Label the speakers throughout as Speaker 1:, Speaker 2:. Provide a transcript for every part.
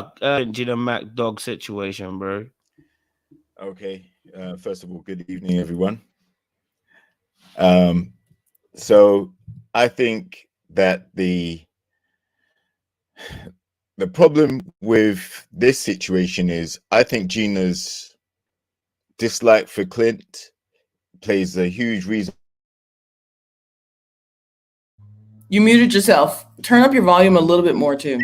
Speaker 1: Gina Mac dog situation, bro.
Speaker 2: Okay. First of all, good evening, everyone. Um, so I think that the problem with this situation is I think Gina's dislike for Clint plays a huge reason.
Speaker 3: You muted yourself. Turn up your volume a little bit more too.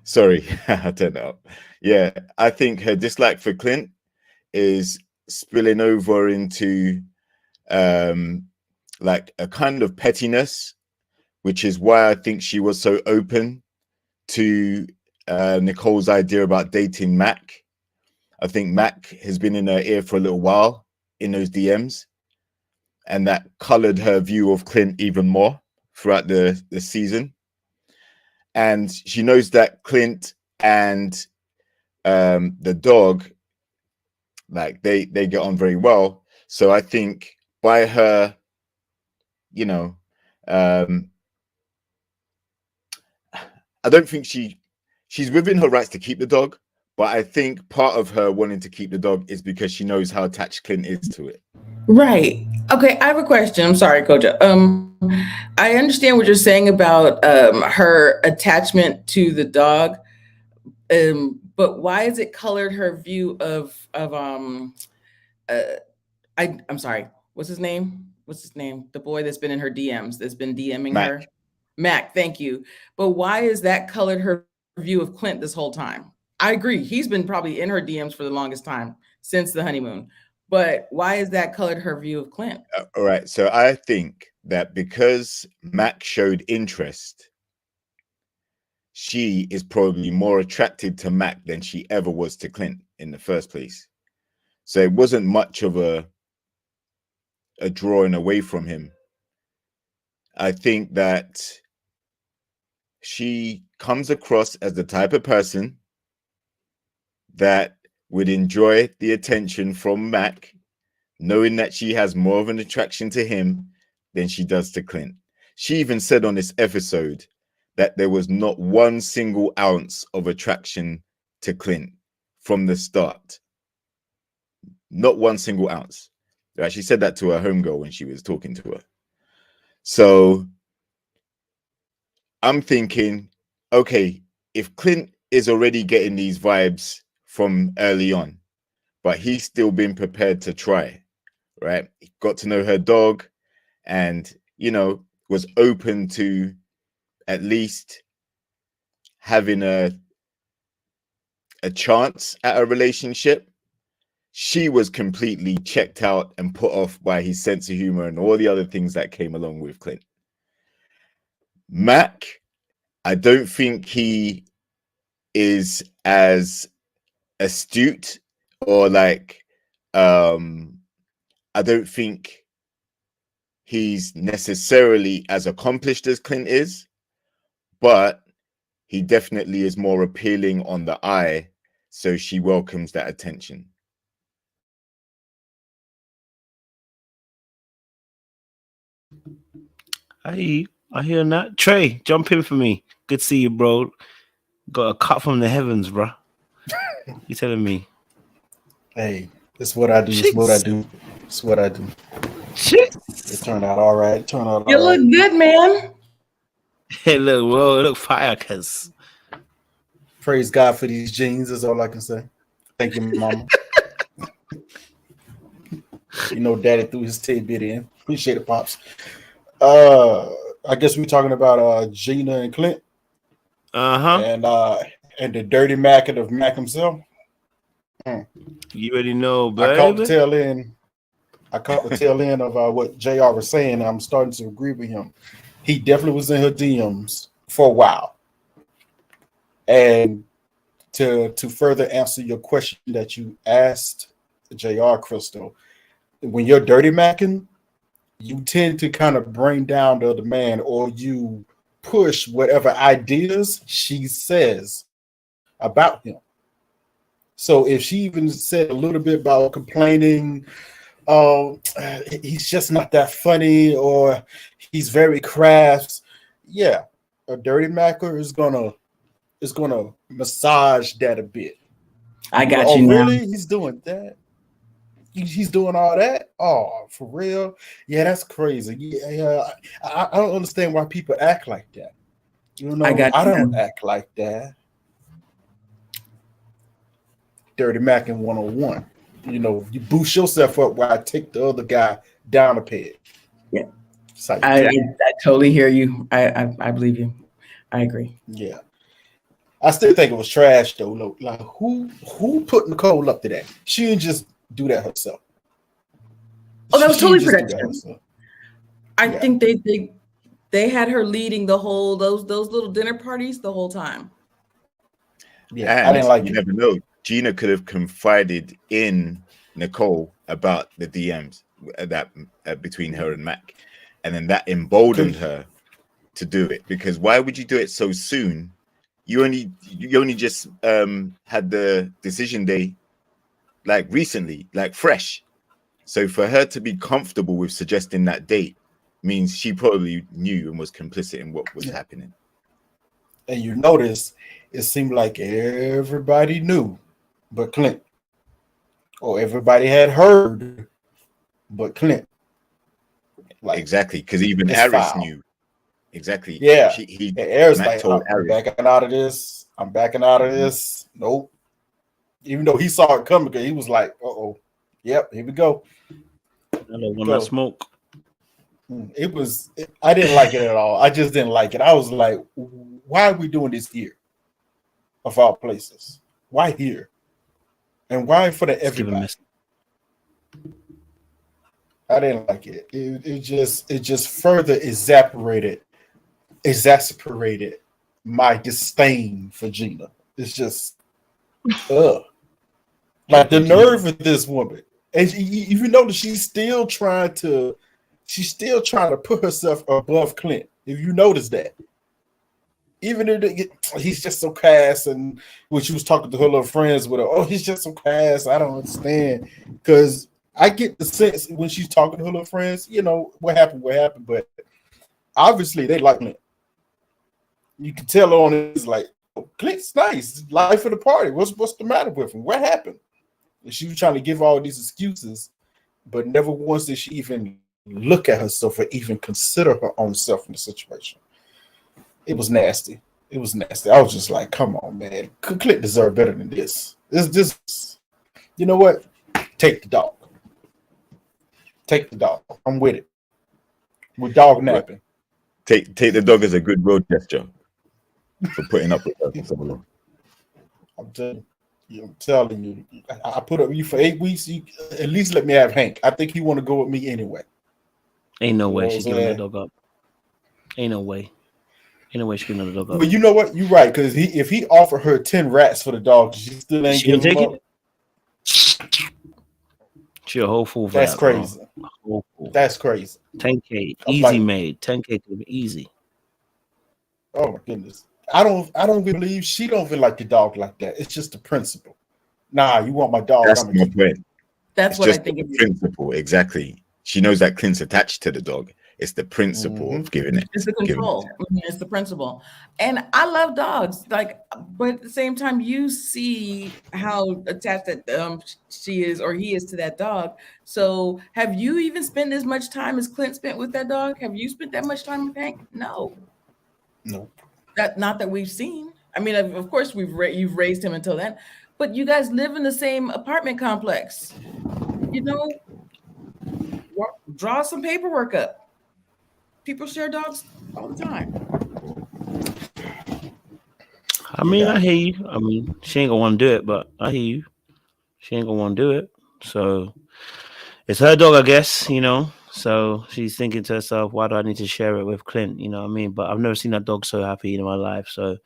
Speaker 2: Sorry, I turned it up. Yeah, I think her dislike for Clint is spilling over into um like a kind of pettiness, which is why I think she was so open to Nicole's idea about dating Mac. I think Mac has been in her ear for a little while in those DMs, and that colored her view of Clint even more throughout the season. And she knows that Clint and the dog, like they get on very well. So I think by her, you know, um, I don't think she's within her rights to keep the dog, but I think part of her wanting to keep the dog is because she knows how attached Clint is to it.
Speaker 3: Right. Okay, I have a question. I'm sorry, Coach. I understand what you're saying about her attachment to the dog. But why is it colored her view of uh I'm sorry. What's his name? What's his name? The boy that's been in her DMs, that's been DMing
Speaker 2: Mac.
Speaker 3: her. Mac, thank you. But why is that colored her view of Clint this whole time? I agree. He's been probably in her DMs for the longest time since the honeymoon. But why is that colored her view of Clint?
Speaker 2: All right. So I think that because Mac showed interest, she is probably more attracted to Mac than she ever was to Clint in the first place. So it wasn't much of a drawing away from him. I think that she comes across as the type of person that would enjoy the attention from Mac, knowing that she has more of an attraction to him than she does to Clint. She even said on this episode that there was not one single ounce of attraction to Clint from the start. Not one single ounce. Right? She said that to her homegirl when she was talking to her. So I'm thinking, okay, if Clint is already getting these vibes from early on, but he's still been prepared to try, right? He got to know her dog and, was open to at least having a chance at a relationship. She was completely checked out and put off by his sense of humor and all the other things that came along with Clint. Mac, I don't think he is as astute or I don't think he's necessarily as accomplished as Clint is, but he definitely is more appealing on the eye, so she welcomes that attention.
Speaker 1: I hear that. Trey, jump in for me. Good to see you, bro. Got a cut from the heavens, bro. You telling me?
Speaker 4: Hey, it's what I do. It's what I
Speaker 1: Shit.
Speaker 4: do. It's what I do.
Speaker 1: Shit.
Speaker 4: It turned out all right. It turned out
Speaker 3: You
Speaker 4: all
Speaker 3: look
Speaker 4: right.
Speaker 3: good, man.
Speaker 1: Hey, look, bro, look fire, cuz.
Speaker 4: Praise God for these jeans. Is all I can say. Thank you, Mama. Daddy threw his tidbit in. Appreciate it, pops. Uh, I guess we're talking about Gina and Clint
Speaker 1: Uh-huh.
Speaker 4: and the dirty Mac of Mac himself.
Speaker 1: You already know,
Speaker 4: I caught the
Speaker 1: baby.
Speaker 4: tail end. I caught the tail end of what Jr. was saying, and I'm starting to agree with him. He definitely was in her DMs for a while. And to further answer your question that you asked, Jr. Crystal, when you're dirty macking, you tend to kind of bring down the other man, or you push whatever ideas she says about him. So if she even said a little bit about complaining, oh, he's just not that funny, or he's very crass. Yeah, a dirty macker is gonna massage that a bit.
Speaker 3: I got
Speaker 4: Oh,
Speaker 3: you now.
Speaker 4: really? He's doing that. He's doing all that. Oh, for real? Yeah, that's crazy. Yeah. I don't understand why people act like that. You know,
Speaker 3: I got
Speaker 4: I
Speaker 3: you
Speaker 4: don't
Speaker 3: now.
Speaker 4: act like that. Dirty Mac in 101. You know, you boost yourself up while I take the other guy down a peg.
Speaker 3: Yeah.
Speaker 4: That's how you
Speaker 3: I
Speaker 4: do it.
Speaker 3: totally hear you. I believe you. I agree.
Speaker 4: Yeah. I still think it was trash though. Look, like who put Nicole up to that? She didn't just do that herself.
Speaker 3: Oh, that was
Speaker 4: She didn't
Speaker 3: totally
Speaker 4: just do that
Speaker 3: production.
Speaker 4: herself.
Speaker 3: I
Speaker 4: Yeah.
Speaker 3: think they had her leading the whole those little dinner parties the whole time.
Speaker 4: Yeah,
Speaker 2: And
Speaker 4: I didn't like
Speaker 2: you
Speaker 4: it.
Speaker 2: never know. Gina could have confided in Nicole about the DMs that between her and Mac, and then that emboldened her to do it. Because why would you do it so soon? You only just had the decision day like recently, like fresh. So for her to be comfortable with suggesting that date means she probably knew and was complicit in what was happening.
Speaker 4: And you notice it seemed like everybody knew but Clint. Or everybody had heard but Clint. Like,
Speaker 2: Exactly, because even
Speaker 4: it's
Speaker 2: Aris
Speaker 4: foul.
Speaker 2: knew. Exactly.
Speaker 4: Yeah.
Speaker 2: He
Speaker 4: And Air's
Speaker 2: Mac
Speaker 4: like,
Speaker 2: told
Speaker 4: I'm
Speaker 2: Aris.
Speaker 4: backing out of this. I'm backing out of this. Nope. Even though he saw it coming, he was like, uh-oh. Yep, here we go.
Speaker 1: I don't want
Speaker 4: Go.
Speaker 1: that smoke.
Speaker 4: I didn't like it at all. I just didn't like it. I was like, why are we doing this here? Of all places. Why here? And why for the
Speaker 1: Let's give him
Speaker 4: everybody?
Speaker 1: this.
Speaker 4: I didn't like it. It just further exacerbated my disdain for Gina. It's just like the nerve of this woman. And you notice she's still trying to put herself above Clint. If you notice that. Even if he's just so crass, and when she was talking to her little friends with her, oh, he's just so crass. I don't understand. Because I get the sense when she's talking to her little friends, you know, what happened, but obviously they like Clint. You can tell on it, it's like, oh, Clint's nice, life of the party. What's the matter with him? What happened? And she was trying to give all these excuses, but never once did she even look at herself or even consider her own self in the situation. It was nasty. It was nasty. I was just like, come on, man. Clint deserved better than this. This, you know what? Take the dog. Take the dog. I'm with it. With dog napping.
Speaker 2: Take the dog as a good road gesture for putting up with her for so long.
Speaker 4: I'm telling you, I put up with you for 8 weeks. You, at least let me have Hank. I think he want to go with me anyway.
Speaker 1: Ain't no
Speaker 4: You know
Speaker 1: way
Speaker 4: what
Speaker 1: she's
Speaker 4: I'm
Speaker 1: giving the
Speaker 4: saying?
Speaker 1: dog up. Ain't no way. Ain't no way she's giving the dog up.
Speaker 4: But you know what? You're right. Because if he offered her 10 rats for the dog, she still ain't
Speaker 1: She gonna
Speaker 4: giving
Speaker 1: take
Speaker 4: him up.
Speaker 1: it? She a whole fool for
Speaker 4: That's
Speaker 1: that, bro.
Speaker 4: crazy.
Speaker 1: A whole fool.
Speaker 4: That's crazy.
Speaker 1: 10K,
Speaker 4: I'm
Speaker 1: easy
Speaker 4: like-
Speaker 1: made. 10K could be easy.
Speaker 4: Oh my goodness. I don't believe she don't feel like the dog like that. It's just the principle. Nah, you want my dog.
Speaker 2: That's
Speaker 4: I'm
Speaker 2: my
Speaker 4: gonna keep it.
Speaker 2: point.
Speaker 3: That's
Speaker 2: It's
Speaker 3: what I
Speaker 2: just
Speaker 3: think
Speaker 2: the
Speaker 3: it is.
Speaker 2: principle. Exactly. She knows that Clint's attached to the dog. It's the principle of giving it.
Speaker 3: It's the control. It's the principle. And I love dogs. Like, but at the same time, you see how attached that she is or he is to that dog. So have you even spent as much time as Clint spent with that dog? Have you spent that much time with Hank? No.
Speaker 4: No.
Speaker 3: Not that we've seen. I mean, of course you've raised him until then, but you guys live in the same apartment complex. You know, draw some paperwork up. People share dogs all the time.
Speaker 1: I mean,
Speaker 4: Yeah.
Speaker 1: I hear you. I mean, she ain't gonna want to do it, but I hear you. She ain't gonna want to do it. So it's her dog, I guess, you know. So she's thinking to herself, why do I need to share it with Clint? You know what I mean? But I've never seen that dog so happy in my life. So,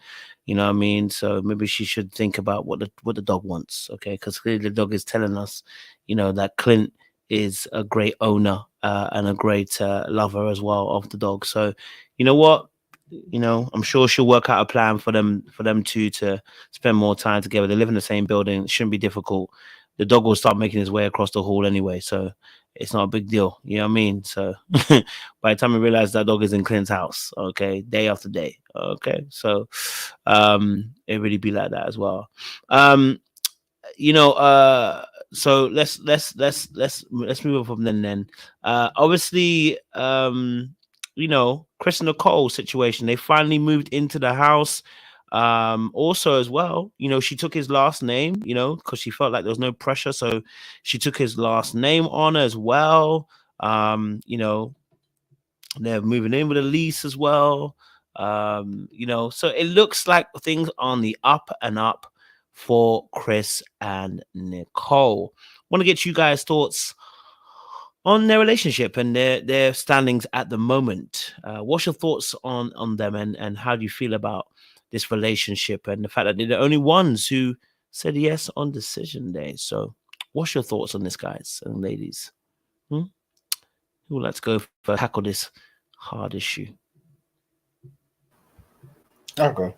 Speaker 1: you know what I mean? So maybe she should think about what the dog wants, okay? Because clearly the dog is telling us, you know, that Clint is a great owner and a great lover as well of the dog. So, you know what? You know, I'm sure she'll work out a plan for them two to spend more time together. They live in the same building. It shouldn't be difficult. The dog will start making his way across the hall anyway. So it's not a big deal. You know what I mean? So by the time we realize that dog is in Clint's house, okay, day after day, okay, so it really be like that as well. You know, so let's move on from then. Obviously, you know, Chris and Nicole situation, they finally moved into the house. Also as well, you know, she took his last name, you know, because she felt like there was no pressure, so she took his last name on as well. You know, they're moving in with a lease as well. You know, so it looks like things on the up and up for Chris and Nicole. Want to get you guys' thoughts on their relationship and their standings at the moment. What's your thoughts on them, and how do you feel about this relationship and the fact that they're the only ones who said yes on decision day? So, what's your thoughts on this, guys and ladies? Hmm? Who let's go for tackle this hard issue?
Speaker 4: Okay.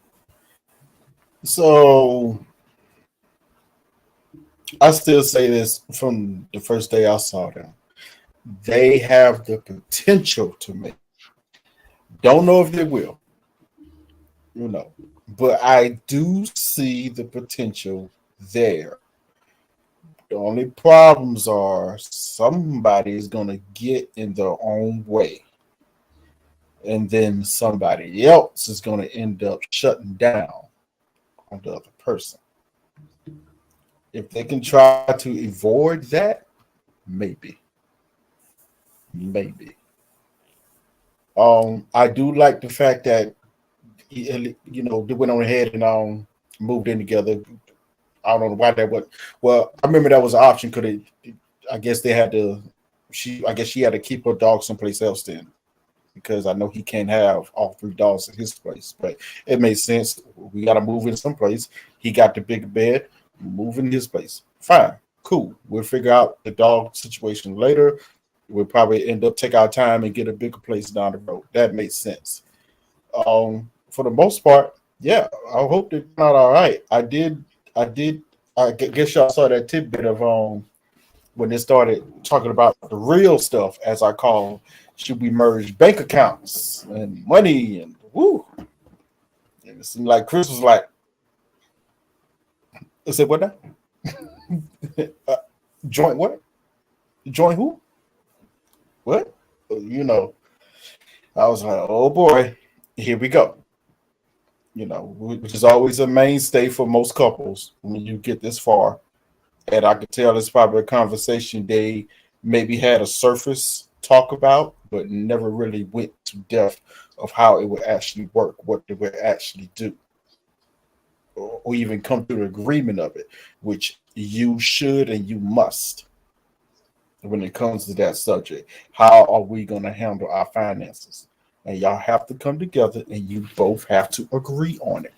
Speaker 4: So I still say this from the first day I saw them. They have the potential to make. Don't know if they will, you know, but I do see the potential there. The only problems are somebody is going to get in their own way, and then somebody else is going to end up shutting down on the other person. If they can try to avoid that, maybe. I do like the fact that you know they went on ahead and moved in together. I don't know why that was. Well, I remember that was an option. I guess they had to. I guess she had to keep her dog someplace else then, because I know he can't have all three dogs at his place. But it made sense. We got to move in someplace. He got the big bed. Move in his place. Fine, cool. We'll figure out the dog situation later. We'll probably end up take our time and get a bigger place down the road. That makes sense. For the most part, yeah, I hope they come out all right. I guess y'all saw that tidbit of when they started talking about the real stuff, as I call, should we merge bank accounts and money and woo. And it seemed like Chris was like, I said, what now? Joint what? Joint who? What? You know, I was like, oh boy, here we go. You know, which is always a mainstay for most couples when you get this far. And I could tell it's probably a conversation they maybe had a surface talk about, but never really went to depth of how it would actually work, what they would actually do, or even come to an agreement of it, which you should and you must when it comes to that subject. How are we going to handle our finances? And y'all have to come together and you both have to agree on it.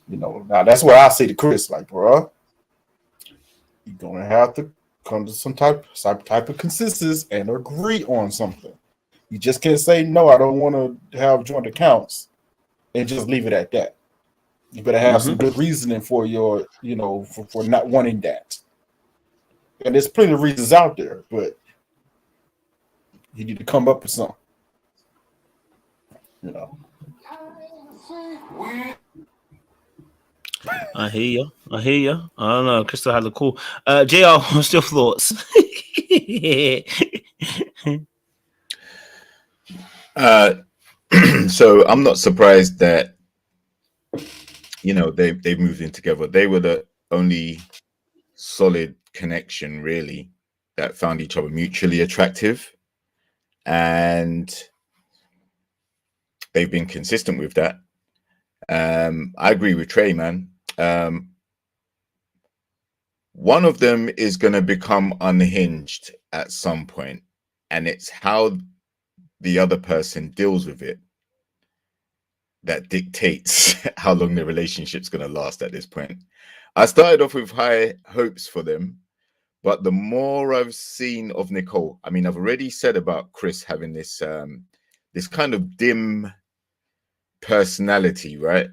Speaker 4: You know, now that's what I say to Chris, like, bro, you're going to have to come to some type of consensus and agree on something. You just can't say, no, I don't want to have joint accounts and just leave it at that. You better have some good reasoning for your, you know, for not wanting that. And there's plenty of reasons out there, but you need to come up with something. You know.
Speaker 1: I hear you. I don't know. Crystal had a call. JR, what's your thoughts?
Speaker 2: So I'm not surprised that, you know, they've moved in together. They were the only solid connection really that found each other mutually attractive, and they've been consistent with that. I agree with Trey, man. One of them is going to become unhinged at some point, and it's how the other person deals with it that dictates how long the relationship's going to last at this point. I started off with high hopes for them, but the more I've seen of Nicole, I mean, I've already said about Chris having this this kind of dim personality, right?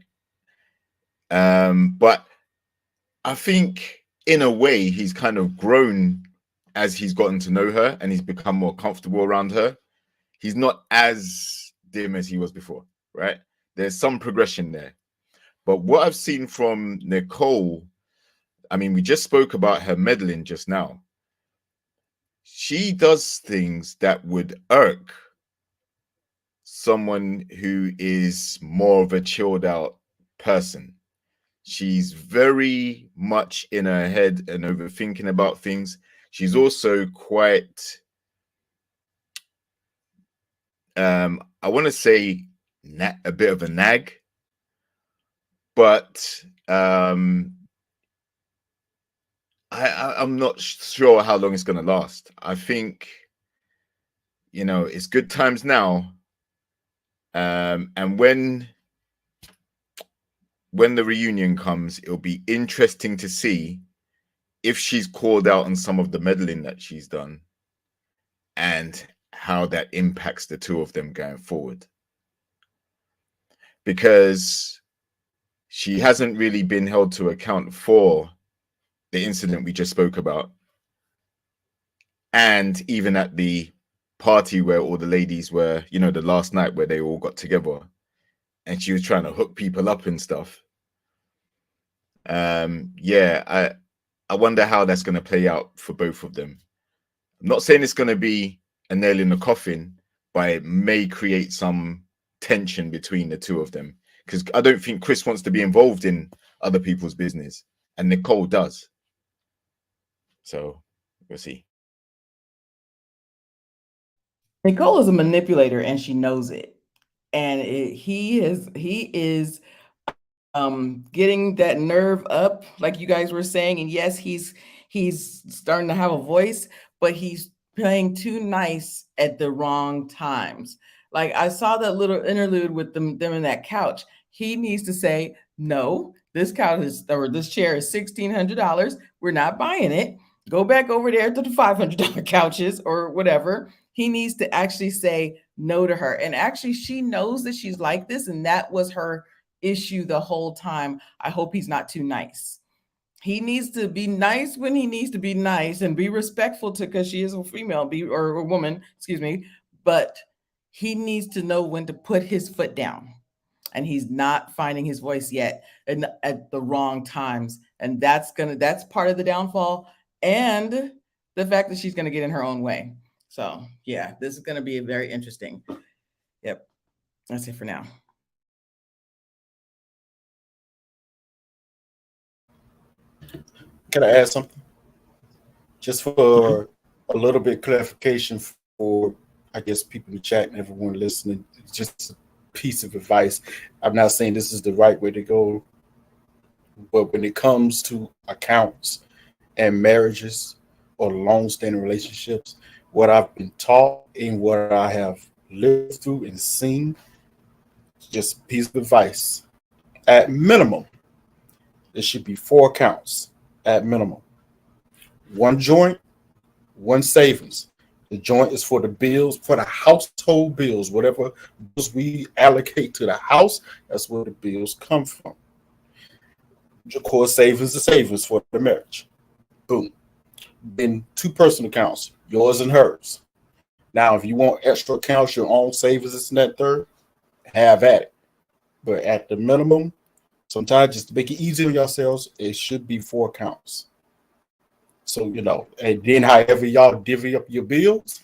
Speaker 2: But I think in a way he's kind of grown as he's gotten to know her and he's become more comfortable around her, he's not as dim as he was before, right? There's some progression there. But what I've seen from Nicole, I mean, we just spoke about her meddling just now. She does things that would irk someone who is more of a chilled out person. She's very much in her head and overthinking about things. She's also quite, I want to say a bit of a nag, but I'm not sure how long it's going to last. I think, you know, it's good times now. And when the reunion comes, it'll be interesting to see if she's called out on some of the meddling that she's done and how that impacts the two of them going forward. Because she hasn't really been held to account for the incident we just spoke about. And even at the party where all the ladies were, you know, the last night where they all got together and she was trying to hook people up and stuff. Yeah, I wonder how that's going to play out for both of them. I'm not saying it's going to be a nail in the coffin, but it may create some tension between the two of them. Because I don't think Chris wants to be involved in other people's business, and Nicole does. So we'll see.
Speaker 3: Nicole is a manipulator, and she knows it. And he is getting that nerve up, like you guys were saying. And yes, he's starting to have a voice, but he's playing too nice at the wrong times. Like I saw that little interlude with them in that couch. He needs to say, no, this couch is, or this chair is $1,600. We're not buying it. Go back over there to the $500 couches or whatever. He needs to actually say no to her. And actually, she knows that she's like this. And that was her issue the whole time. I hope he's not too nice. He needs to be nice when he needs to be nice and be respectful to, because she is a female, or a woman, excuse me. But he needs to know when to put his foot down. And he's not finding his voice yet and at the wrong times. And that's part of the downfall. And the fact that she's going to get in her own way. So yeah, this is going to be very interesting. Yep. That's it for now.
Speaker 4: Can I add something? Just for a little bit clarification for, I guess, people in the chat and everyone listening. It's just a piece of advice. I'm not saying this is the right way to go, but when it comes to accounts and marriages or long-standing relationships, what I've been taught and what I have lived through and seen, just a piece of advice. At minimum, there should be 4 accounts at minimum. 1 joint, 1 savings. The joint is for the bills, for the household bills, whatever bills we allocate to the house, that's where the bills come from. Of course, savings is savings for the marriage. Boom. Then 2 personal accounts, yours and hers. Now, if you want extra accounts, your own savings, this and that third, have at it. But at the minimum, sometimes just to make it easier on yourselves, it should be 4 accounts. So, you know, and then however y'all divvy up your bills,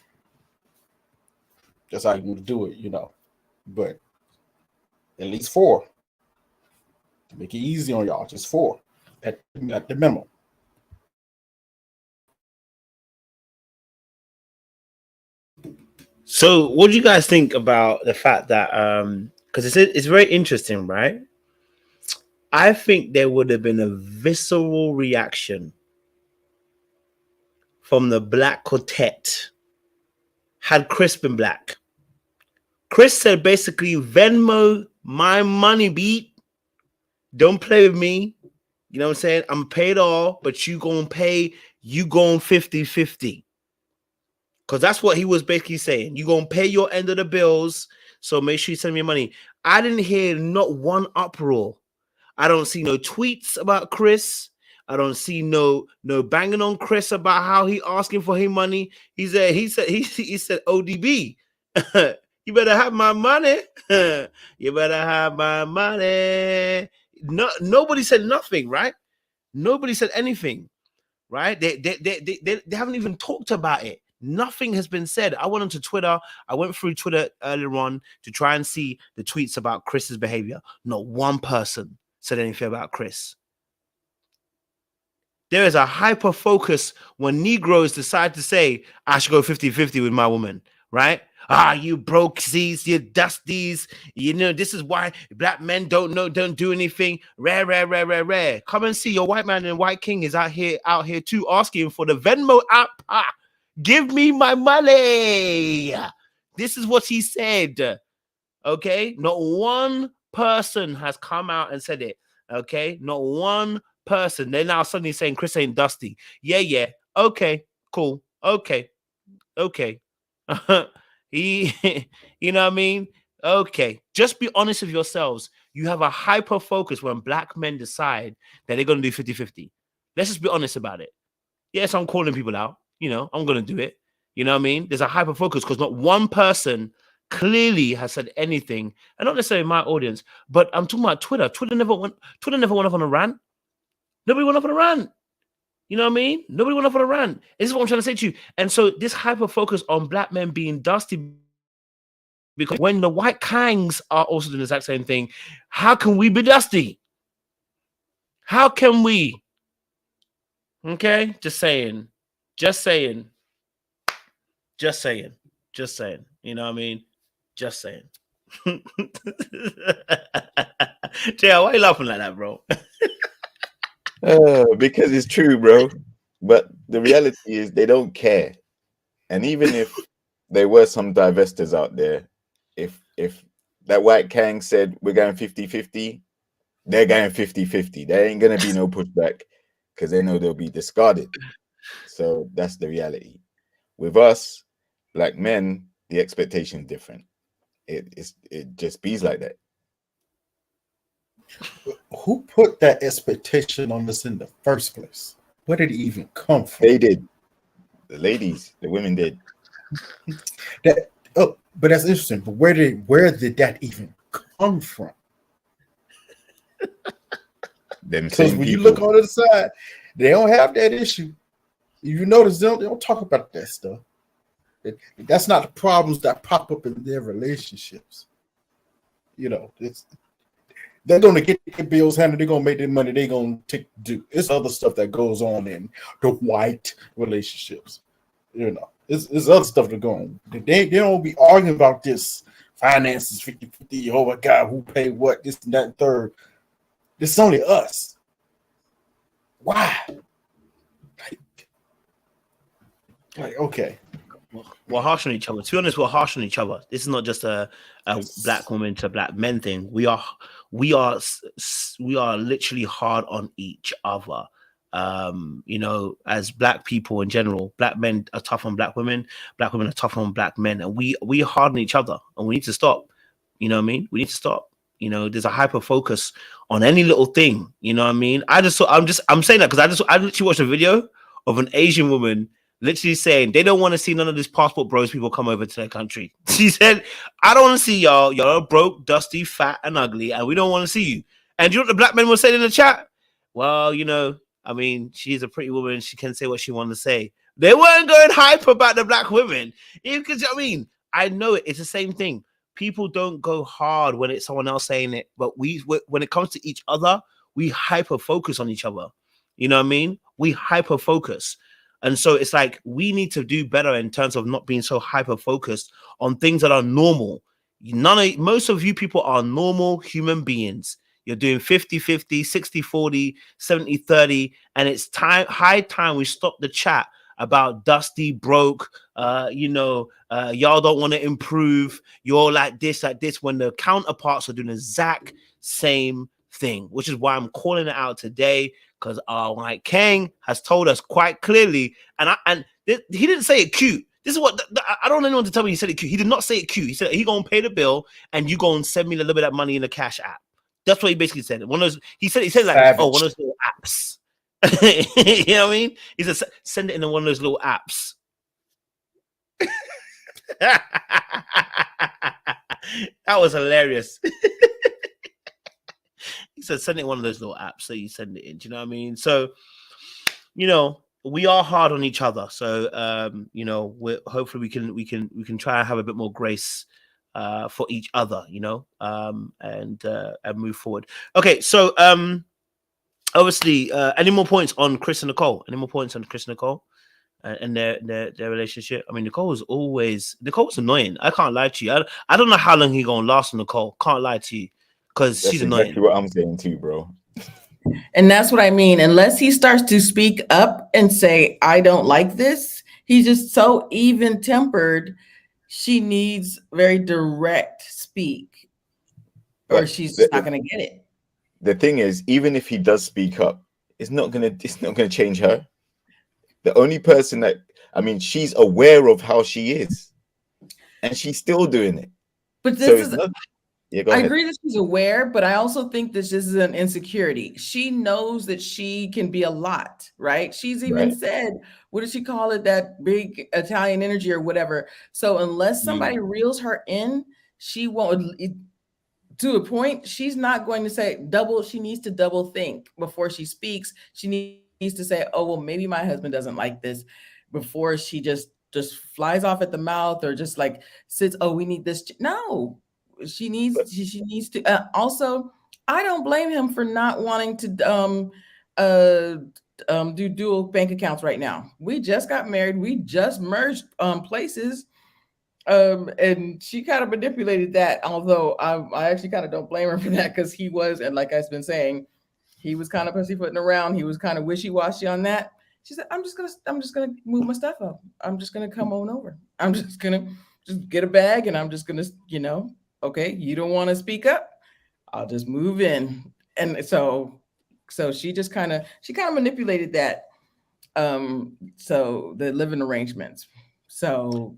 Speaker 4: that's how you want to do it, you know. But at least 4. To make it easy on y'all, just 4 at the minimum.
Speaker 1: So, what do you guys think about the fact that, because it's very interesting, right? I think there would have been a visceral reaction from the Black Quartet had Chris been black. Chris said basically, Venmo my money, beat. Don't play with me. You know what I'm saying? I'm paid all, but you going 50-50. Because that's what he was basically saying. You going to pay your end of the bills, so make sure you send me your money. I didn't hear not one uproar. I don't see no tweets about Chris. I don't see no banging on Chris about how he asking for his money. He said ODB. You better have my money. You better have my money. No, nobody said nothing, right? Nobody said anything, right? They haven't even talked about it. Nothing has been said. I went onto Twitter. I went through Twitter earlier on to try and see the tweets about Chris's behavior. Not one person said anything about Chris. There is a hyper focus when Negroes decide to say, I should go 50-50 with my woman, right? You broke these, you dusties. This is why black men don't do anything. Rare. Come and see your white man and white king is out here too, asking for the Venmo app. Give me my money. This is what he said. Okay, not one person has come out and said it. Okay, not one person. They're now suddenly saying Chris ain't dusty. Yeah. Okay, cool. Okay. You know what I mean? Okay. Just be honest with yourselves. You have a hyper focus when black men decide that they're going to do 50-50. Let's just be honest about it. Yes, I'm calling people out. I'm going to do it. You know what I mean? There's a hyper focus because not one person clearly has said anything, and not necessarily my audience, but I'm talking about Twitter. Twitter never went off on a rant. Nobody went off on a rant. You know what I mean? Nobody went off on a rant. This is what I'm trying to say to you. And so this hyper focus on black men being dusty, because when the white kangs are also doing the exact same thing, how can we be dusty? How can we? Okay, just saying. You know what I mean? Just saying. Jay, why are you laughing like that, bro?
Speaker 2: Because it's true, bro. But the reality is they don't care. And even if there were some divestors out there, if that white Kang said we're going 50-50, they're going 50-50. There ain't gonna be no pushback because they know they'll be discarded. So that's the reality. With us, like men, the expectation is different. It just bees like that.
Speaker 4: Who put that expectation on us in the first place? Where did it even come from?
Speaker 2: They did. The ladies, the women did.
Speaker 4: But that's interesting. But where did that even come from? Because when you look on the other side, they don't have that issue. You notice they don't talk about that stuff. That's not the problems that pop up in their relationships. They're going to get their bills handled. They're going to make their money. They're going to do. It's other stuff that goes on in the white relationships. It's other stuff that go on. They don't be arguing about this finances 50-50. Oh my God, who paid what? This and that and third. This is only us. Why? Like okay.
Speaker 1: We're harsh on each other. To be honest, we're harsh on each other. This is not just a black woman to black men thing. We are literally hard on each other. As black people in general, black men are tough on black women are tough on black men, and we hard on each other, and we need to stop. You know what I mean? We need to stop. There's a hyper focus on any little thing. You know what I mean? I'm saying that because I literally watched a video of an Asian woman literally saying they don't want to see none of these passport bros people come over to their country. She said, I don't want to see y'all. Y'all are broke, dusty, fat, and ugly, and we don't want to see you. And you know what the black men were saying in the chat? Well, she's a pretty woman. She can say what she wants to say. They weren't going hype about the black women. Because, I know it. It's the same thing. People don't go hard when it's someone else saying it. But when it comes to each other, we hyper focus on each other. You know what I mean? We hyper focus. And so it's like we need to do better in terms of not being so hyper focused on things that are normal. Most of you people are normal human beings. You're doing 50-50, 60-40, 70-30, and it's high time we stop the chat about dusty, broke, y'all don't want to improve, you're like this, when the counterparts are doing the exact same thing, which is why I'm calling it out today, because our white king has told us quite clearly, and he didn't say it cute. This is what I don't know anyone to tell me he said it cute. He did not say it cute. He said he gonna pay the bill and you gonna send me a little bit of money in the cash app. That's what he basically said. He said like, oh, one of those little apps. You know what I mean? He said, send it in one of those little apps. That was hilarious. He said, send it in one of those little apps. So you send it in. Do you know what I mean? So, you know, we are hard on each other. So, you know, hopefully we can try and have a bit more grace for each other, you know, and move forward. Okay, so obviously, any more points on Chris and Nicole? Any more points on Chris and Nicole and their relationship? I mean, Nicole's annoying. I can't lie to you. I don't know how long he's gonna last on Nicole. Can't lie to you because
Speaker 2: That's
Speaker 1: she's annoying.
Speaker 2: exactly what I'm saying too, bro.
Speaker 3: And that's what I mean. Unless he starts to speak up and say, I don't like this, he's just so even tempered. She needs very direct speak, or
Speaker 2: But
Speaker 3: she's
Speaker 2: the,
Speaker 3: not going to get it.
Speaker 2: the thing is, even if he does speak up, it's not gonna change her. The only person that, I mean, she's aware of how she is, and she's still doing it.
Speaker 3: But
Speaker 2: So
Speaker 3: this
Speaker 2: it's
Speaker 3: is,
Speaker 2: not. Yeah, go
Speaker 3: I
Speaker 2: ahead.
Speaker 3: agree that she's aware, but I also think this is an insecurity. She knows that she can be a lot, right? She's even
Speaker 2: Right.
Speaker 3: said, what does she call it? That big Italian energy or whatever. So unless somebody reels her in, she won't, to a point, she's not going to say double. She needs to double think before she speaks. She needs to say, oh, well, maybe my husband doesn't like this, before she just flies off at the mouth or just like sits, oh, we need this. No, she needs to also, I don't blame him for not wanting to do dual bank accounts right now. We just got married, we just merged places, and she kind of manipulated that, although I actually kind of don't blame her for that, because he was, and like I've been saying, he was kind of pussyfooting around, he was kind of wishy-washy on that. She said, I'm just gonna move my stuff up, I'm just gonna come on over, I'm just gonna get a bag, and I'm just gonna, okay, you don't want to speak up, I'll just move in. And so she kind of manipulated that, so the living arrangements. So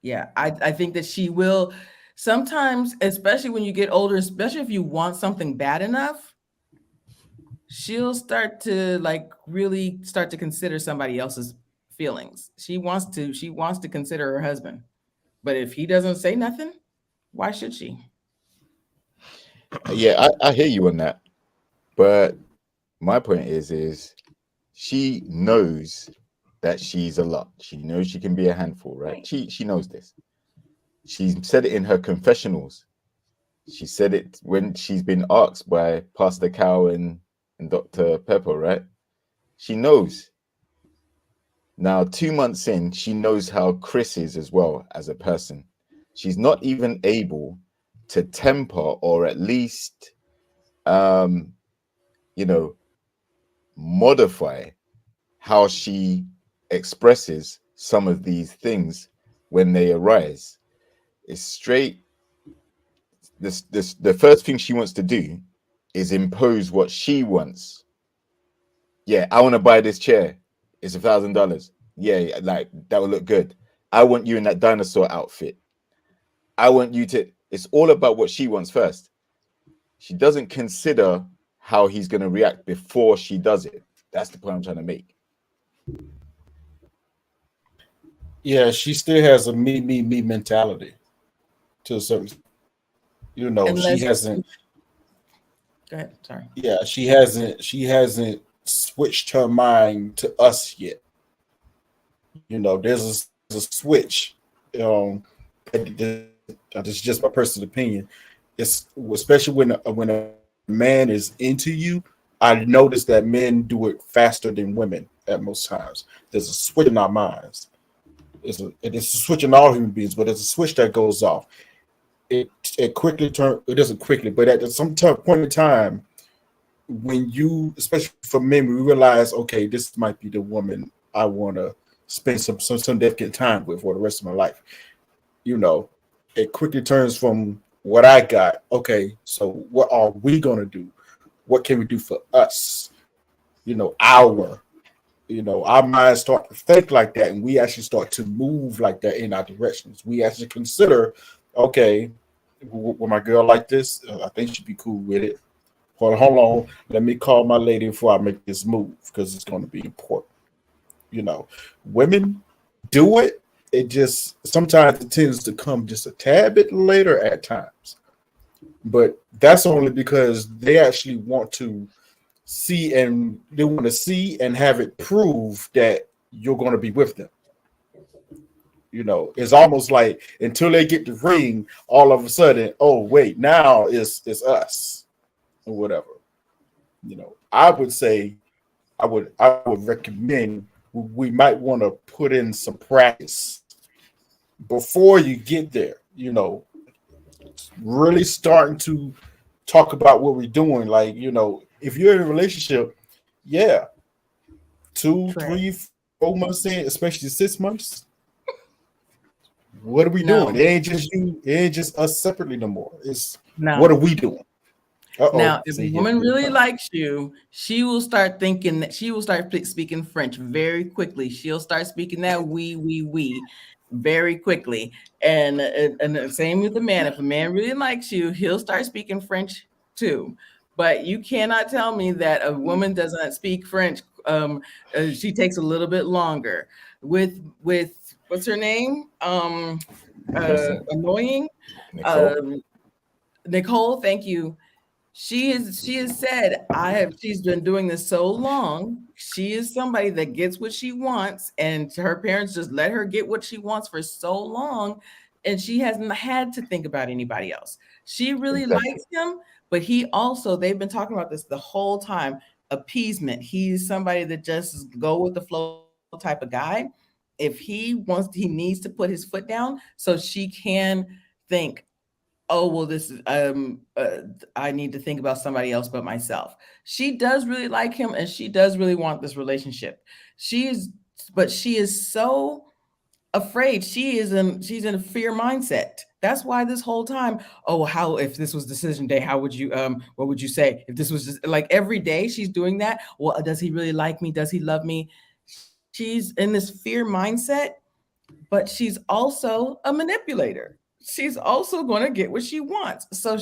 Speaker 3: yeah, I think that she will sometimes, especially when you get older, especially if you want something bad enough, she'll start to really start to consider somebody else's feelings. She wants to consider her husband. But if he doesn't say nothing, why should she?
Speaker 2: Yeah, I hear you on that. But my point is she knows that she's a lot. She knows she can be a handful, right? She knows this. She said it in her confessionals. She said it when she's been asked by Pastor Cow and Dr. Pepper, right? She knows. Now, 2 months in, she knows how Chris is as well as a person. She's not even able to temper, or at least, modify how she expresses some of these things when they arise. It's straight. The first thing she wants to do is impose what she wants. Yeah, I want to buy this chair. It's $1,000. Yeah, like that will look good. I want you in that dinosaur outfit. I want you to. It's all about what she wants first. She doesn't consider how he's going to react before she does it. That's the point I'm trying to make.
Speaker 4: Yeah, she still has a me mentality to a certain,
Speaker 3: Unless,
Speaker 4: she hasn't.
Speaker 3: go ahead. Sorry.
Speaker 4: Yeah, she hasn't switched her mind to us yet. There's a switch. This is just my personal opinion. It's especially when a man is into you. I noticed that men do it faster than women at most times. There's a switch in our minds. It's a switch in all human beings, but there's a switch that goes off. It quickly turns. It doesn't quickly, but at some point in time, when you, especially for men, we realize, okay, this might be the woman I want to spend some significant time with for the rest of my life. It quickly turns from what I got. Okay, so what are we gonna do? What can we do for us? Our minds start to think like that, and we actually start to move like that in our directions. We actually consider, okay, will my girl like this? I think she'd be cool with it. hold on, let me call my lady before I make this move because it's going to be important. You know, women do it. It just sometimes it tends to come just a tad bit later at times, but that's only because they actually want to see and have it prove that you're going to be with them. You know, it's almost like until they get the ring, all of a sudden, oh wait, now it's us or whatever. You know, I would say I would recommend we might want to put in some practice before you get there. You know, really starting to talk about what we're doing. Like, you know, if you're in a relationship, yeah, 2, 3, 4 months in, especially 6 months. What are we doing? It ain't just you. It ain't just us separately no more. It's what are we doing?
Speaker 3: Now, if a woman really likes you, she will start thinking that she will start speaking French very quickly. She'll start speaking that we very quickly. And the same with the man. If a man really likes you, he'll start speaking French too. But you cannot tell me that a woman does not speak French. She takes a little bit longer. With what's her name? Annoying.
Speaker 2: Nicole.
Speaker 3: Nicole, thank you. She has said, she's been doing this so long. She is somebody that gets what she wants, and her parents just let her get what she wants for so long, and she hasn't had to think about anybody else. She really likes him, but they've been talking about this the whole time. Appeasement. He's somebody that just go with the flow type of guy. If he needs to put his foot down so she can think, oh, well, this is I need to think about somebody else but myself. She does really like him, and she does really want this relationship. But she is so afraid. She's in a fear mindset. That's why this whole time, if this was decision day, how would you what would you say? If this was just like every day she's doing that, well, does he really like me? Does he love me? She's in this fear mindset, but she's also a manipulator. She's also going to get what she wants. So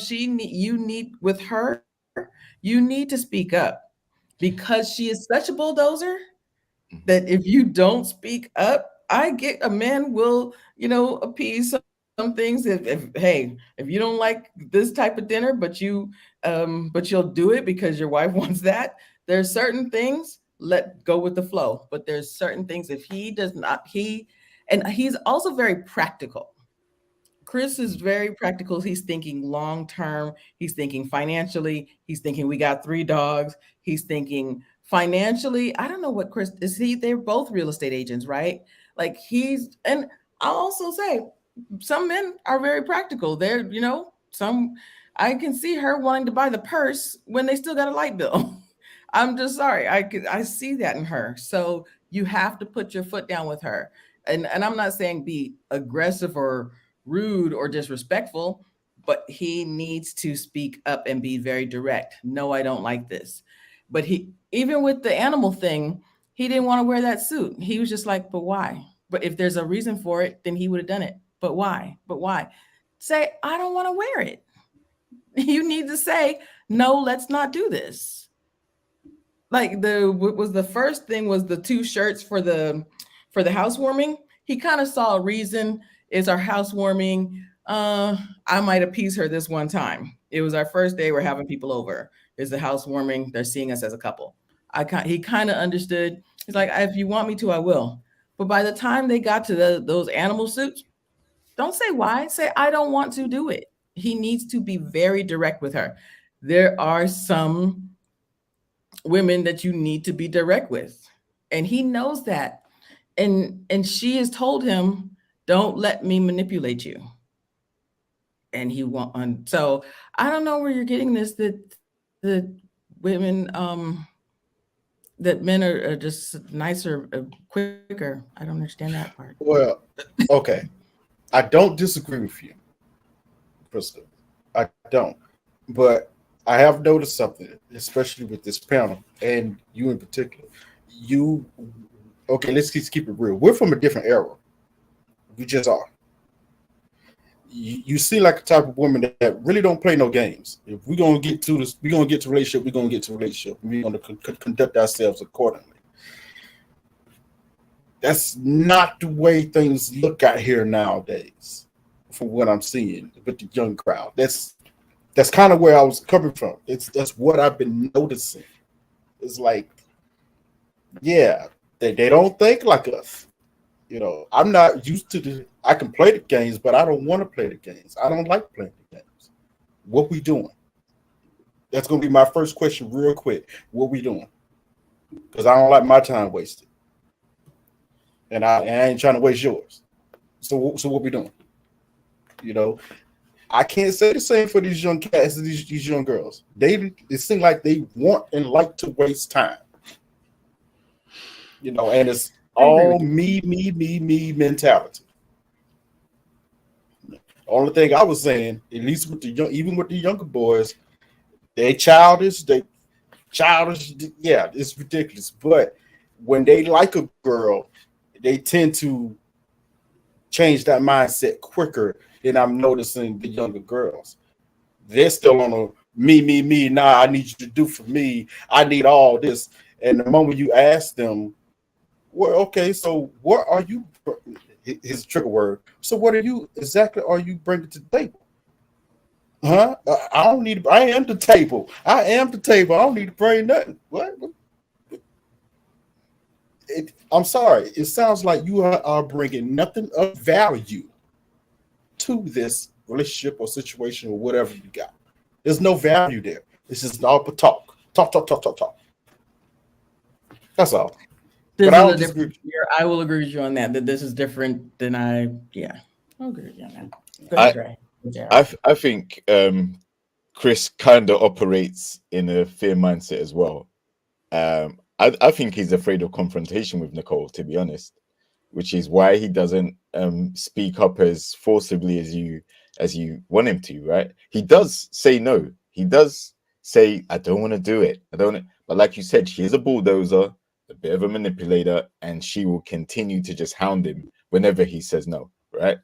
Speaker 3: you need to speak up, because she is such a bulldozer that if you don't speak up, a man will, appease some things. If you don't like this type of dinner, but you'll do it because your wife wants that. There's certain things, let go with the flow. But there's certain things, if he does not, and he's also very practical. Chris is very practical. He's thinking long term. He's thinking financially. He's thinking we got 3 dogs. He's thinking financially. I don't know what Chris is. They're both real estate agents, right? Like and I'll also say some men are very practical. They're, I can see her wanting to buy the purse when they still got a light bill. I'm just sorry. I see that in her. So you have to put your foot down with her. And I'm not saying be aggressive or rude or disrespectful, but he needs to speak up and be very direct. No, I don't like this. But even with the animal thing, he didn't want to wear that suit. He was just like, but why? But if there's a reason for it, then he would have done it. But why? But why? Say, I don't want to wear it. You need to say, no, let's not do this. Like what was the first thing was the 2 shirts for the housewarming. He kind of saw a reason. It's our housewarming. I might appease her this one time. It was our first day. We're having people over. It's the housewarming. They're seeing us as a couple. He kind of understood. He's like, if you want me to, I will. But by the time they got to those animal suits, don't say why. Say, I don't want to do it. He needs to be very direct with her. There are some women that you need to be direct with, and he knows that. And she has told him, don't let me manipulate you. And he won't. So I don't know where you're getting this, that the women, that men are just nicer, quicker. I don't understand that part.
Speaker 4: Well, okay. I don't disagree with you, Krista. I don't. But I have noticed something, especially with this panel, and you in particular. Okay, let's keep it real. We're from a different era. We just are. you seem like a type of woman that really don't play no games. If we're gonna get to this, we're gonna get to relationship. We're gonna get to relationship. We're gonna conduct ourselves accordingly. That's not the way things look out here nowadays, from what I'm seeing with the young crowd. That's kind of where I was coming from. That's what I've been noticing. It's like, yeah, they don't think like us. You know, I'm not used to I can play the games, but I don't want to play the games. I don't like playing the games. What we doing? That's going to be my first question real quick. What we doing? Because I don't like my time wasted. And I ain't trying to waste yours. So what we doing? You know, I can't say the same for these young cats, these young girls. It seems like they want and like to waste time. You know, and it's all me mentality. The only thing I was saying, at least with even with the younger boys, they childish. Yeah, it's ridiculous. But when they like a girl, they tend to change that mindset quicker than I'm noticing the younger girls. They're still on a me. Nah, I need you to do for me. I need all this. And the moment you ask them, well, okay, so what are you? His trigger word. So what are you bringing to the table? Huh? I don't need. I am the table. I am the table. I don't need to bring nothing. What? I'm sorry. It sounds like you are bringing nothing of value to this relationship or situation or whatever you got. There's no value there. This is all but talk. That's all. But I
Speaker 3: will agree with you on that this is different than I'll agree with you on that. Go ahead, Dre.
Speaker 2: I think Chris kind of operates in a fear mindset as well. I think he's afraid of confrontation with Nicole, to be honest, which is why he doesn't speak up as forcibly as you want him to, right? He does say no. He does say, I don't want to do it. But like you said, she is a bulldozer, a bit of a manipulator, and she will continue to just hound him whenever he says no, right?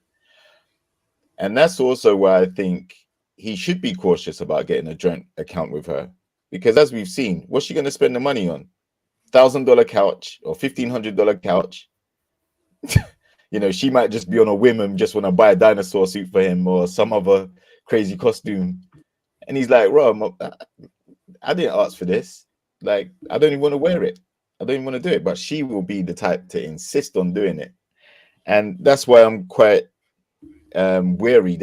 Speaker 2: And that's also why I think he should be cautious about getting a joint account with her. Because as we've seen, what's she going to spend the money on? $1,000 couch or $1,500 couch? You know, she might just be on a whim and just want to buy a dinosaur suit for him or some other crazy costume. And he's like, bro, I didn't ask for this. Like, I don't even want to wear it. I don't even want to do it. But she will be the type to insist on doing it. And that's why I'm quite wary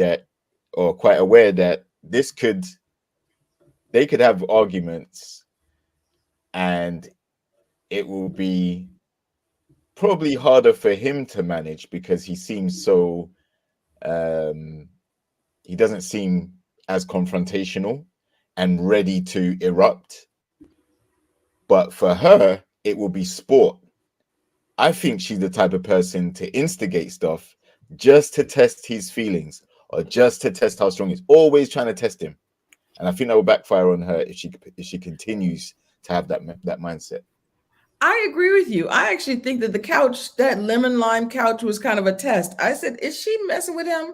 Speaker 2: quite aware that they could have arguments and it will be probably harder for him to manage because he seems so he doesn't seem as confrontational and ready to erupt. But for her, it will be sport. I think she's the type of person to instigate stuff just to test his feelings or just to test how strong he is. Always trying to test him. And I think that will backfire on her if she continues to have that mindset.
Speaker 3: I agree with you. I actually think that the couch, that lemon lime couch, was kind of a test. I said, is she messing with him?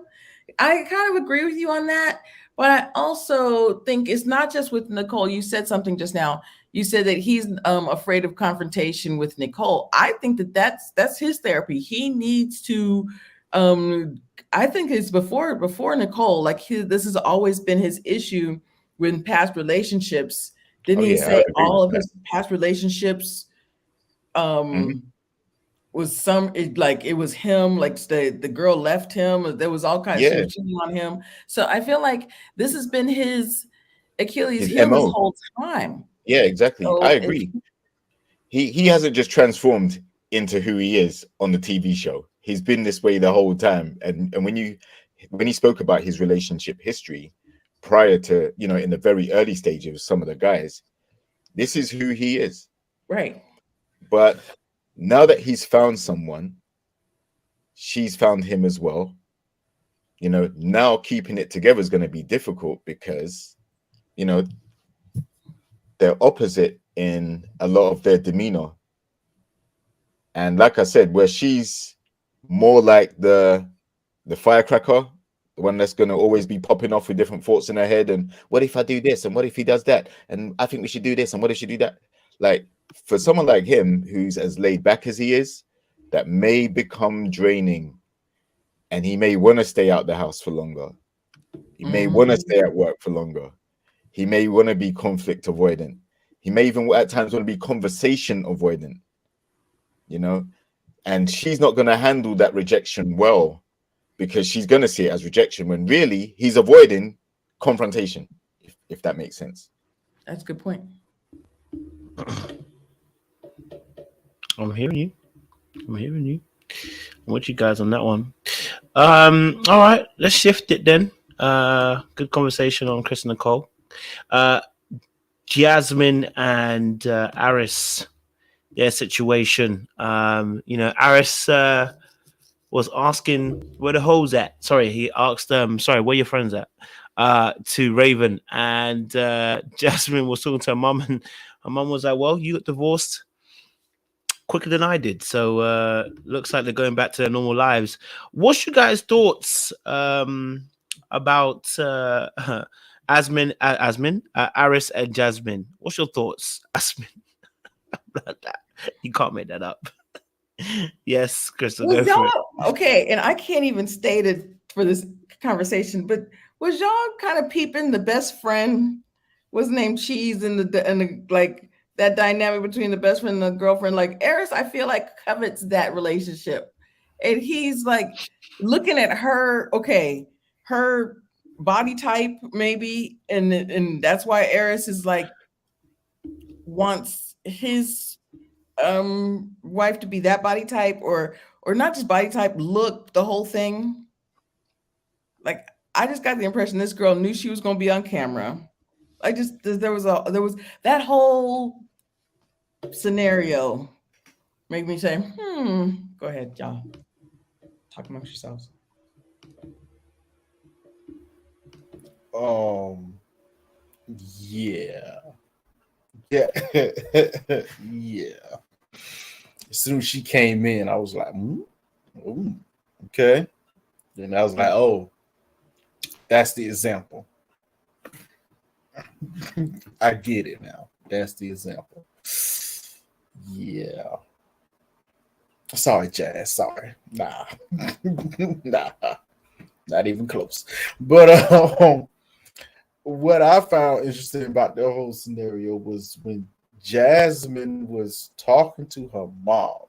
Speaker 3: I kind of agree with you on that. But I also think it's not just with Nicole. You said something just now. You said that he's afraid of confrontation with Nicole. I think that's his therapy. He needs to. I think it's before Nicole. Like this has always been his issue with past relationships. Didn't he say all of his past relationships? Was it was him, like the girl left him, there was all kinds of cheating on him. So I feel like this has been his Achilles heel this whole time.
Speaker 2: Yeah, exactly. So I agree. He hasn't just transformed into who he is on the TV show. He's been this way the whole time. And when he spoke about his relationship history prior to, in the very early stages of some of the guys, this is who he is.
Speaker 3: Right.
Speaker 2: But now that he's found someone, she's found him as well. Now keeping it together is going to be difficult because, they're opposite in a lot of their demeanor. And like I said, where she's more like the firecracker, the one that's going to always be popping off with different thoughts in her head. And what if I do this? And what if he does that? And I think we should do this. And what if she do that? Like, for someone like him, who's as laid back as he is, that may become draining. And he may want to stay out the house for longer. He may want to stay at work for longer. He may want to be conflict avoidant. He may even at times want to be conversation avoidant, you know? And she's not going to handle that rejection well, because she's going to see it as rejection when really he's avoiding confrontation, if that makes sense.
Speaker 3: That's a good point.
Speaker 1: I'm hearing you. I'm with you guys on that one. All right, let's shift it then. Good conversation on Chris and Nicole. Jasmine and Aris, their situation. Aris was asking where the hoes at. Sorry, he asked where your friends at? To Raven, and Jasmine was talking to her mum, and her mum was like, well, you got divorced quicker than I did, so looks like they're going back to their normal lives. What's your guys' thoughts about Aris and Jasmine? What's your thoughts, Asmin? You can't make that up. Yes, Crystal, go for it.
Speaker 3: Okay, and I can't even state it for this conversation, but was y'all kind of peeping the best friend was named Cheese and the like that dynamic between the best friend and the girlfriend? Like Aris, I feel like covets that relationship, and he's like looking at her. Okay, her body type maybe, and that's why Aris is like wants his wife to be that body type, or not just body type, look, the whole thing. Like I just got the impression this girl knew she was going to be on camera. There was that whole scenario made me say, go ahead, y'all. Talk amongst yourselves.
Speaker 4: Yeah. As soon as she came in, I was like, okay. And I was like, oh, that's the example. I get it now. That's the example. Yeah. Sorry, Jazz. Sorry. Nah. Not even close. But what I found interesting about the whole scenario was when Jasmine was talking to her mom.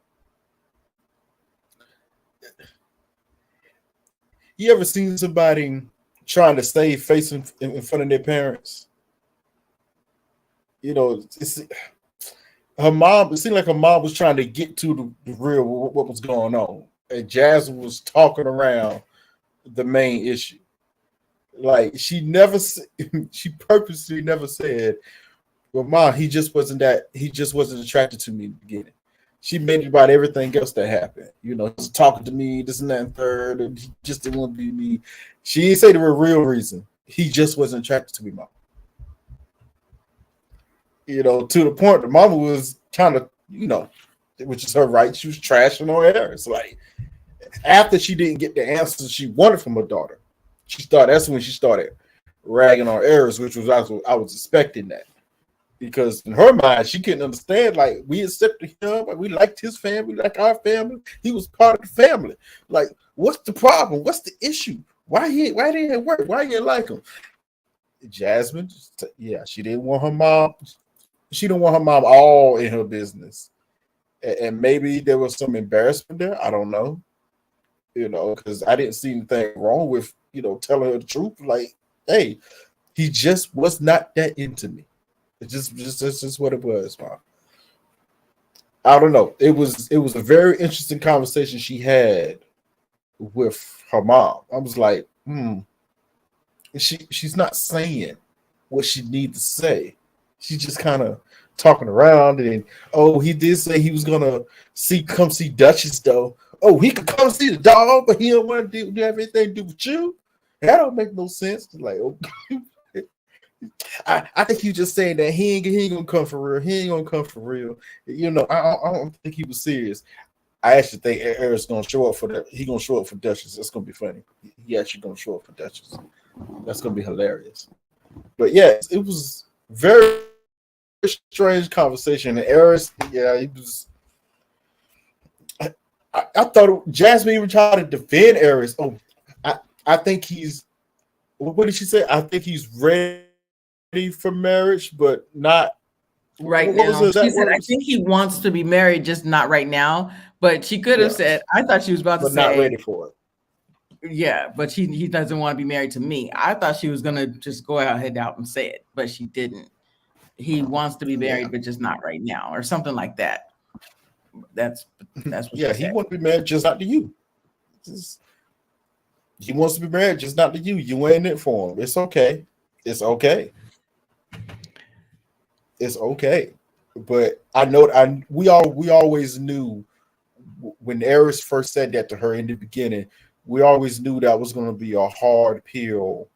Speaker 4: You ever seen somebody trying to save face in front of their parents? You know, her mom, it seemed like her mom was trying to get to the real what was going on. And Jasmine was talking around the main issue. Like she purposely never said, well, Mom, he just wasn't attracted to me in the beginning. She made it about everything else that happened. You know, he's talking to me, this and that and third, and he just didn't want to be me. She didn't say the real reason. He just wasn't attracted to me, Mom. You know, to the point the mama was kind of, you know, which is her right, she was trashing on Aris. Like after she didn't get the answers she wanted from her daughter, that's when she started ragging on Aris, which was also, I was expecting that. Because in her mind, she couldn't understand, like, we accepted him, we liked his family, like our family. He was part of the family. Like, what's the problem? What's the issue? Why didn't it work? Why you didn't like him? Jasmine, yeah, she didn't want her mom. She didn't want her mom all in her business. And maybe there was some embarrassment there. I don't know. You know, because I didn't see anything wrong with, you know, telling her the truth. Like, hey, he just was not that into me. It's just what it was, Mom. I don't know. It was a very interesting conversation she had with her mom. I was like, she's not saying what she needs to say. She's just kind of talking around, and he did say he was gonna come see Duchess though. Oh, he could come see the dog, but he don't want to do everything to do with you. That don't make no sense. Like, okay. I think you just saying that he ain't gonna come for real. He ain't gonna come for real. You know, I don't think he was serious. I actually think Eric's gonna show up for that. He's gonna show up for Duchess. That's gonna be funny. He actually gonna show up for Duchess. That's gonna be hilarious. But yeah, it was very strange conversation. And Eris, yeah, he was. I thought Jasmine even tried to defend Eris. Oh, I think he's. What did she say? I think he's ready for marriage, but not
Speaker 3: right
Speaker 4: what
Speaker 3: now.
Speaker 4: was
Speaker 3: She said, I think he wants to be married, just not right now. But she could have said, I thought she was about to
Speaker 4: but
Speaker 3: say,
Speaker 4: not ready for it.
Speaker 3: Yeah, but he doesn't want to be married to me. I thought she was gonna just go ahead out and say it, but she didn't. He wants to be married, but just not right now, or something like that. That's what she said.
Speaker 4: He wants to be married, just not to you. He wants to be married, just not to you. You ain't it for him. It's okay. It's okay. It's okay. But I know we always knew when Eris first said that to her in the beginning, we always knew that was going to be a hard pill,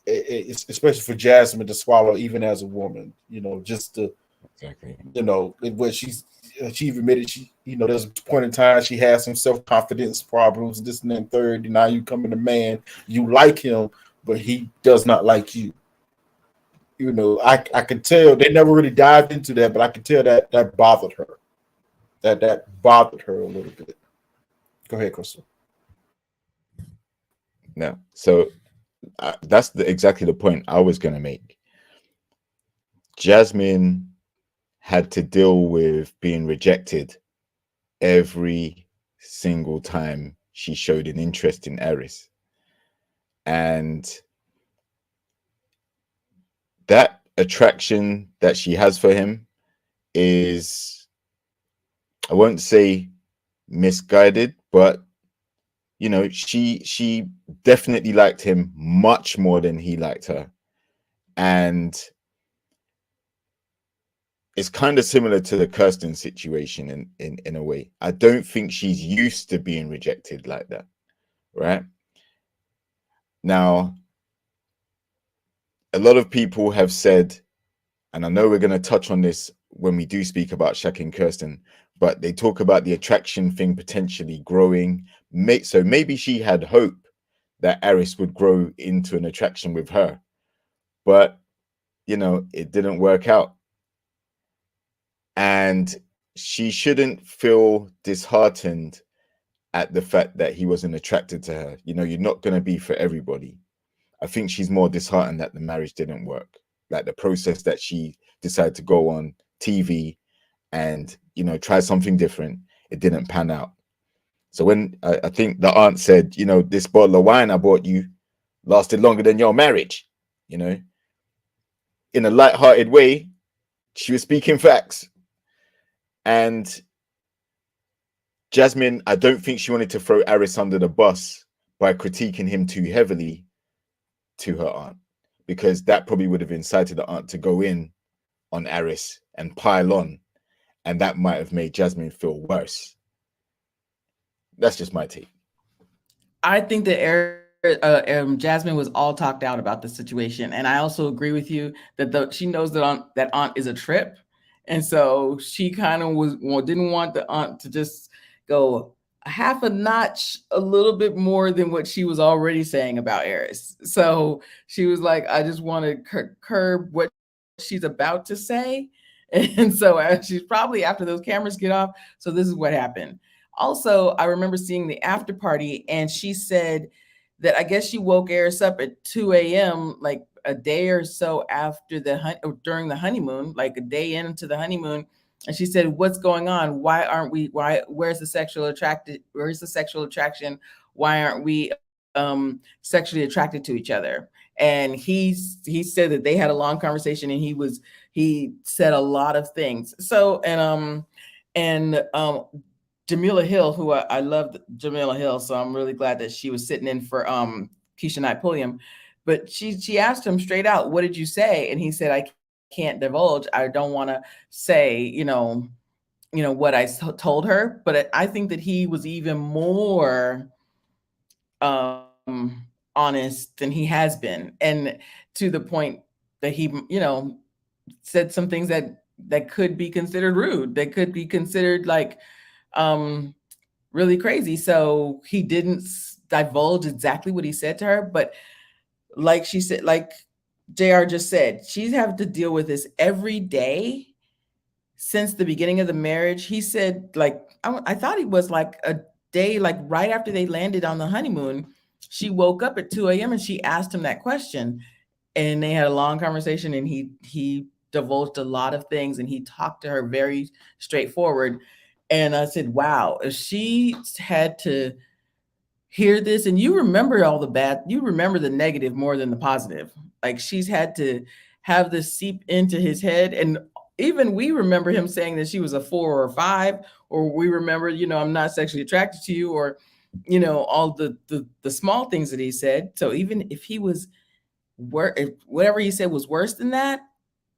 Speaker 4: especially for Jasmine to swallow, even as a woman. You know, just to what she even admitted there's a point in time she had some self-confidence problems, this and that and third. And now you come in a man, you like him, but he does not like you. You know, I can tell they never really dived into that, but I can tell that bothered her. That bothered her a little bit. Go ahead, Crystal.
Speaker 2: No, so that's exactly the point I was going to make. Jasmine had to deal with being rejected every single time she showed an interest in Eris. And that attraction that she has for him is, I won't say misguided, but you know, she definitely liked him much more than he liked her. And it's kind of similar to the Kirsten situation in a way. I don't think she's used to being rejected like that, right? Now, a lot of people have said, and I know we're going to touch on this when we do speak about Shaq and Kirsten, but they talk about the attraction thing potentially growing. So maybe she had hope that Eris would grow into an attraction with her, but you know, it didn't work out. And she shouldn't feel disheartened at the fact that he wasn't attracted to her. You know, you're not going to be for everybody. I think she's more disheartened that the marriage didn't work. Like the process that she decided to go on TV and, you know, try something different, it didn't pan out. So when I think the aunt said, you know, this bottle of wine I bought you lasted longer than your marriage, you know, in a light-hearted way, she was speaking facts. And Jasmine, I don't think she wanted to throw Eris under the bus by critiquing him too heavily to her aunt, because that probably would have incited the aunt to go in on Eris and pile on, and that might have made Jasmine feel worse. That's just my take.
Speaker 3: I think that Jasmine was all talked out about the situation, and I also agree with you that she knows that aunt is a trip, and so she kind of didn't want the aunt to just go half a notch, a little bit more than what she was already saying about Eris. So she was like, I just want to curb what she's about to say, and so she's probably after those cameras get off. So this is what happened. Also, I remember seeing the after party, and she said that I guess she woke Eris up at 2 a.m. like a day or so after during the honeymoon, like a day into the honeymoon. And she said, "What's going on? Where's the sexual attraction? Why aren't we sexually attracted to each other?" And he said that they had a long conversation, and he said a lot of things. So Jamila Hill, who I loved Jamila Hill, so I'm really glad that she was sitting in for Keisha Knight Pulliam. But she asked him straight out, "What did you say?" And he said, "I can't divulge. I don't want to say, you know what I told her." But I think that he was even more honest than he has been, and to the point that he, said some things that could be considered rude. That could be considered like really crazy. So he didn't divulge exactly what he said to her, but like she said, like JR just said, she's having to deal with this every day since the beginning of the marriage. He said, like, I thought it was like a day, like right after they landed on the honeymoon, she woke up at 2 a.m. and she asked him that question. And they had a long conversation, and he divulged a lot of things, and he talked to her very straightforward. And I said, wow, if she had to hear this, and you remember all the bad, you remember the negative more than the positive. Like, she's had to have this seep into his head. And even we remember him saying that she was a 4 or 5, or we remember, I'm not sexually attracted to you, or, all the small things that he said. So even if he was if whatever he said was worse than that,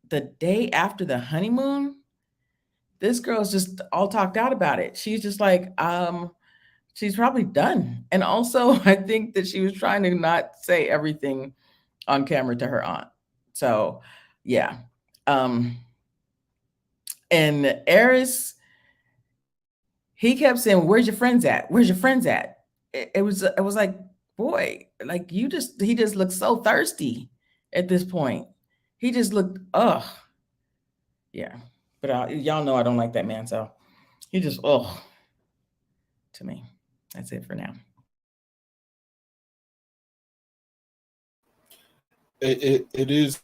Speaker 3: the day after the honeymoon, this girl's just all talked out about it. She's just like, she's probably done. And also, I think that she was trying to not say everything on camera to her aunt. So, yeah. And Eris, he kept saying, "Where's your friends at? Where's your friends at?" It was like, boy, like he just looked so thirsty at this point. He just looked, ugh, yeah. But y'all know I don't like that man, so he just, ugh, to me. That's it for now.
Speaker 4: It is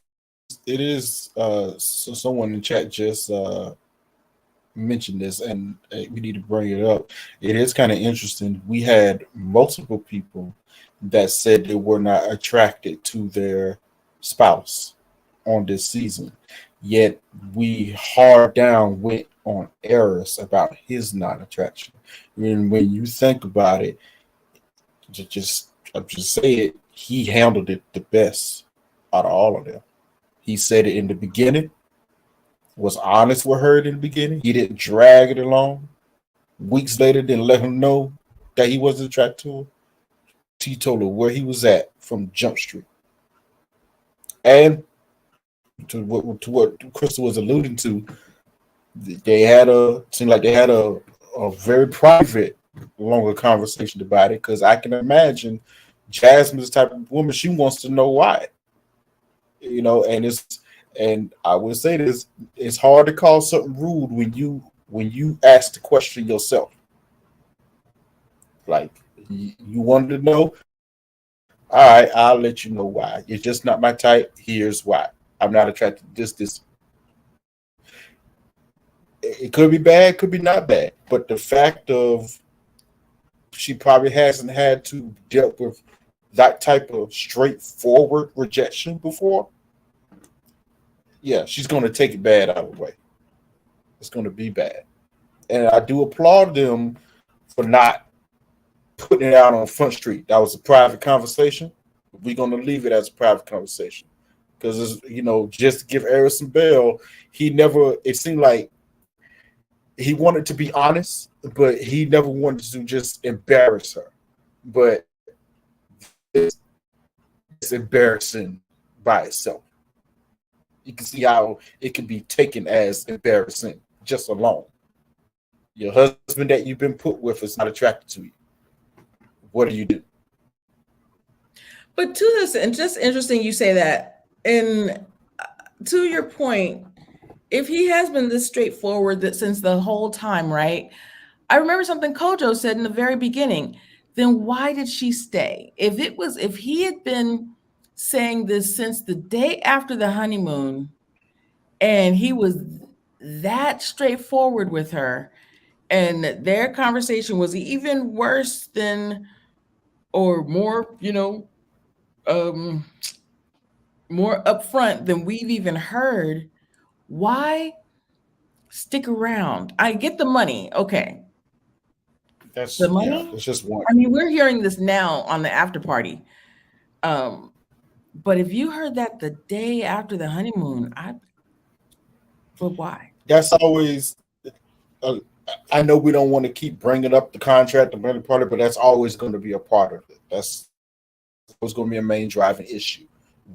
Speaker 4: so someone in chat just mentioned this, and we need to bring it up. It is kind of interesting. We had multiple people that said they were not attracted to their spouse on this season, yet we hard down went on Eris about his non-attraction. And when you think about it, I'm just say it, he handled it the best out of all of them. He said it in the beginning, was honest with her in the beginning. He didn't drag it along. Weeks later, didn't let him know that he wasn't attracted to her. He told her where he was at from Jump Street. And to what Crystal was alluding to, seemed like they had a very private, longer conversation about it, because I can imagine Jasmine's type of woman, she wants to know why. And I would say this, it's hard to call something rude when you ask the question yourself. Like, you wanted to know, all right, I'll let you know why. You're just not my type. Here's why. I'm not attracted to this. It could be bad, could be not bad. But the fact of she probably hasn't had to deal with that type of straightforward rejection before. Yeah, she's going to take it bad out of the way. It's going to be bad. And I do applaud them for not putting it out on Front Street. That was a private conversation. We're going to leave it as a private conversation. Because, just to give Harrison Bell, it seemed like he wanted to be honest, but he never wanted to just embarrass her. But it's embarrassing by itself. You can see how it can be taken as embarrassing just alone. Your husband that you've been put with is not attracted to you. What do you do?
Speaker 3: But to this, and just interesting you say that. And to your point, if he has been this straightforward that since the whole time, right? I remember something Kojo said in the very beginning. Then why did she stay? If he had been saying this since the day after the honeymoon, and he was that straightforward with her, and their conversation was even worse than, or more, more upfront than we've even heard, why stick around? I get the money. Okay.
Speaker 4: That's
Speaker 3: The money?
Speaker 4: it's just one.
Speaker 3: I mean, we're hearing this now on the after party. But if you heard that the day after the honeymoon, but why?
Speaker 4: That's always. I know we don't want to keep bringing up the contract and part of it, but that's always going to be a part of it. That's always going to be a main driving issue.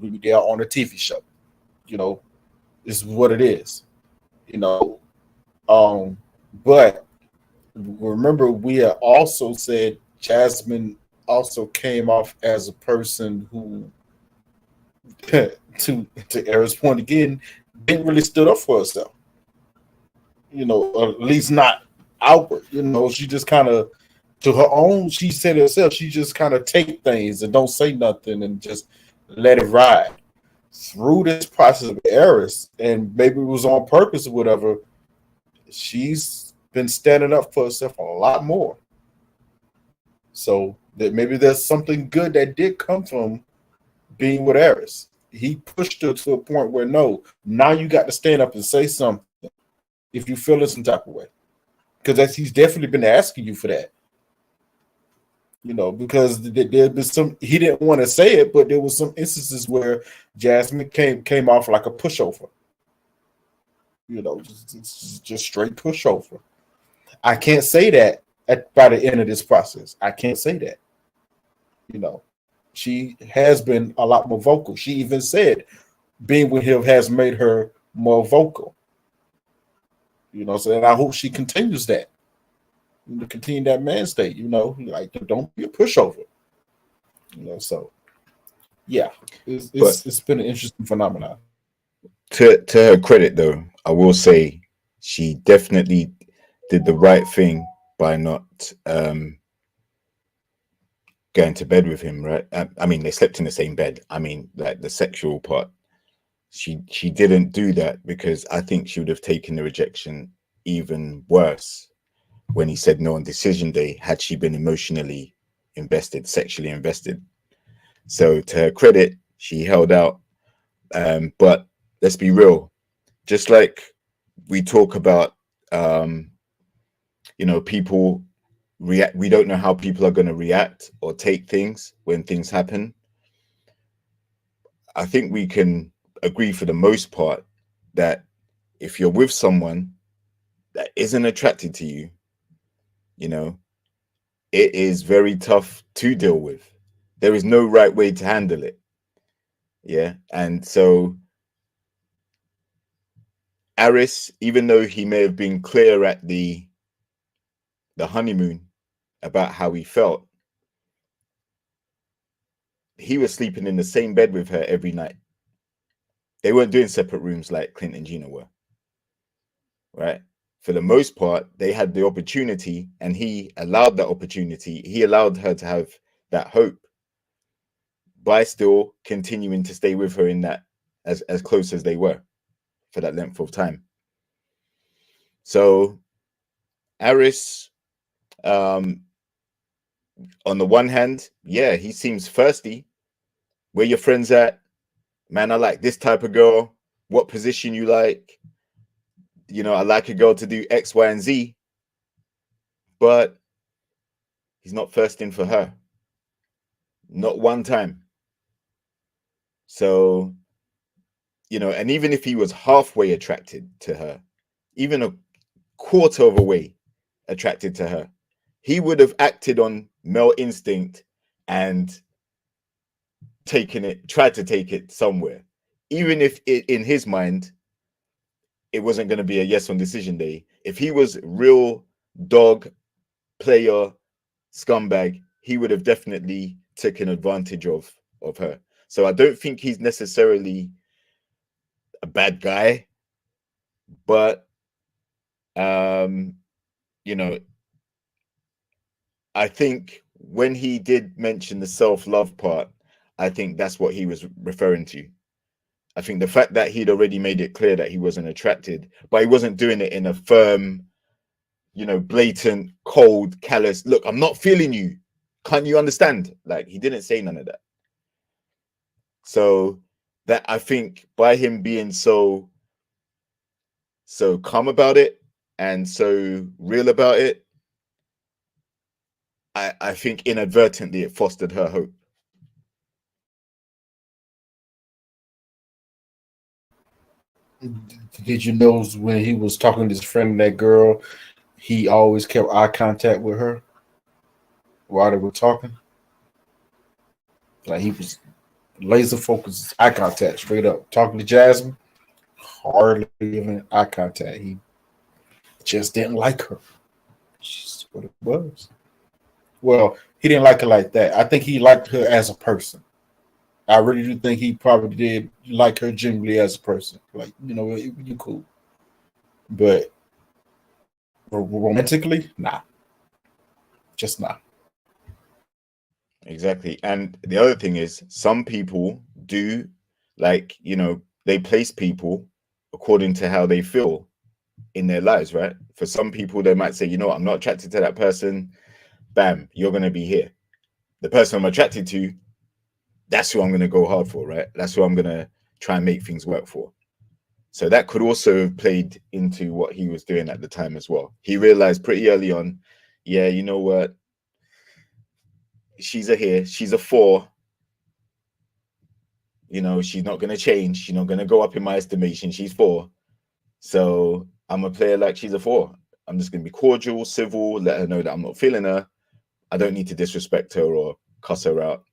Speaker 4: They are on a TV show. This is what it is. But remember we had also said Jasmine also came off as a person who, to Era's point again, didn't really stood up for herself. Or at least not outward. She just kind of, to her own, she said herself, she just kind of take things and don't say nothing and just let it ride. Through this process of Eris, and maybe it was on purpose or whatever, she's been standing up for herself a lot more. So that maybe there's something good that did come from being with Eris. He pushed her to a point where no, now you got to stand up and say something if you feel some type of way. Because he's definitely been asking you for that. Because there was some, he didn't want to say it, but there was some instances where Jasmine came off like a pushover. Just straight pushover. I can't say that by the end of this process. I can't say that. She has been a lot more vocal. She even said being with him has made her more vocal. So and I hope she continues that. Continue that man state, like don't be a pushover. So yeah, it's been an interesting phenomenon.
Speaker 2: To her credit, though, I will say she definitely did the right thing by not going to bed with him, right? I mean, they slept in the same bed. I mean, like the sexual part. She didn't do that because I think she would have taken the rejection even worse when he said no on decision day, had she been emotionally invested, sexually invested. So to her credit, she held out. But let's be real, just like we talk about, people react. We don't know how people are going to react or take things when things happen. I think we can agree for the most part that if you're with someone that isn't attracted to you, it is very tough to deal with. There is no right way to handle it. Yeah. And so Aris, even though he may have been clear at the honeymoon about how he felt, he was sleeping in the same bed with her every night. They weren't doing separate rooms like Clint and Gina were. Right? For the most part, they had the opportunity, and he allowed that opportunity. He allowed her to have that hope by still continuing to stay with her in that as close as they were for that length of time. So Aris, on the one hand, yeah, he seems thirsty. Where your friends at? Man, I like this type of girl. What position you like? I like a girl to do X, Y, and Z. But he's not thirsting for her. Not one time. So, and even if he was halfway attracted to her, even a quarter of a way attracted to her, he would have acted on male instinct and tried to take it somewhere. Even if in his mind, it wasn't going to be a yes on decision day. If he was real dog, player, scumbag, he would have definitely taken advantage of her. So I don't think he's necessarily a bad guy, but I think when he did mention the self-love part, I think that's what he was referring to. I think the fact that he'd already made it clear that he wasn't attracted, but he wasn't doing it in a firm, blatant, cold, callous, look, I'm not feeling you. Can't you understand? Like, he didn't say none of that. So that, I think, by him being so calm about it and so real about it, I think inadvertently it fostered her hope.
Speaker 4: Did you notice when he was talking to his friend, that girl, he always kept eye contact with her while they were talking? Like, he was laser focused, eye contact, straight up. Talking to Jasmine, hardly even eye contact. He just didn't like her. just what it was. Well, he didn't like her like that. I think he liked her as a person. I really do think he probably did like her genuinely as a person. Like, you know, you cool. But romantically, nah. Just nah.
Speaker 2: Exactly. And the other thing is, some people do, like, you know, they place people according to how they feel in their lives, right? For some people, they might say, you know what, I'm not attracted to that person. Bam, you're going to be here. The person I'm attracted to, that's who I'm going to go hard for, right? That's who I'm going to try and make things work for. So that could also have played into what he was doing at the time as well. He realized pretty early on, yeah, you know what? She's a here, she's a 4. You know, she's not going to change. She's not going to go up in my estimation. She's 4. So I'm a player like she's a 4. I'm just going to be cordial, civil, let her know that I'm not feeling her. I don't need to disrespect her or cuss her out.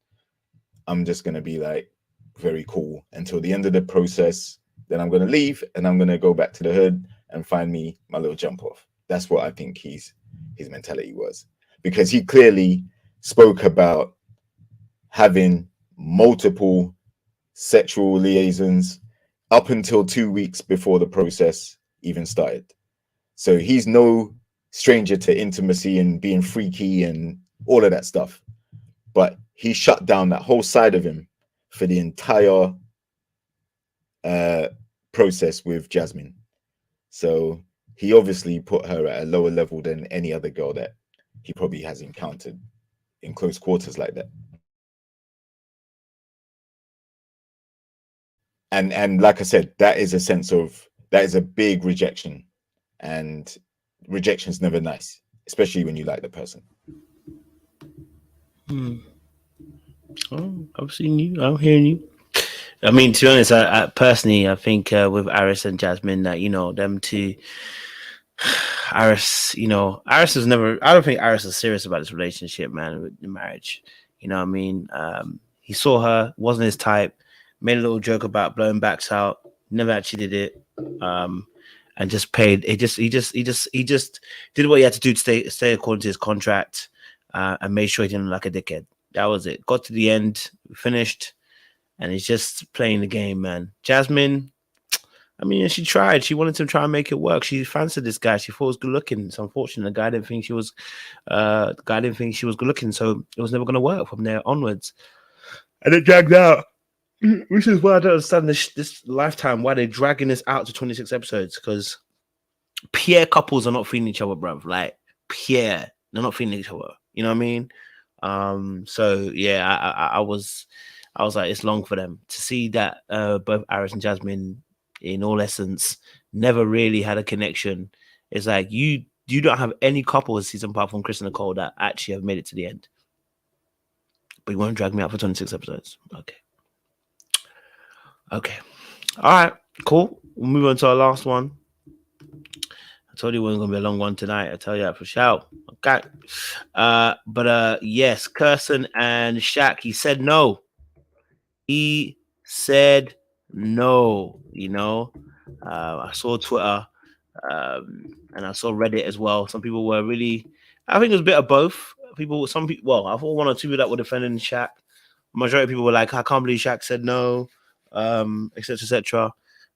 Speaker 2: I'm just going to be like very cool until the end of the process. Then I'm going to leave and I'm going to go back to the hood and find me my little jump off. That's what I think his mentality was, because he clearly spoke about having multiple sexual liaisons up until 2 weeks before the process even started. So he's no stranger to intimacy and being freaky and all of that stuff. But he shut down that whole side of him for the entire process with Jasmine. So he obviously put her at a lower level than any other girl that he probably has encountered in close quarters like that. And like I said, that is a big rejection, and rejection is never nice, especially when you like the person.
Speaker 1: Oh, I'm seeing you. I'm hearing you. I mean, to be honest, I personally, I think with Aris and Jasmine, that, you know, them two, Aris, you know, Aris is never. I don't think Aris is serious about this relationship, man, with the marriage. You know what I mean? He saw her, wasn't his type, made a little joke about blowing backs out, never actually did it, and just paid. He just did what he had to do to stay according to his contract, and made sure he didn't look like a dickhead. That was it. Got to the end, finished, and he's just playing the game, man. Jasmine, I mean, she tried. She wanted to try and make it work. She fancied this guy. She thought he was good looking. It's unfortunate. The guy didn't think she was. The guy didn't think she was good looking, so it was never going to work from there onwards. And it dragged out, which is why I don't understand this Lifetime, why they're dragging this out to 26 episodes. Because Pierre couples are not feeling each other, bruv. Like Pierre, they're not feeling each other. You know what I mean? So yeah, I was like, it's long for them to see that both Aris and Jasmine, in all essence, never really had a connection. It's like you don't have any couple this season apart from Kirsten and Nicole that actually have made it to the end. But you won't drag me out for 26 episodes. Okay. All right, cool. We'll move on to our last one. I told you it wasn't going to be a long one tonight. I tell you that for sure. Okay. But yes, Kirsten and Shaq, he said no. He said no, you know. I saw Twitter and I saw Reddit as well. Some people were really, I think it was a bit of both. Some people, well, I thought one or two people that were defending Shaq. Majority of people were like, I can't believe Shaq said no, etc., etc.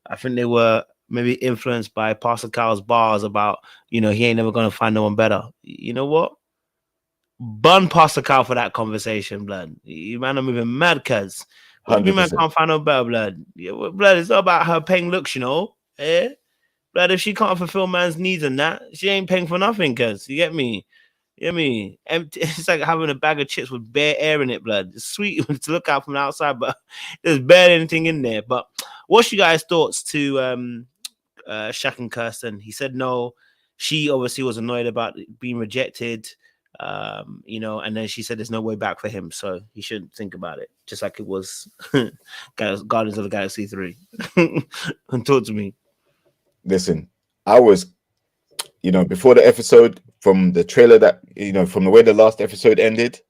Speaker 1: I think they were maybe influenced by Pastor Cal's bars about, you know, he ain't never going to find no one better. You know what? Bun Pastor Cal for that conversation, blood. You man are moving mad, cuz. What do you mean man can't find no better, blood? Yeah, well, blood, it's not about her paying looks, you know. Eh? Blood, if she can't fulfill man's needs and that, she ain't paying for nothing, cuz. You get me? You know what I mean? Empty, it's like having a bag of chips with bare air in it, blood. It's sweet to look out from the outside, but there's barely anything in there. But what's you guys' thoughts to Shaq and Kirsten? He said no. She obviously was annoyed about being rejected, you know, and then she said there's no way back for him, so he shouldn't think about it. Just like it was Guardians of the Galaxy 3. And talk to me.
Speaker 2: Listen, I was, you know, before the episode, from the trailer that, you know, from the way the last episode ended,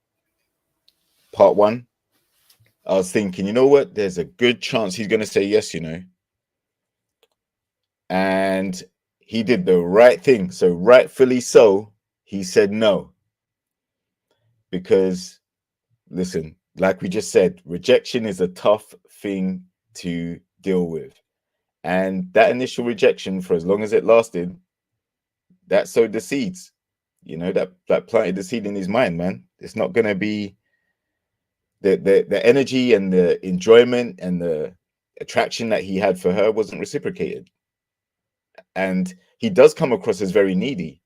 Speaker 2: part 1, I was thinking, you know what, there's a good chance he's going to say yes, you know. And he did the right thing. So rightfully so, he said no. Because, listen, like we just said, rejection is a tough thing to deal with. And that initial rejection, for as long as it lasted, that sowed the seeds. You know, that planted the seed in his mind, man. It's not going to be the energy and the enjoyment and the attraction that he had for her wasn't reciprocated. And he does come across as very needy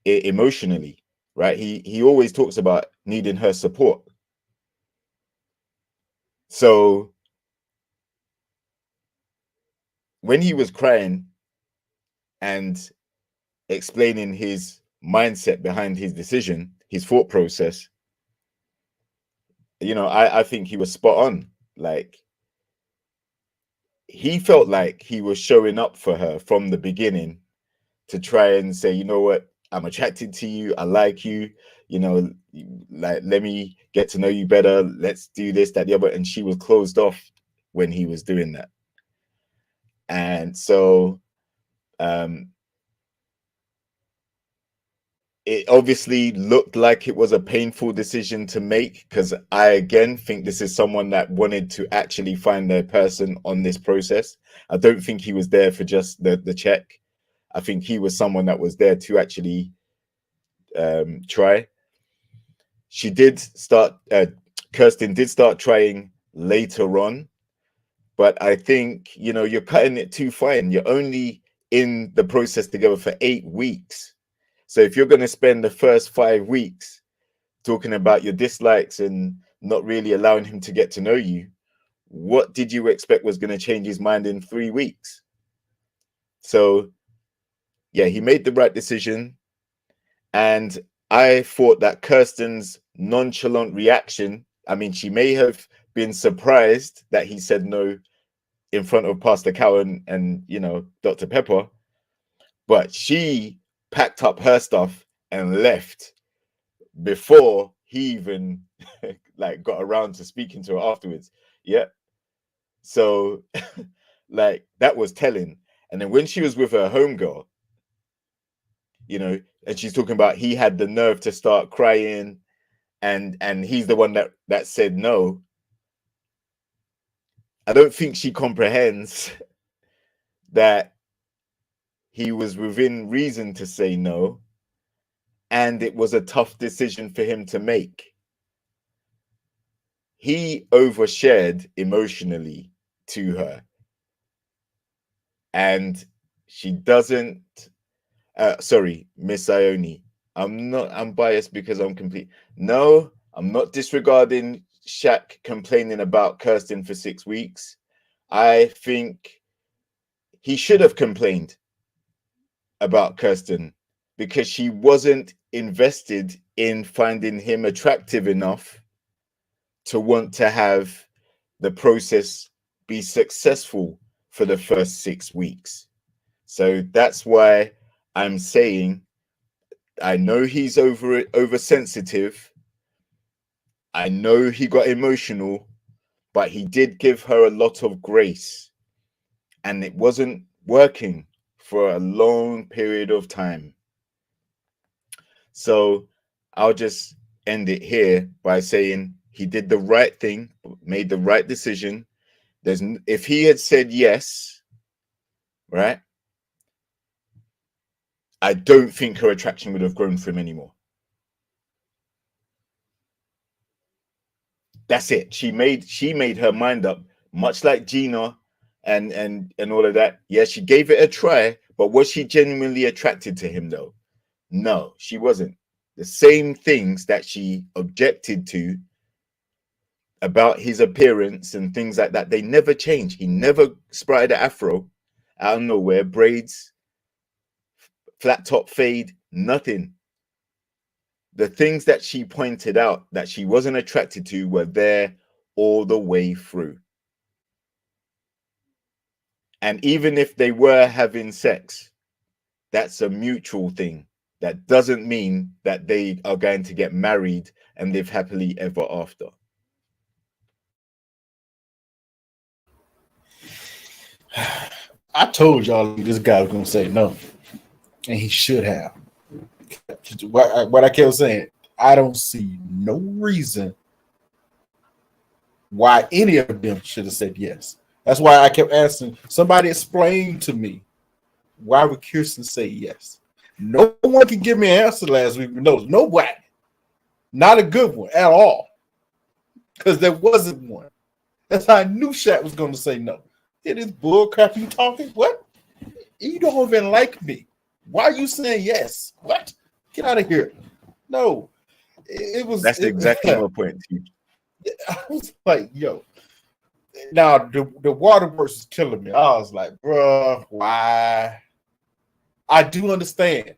Speaker 2: emotionally, right? He always talks about needing her support. So when he was crying and explaining his mindset behind his decision, his thought process, you know, I think he was spot on. Like, he felt like he was showing up for her from the beginning to try and say, you know what, I'm attracted to you, I like you, you know, like, let me get to know you better, let's do this, that, the other. And she was closed off when he was doing that. And so it obviously looked like it was a painful decision to make, because I again think this is someone that wanted to actually find their person on this process. I don't think he was there for just the check. I think he was someone that was there to actually try. She did start, Kirsten did start trying later on, but I think, you know, you're cutting it too fine. You're only in the process together for 8 weeks. So if you're going to spend the first 5 weeks talking about your dislikes and not really allowing him to get to know you, what did you expect was going to change his mind in 3 weeks? So yeah, he made the right decision. And I thought that Kirsten's nonchalant reaction, I mean, she may have been surprised that he said no in front of Pastor Cowan and, you know, Dr. Pepper, but she packed up her stuff and left before he even like got around to speaking to her afterwards. Yeah. So like, that was telling. And then when she was with her homegirl, you know, and she's talking about he had the nerve to start crying, and he's the one that said no. I don't think she comprehends that he was within reason to say no, and it was a tough decision for him to make. He overshared emotionally to her, and she doesn't. Sorry, Miss Ione. I'm biased because I'm complete. No, I'm not disregarding Shaq complaining about Kirsten for 6 weeks. I think he should have complained about Kirsten because she wasn't invested in finding him attractive enough to want to have the process be successful for the first 6 weeks. So that's why I'm saying, I know he's oversensitive. I know he got emotional, but he did give her a lot of grace, and it wasn't working for a long period of time. So I'll just end it here by saying he did the right thing, made the right decision. If he had said yes, right, I don't think her attraction would have grown for him anymore. That's it. She made her mind up, much like Gina and all of that. Yeah, she gave it a try, but was she genuinely attracted to him though? No, she wasn't. The same things that she objected to about his appearance and things like that, they never changed. He never sprouted an afro out of nowhere, braids, flat top fade, nothing. The things that she pointed out that she wasn't attracted to were there all the way through. And even if they were having sex, that's a mutual thing. That doesn't mean that they are going to get married and live happily ever after.
Speaker 4: I told y'all this guy was gonna say no, and he should have. What I kept saying, I don't see no reason why any of them should have said yes. That's why I kept asking, somebody explain to me, why would Kirsten say yes? No one can give me an answer last week. Nobody. Not a good one at all. Because there wasn't one. That's how I knew Shaq was going to say no. It is bullcrap you talking. What? You don't even like me. Why are you saying yes? What? Get out of here. No. It was.
Speaker 2: That's exactly my point.
Speaker 4: I was like, yo. Now, the waterworks is killing me. I was like, bruh, why? I do understand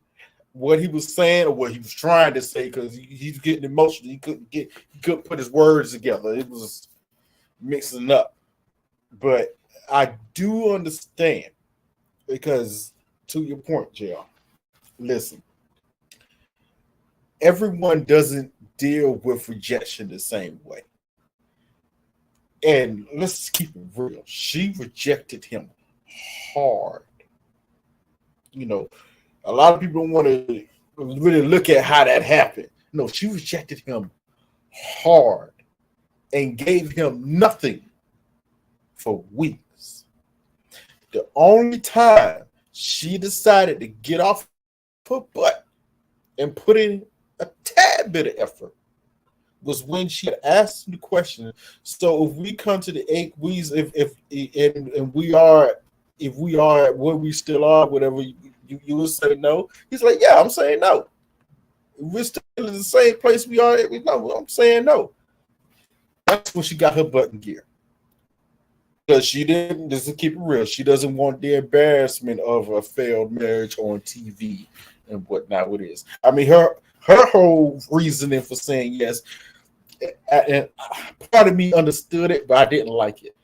Speaker 4: what he was saying or what he was trying to say because he's getting emotional. He couldn't put his words together. It was mixing up. But I do understand because, to your point, JR, listen, everyone doesn't deal with rejection the same way. And let's keep it real. She rejected him hard. You know, a lot of people want to really look at how that happened. No, she rejected him hard and gave him nothing for weeks. The only time she decided to get off her butt and put in a tad bit of effort was when she had asked the question. So if we come to the 8 weeks, if we are where we still are, whatever you will say no. He's like, yeah, I'm saying no. We're still in the same place we are. No, I'm saying no. That's when she got her butt in gear. Because she didn't, just to keep it real, she doesn't want the embarrassment of a failed marriage on TV and whatnot it is. I mean, her whole reasoning for saying yes, and part of me understood it, but I didn't like it.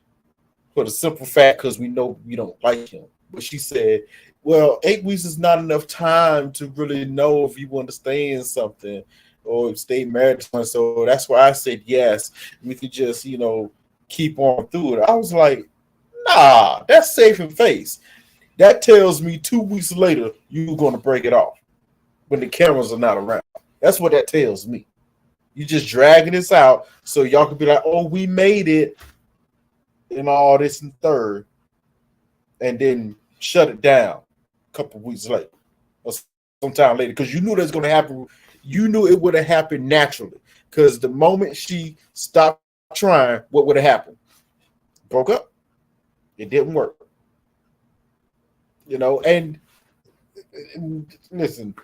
Speaker 4: For the simple fact, because we know we don't like him. But she said, well, 8 weeks is not enough time to really know if you want to stay in something or stay married to someone. So that's why I said yes. We could just, keep on through it. I was like, nah, that's safe and face. That tells me 2 weeks later, you're going to break it off when the cameras are not around. That's what that tells me. You just dragging this out so y'all could be like, oh, we made it and all this and third, and then shut it down a couple weeks later or sometime later because you knew that's going to happen. You knew it would have happened naturally because the moment she stopped trying, what would have happened? Broke up. It didn't work. And listen,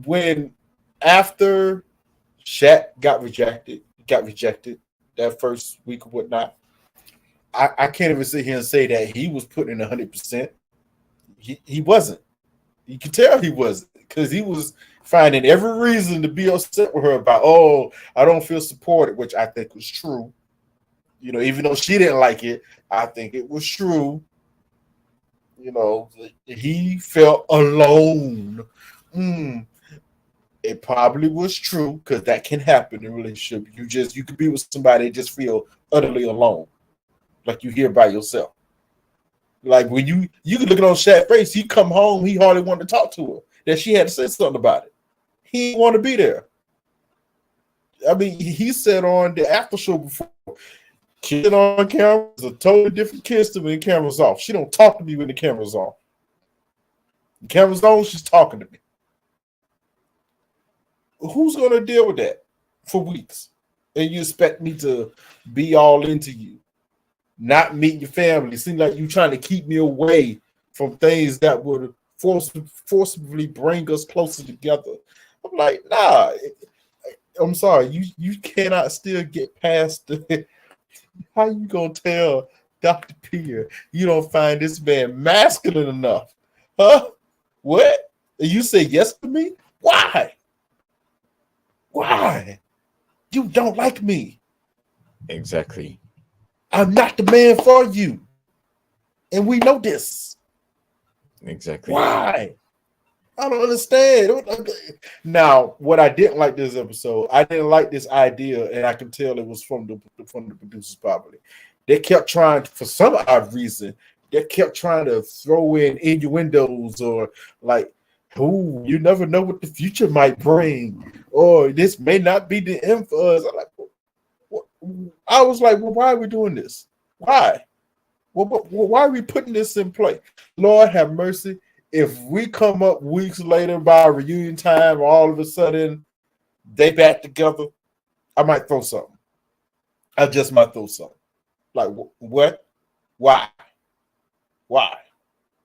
Speaker 4: when after Shaq got rejected that first week or whatnot, I can't even sit here and say that he was putting in 100%. He wasn't. You could tell he wasn't because he was finding every reason to be upset with her about, oh, I don't feel supported, which I think was true. Even though she didn't like it, I think it was true. He felt alone. It probably was true because that can happen in a relationship. You could be with somebody and just feel utterly alone, like you here by yourself. Like when you could look at on Shaq's face, he come home, he hardly wanted to talk to her. That she had to say something about it. He didn't want to be there. I mean, he said on the after show before, Kirsten on camera is a totally different Kirsten when the camera's off. She don't talk to me when the camera's off. The camera's on, she's talking to me. Who's going to deal with that for weeks? And you expect me to be all into you, not meet your family? It seems like you trying to keep me away from things that would forcibly bring us closer together. I'm like, nah. I'm sorry. You cannot still get past the. How you gonna tell Dr. Pierre you don't find this man masculine enough? Huh? What? And you say yes to me? Why? Why? You don't like me.
Speaker 2: Exactly.
Speaker 4: I'm not the man for you. And we know this.
Speaker 2: Exactly.
Speaker 4: Why? I don't understand. Now, what I didn't like this episode, I didn't like this idea, and I can tell it was from the producers probably. They kept trying, for some odd reason, they kept trying to throw in innuendos or like oh, you never know what the future might bring, or this may not be the end for us. I'm like, what? I was like, well, why are we doing this? Why? Why are we putting this in play? Lord have mercy. If we come up weeks later by reunion time, all of a sudden they back together, I might throw something. I just might throw something. Like, what? Why? Why?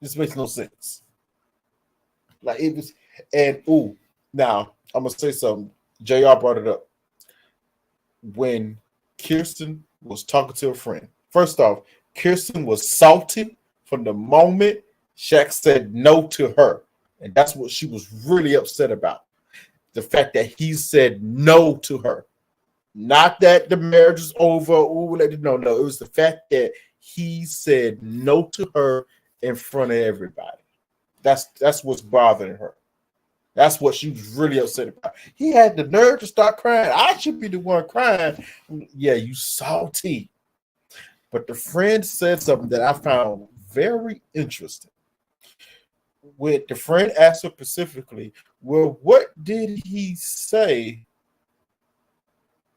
Speaker 4: This makes no sense. Like, it was, and now I'm gonna say something. JR brought it up. When Kirsten was talking to a friend, first off, Kirsten was salty from the moment Shaq said no to her. And that's what she was really upset about. The fact that he said no to her. Not that the marriage is over. No. It was the fact that he said no to her in front of everybody. That's what's bothering her. That's what she was really upset about. He had the nerve to start crying. I should be the one crying. Yeah, you salty. But the friend said something that I found very interesting. When the friend asked her specifically, well, what did he say,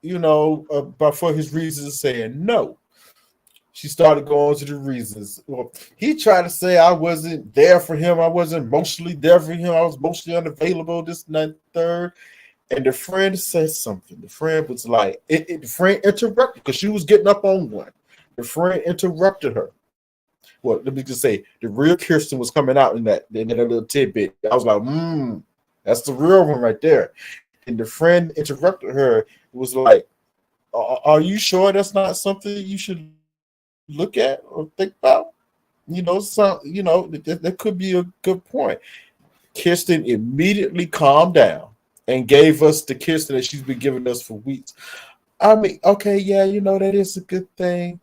Speaker 4: but for his reasons of saying no? She started going to the reasons. Well, he tried to say I wasn't there for him. I wasn't emotionally there for him. I was emotionally unavailable, this, and that, third. And the friend said something. The friend was like, the friend interrupted because she was getting up on one. The friend interrupted her. Well, let me just say, the real Kirsten was coming out in that little tidbit. I was like, that's the real one right there. And the friend interrupted her. It was like, are you sure that's not something you should look at or think about? That could be a good point. Kirsten immediately calmed down and gave us the Kirsten that she's been giving us for weeks. I mean, okay, yeah, that is a good thing.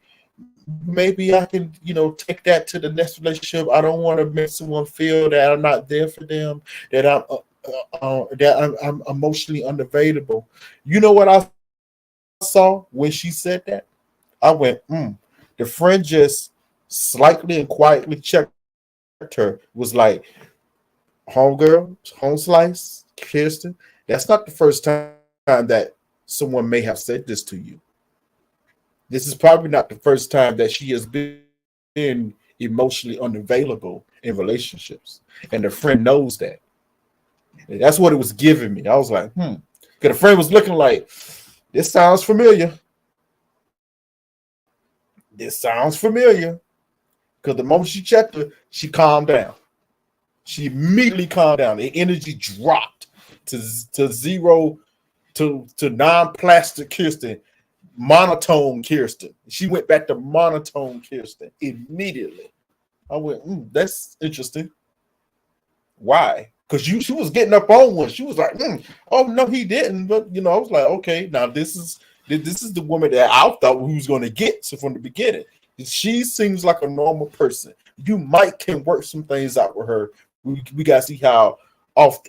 Speaker 4: Maybe I can, take that to the next relationship. I don't want to make someone feel that I'm not there for them, that I'm emotionally unavailable. You know what I saw when she said that? I went, The friend just slightly and quietly checked her, was like, homegirl, home slice, Kirsten, that's not the first time that someone may have said this to you. This is probably not the first time that she has been emotionally unavailable in relationships. And the friend knows that. And that's what it was giving me. I was like, Because the friend was looking like, this sounds familiar. This sounds familiar. Because the moment she checked her, she calmed down. She immediately calmed down. The energy dropped to zero, to non-plastic Kirsten. Monotone Kirsten. She went back to monotone Kirsten immediately. I went, that's interesting. Why? Because she was getting up on one. She was like, oh no, he didn't. But I was like, okay, now this is the woman that I thought we was going to get. So from the beginning, she seems like a normal person. You can work some things out with her. We gotta see how off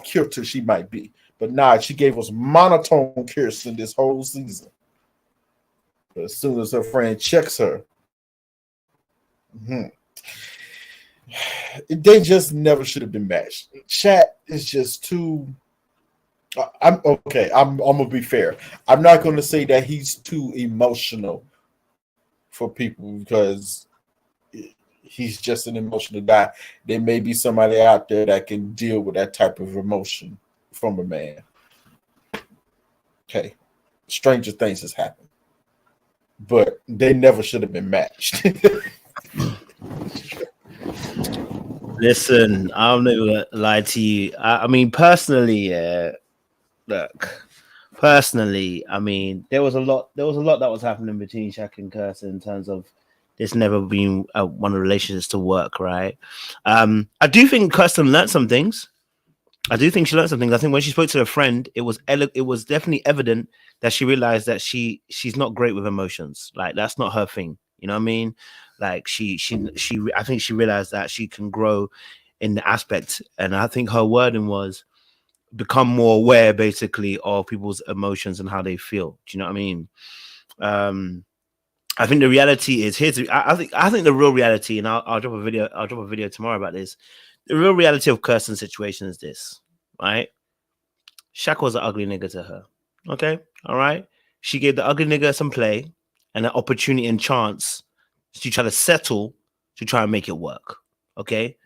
Speaker 4: kilter she might be. But nah, she gave us monotone Kirsten this whole season. But as soon as her friend checks her, they just never should have been matched. Shaq is just too. I'm okay. I'm gonna be fair. I'm not gonna say that he's too emotional for people because he's just an emotional guy. There may be somebody out there that can deal with that type of emotion from a man. Okay, stranger things has happened. But they never should have been matched.
Speaker 1: Listen, I'm never gonna lie to you. I mean, personally, I mean, there was a lot that was happening between Shaq and Kirsten in terms of this never being one of the relationships to work, right? I do think Kirsten learned some things. I do think she learned something. I think when she spoke to her friend, it was definitely evident that she realized that she's not great with emotions. Like that's not her thing. You know what I mean? Like I think she realized that she can grow in the aspect. And I think her wording was become more aware basically of people's emotions and how they feel. Do you know what I mean? I think the reality is I think the real reality, and I'll drop a video tomorrow about this. the real reality of Kirsten's situation is this, right? Shaq was an ugly nigga to her. Okay, all right. She gave the ugly nigga some play and an opportunity and chance to try to settle to try and make it work. Okay,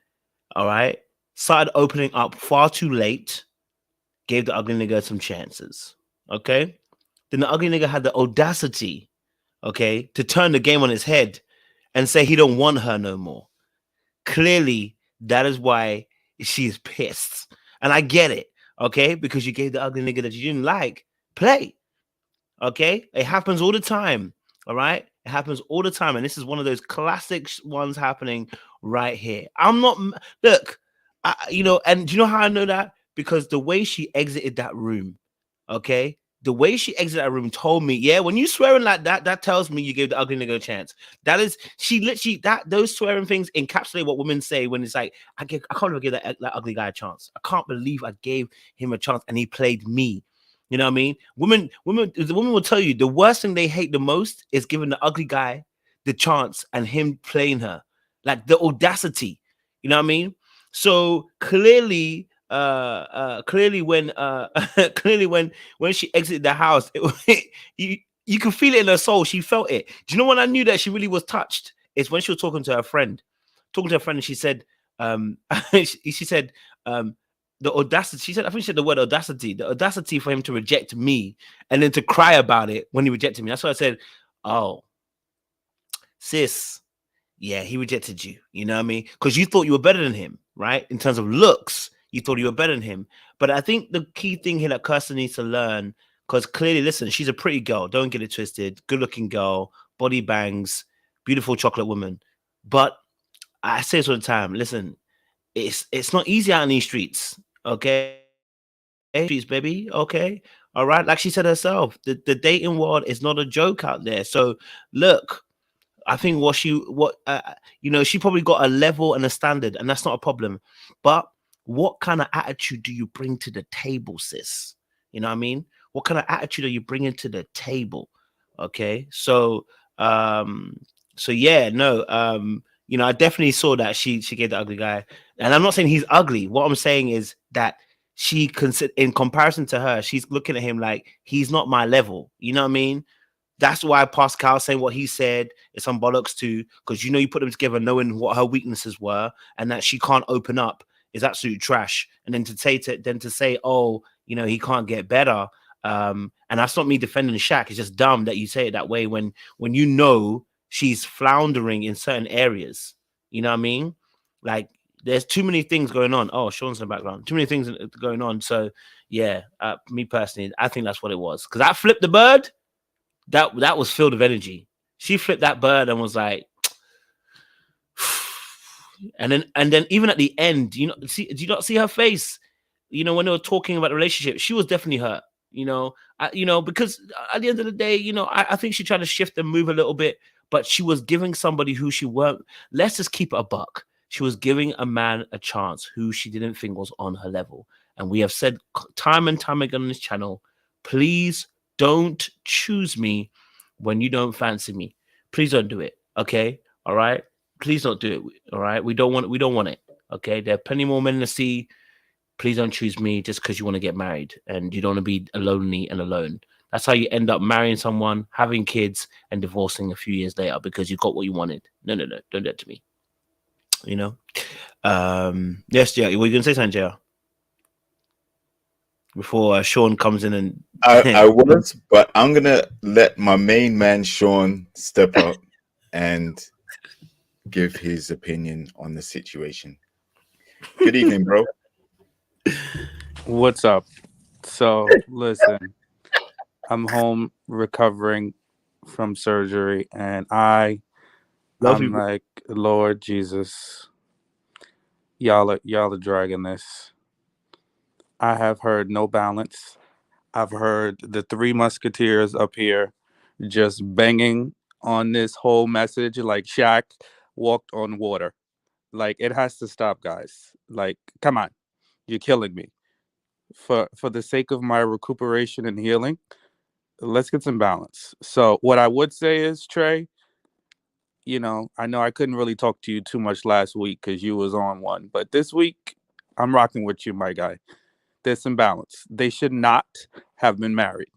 Speaker 1: all right. Started opening up far too late. Gave the ugly nigga some chances. Okay, then the ugly nigga had the audacity, okay, to turn the game on his head and say he don't want her no more. Clearly, that is why she's pissed. And I get it, okay? Because you gave the ugly nigga that you didn't like play. Okay? It happens all the time. All right? It happens all the time. And this is one of those classic ones happening right here. I'm not, look, and do you know how I know that? Because the way she exited that room, okay? The way she exited that room told me, yeah, when you swearing like that, that tells me you gave the ugly nigga a chance. That is, she literally, those swearing things encapsulate what women say when it's like, I can't even give that ugly guy a chance. I can't believe I gave him a chance and he played me. You know what I mean? The women will tell you the worst thing they hate the most is giving the ugly guy the chance and him playing her. Like the audacity. You know what I mean? So clearly, clearly when she exited the house, you could feel it in her soul. She felt it. Do you know when I knew that she really was touched? It's when she was talking to her friend, and she said, she said, the audacity. She said, I think she said the word audacity. The audacity for him to reject me and then to cry about it when he rejected me. That's why I said, oh, sis, yeah, he rejected you. You know what I mean? Because you thought you were better than him, right? In terms of looks, you thought you were better than him. But I think the key thing here that Kirsten needs to learn, because clearly, listen, she's a pretty girl. Don't get it twisted. Good-looking girl, body bangs, beautiful chocolate woman. But I say this all the time. Listen, it's not easy out in these streets. Okay, streets, baby. Okay, all right. Like she said herself, the dating world is not a joke out there. So look. I think she probably got a level and a standard, and that's not a problem. But what kind of attitude do you bring to the table, sis? You know what I mean? What kind of attitude are you bringing to the table? Okay, so yeah, no, I definitely saw that she gave the ugly guy, and I'm not saying he's ugly. What I'm saying is that she in comparison to her, she's looking at him like he's not my level. You know what I mean? That's why Pascal saying what he said is some bollocks too, because you put them together knowing what her weaknesses were and that she can't open up is absolute trash. And then to say, oh, he can't get better. And that's not me defending Shaq. It's just dumb that you say it that way when she's floundering in certain areas. You know what I mean? Like there's too many things going on. Oh, Sean's in the background. Too many things going on. So yeah, me personally, I think that's what it was. Because I flipped the bird. That was filled with energy. She flipped that bird and was like, and then even at the end, do you not see her face? When they were talking about the relationship, she was definitely hurt. Because at the end of the day, I think she tried to shift and move a little bit, but she was giving somebody who she weren't. Let's just keep it a buck. She was giving a man a chance who she didn't think was on her level, and we have said time and time again on this channel, please. Don't choose me when you don't fancy me. Please don't do it. Okay. All right. Please don't do it. All right. We don't want it. Okay. There are plenty more men to see. Please don't choose me just because you want to get married and you don't want to be lonely and alone. That's how you end up marrying someone, having kids, and divorcing a few years later because you got what you wanted. No. Don't do that to me. Yes, JR. Were you gonna say something, JR? Before Sean comes in and
Speaker 2: I was, but I'm gonna let my main man Sean step up and give his opinion on the situation. Good evening, bro.
Speaker 5: What's up? So listen, I'm home recovering from surgery, and I'm like, Lord Jesus, y'all are dragging this. I have heard no balance. I've heard the Three Musketeers up here just banging on this whole message like Shaq walked on water. Like, it has to stop, guys. Like, come on. You're killing me. For the sake of my recuperation and healing, let's get some balance. So what I would say is, Trey, you know, I know I couldn't really talk to you too much last week because you was on one, but this week I'm rocking with you, my guy. There's some balance. They should not have been married,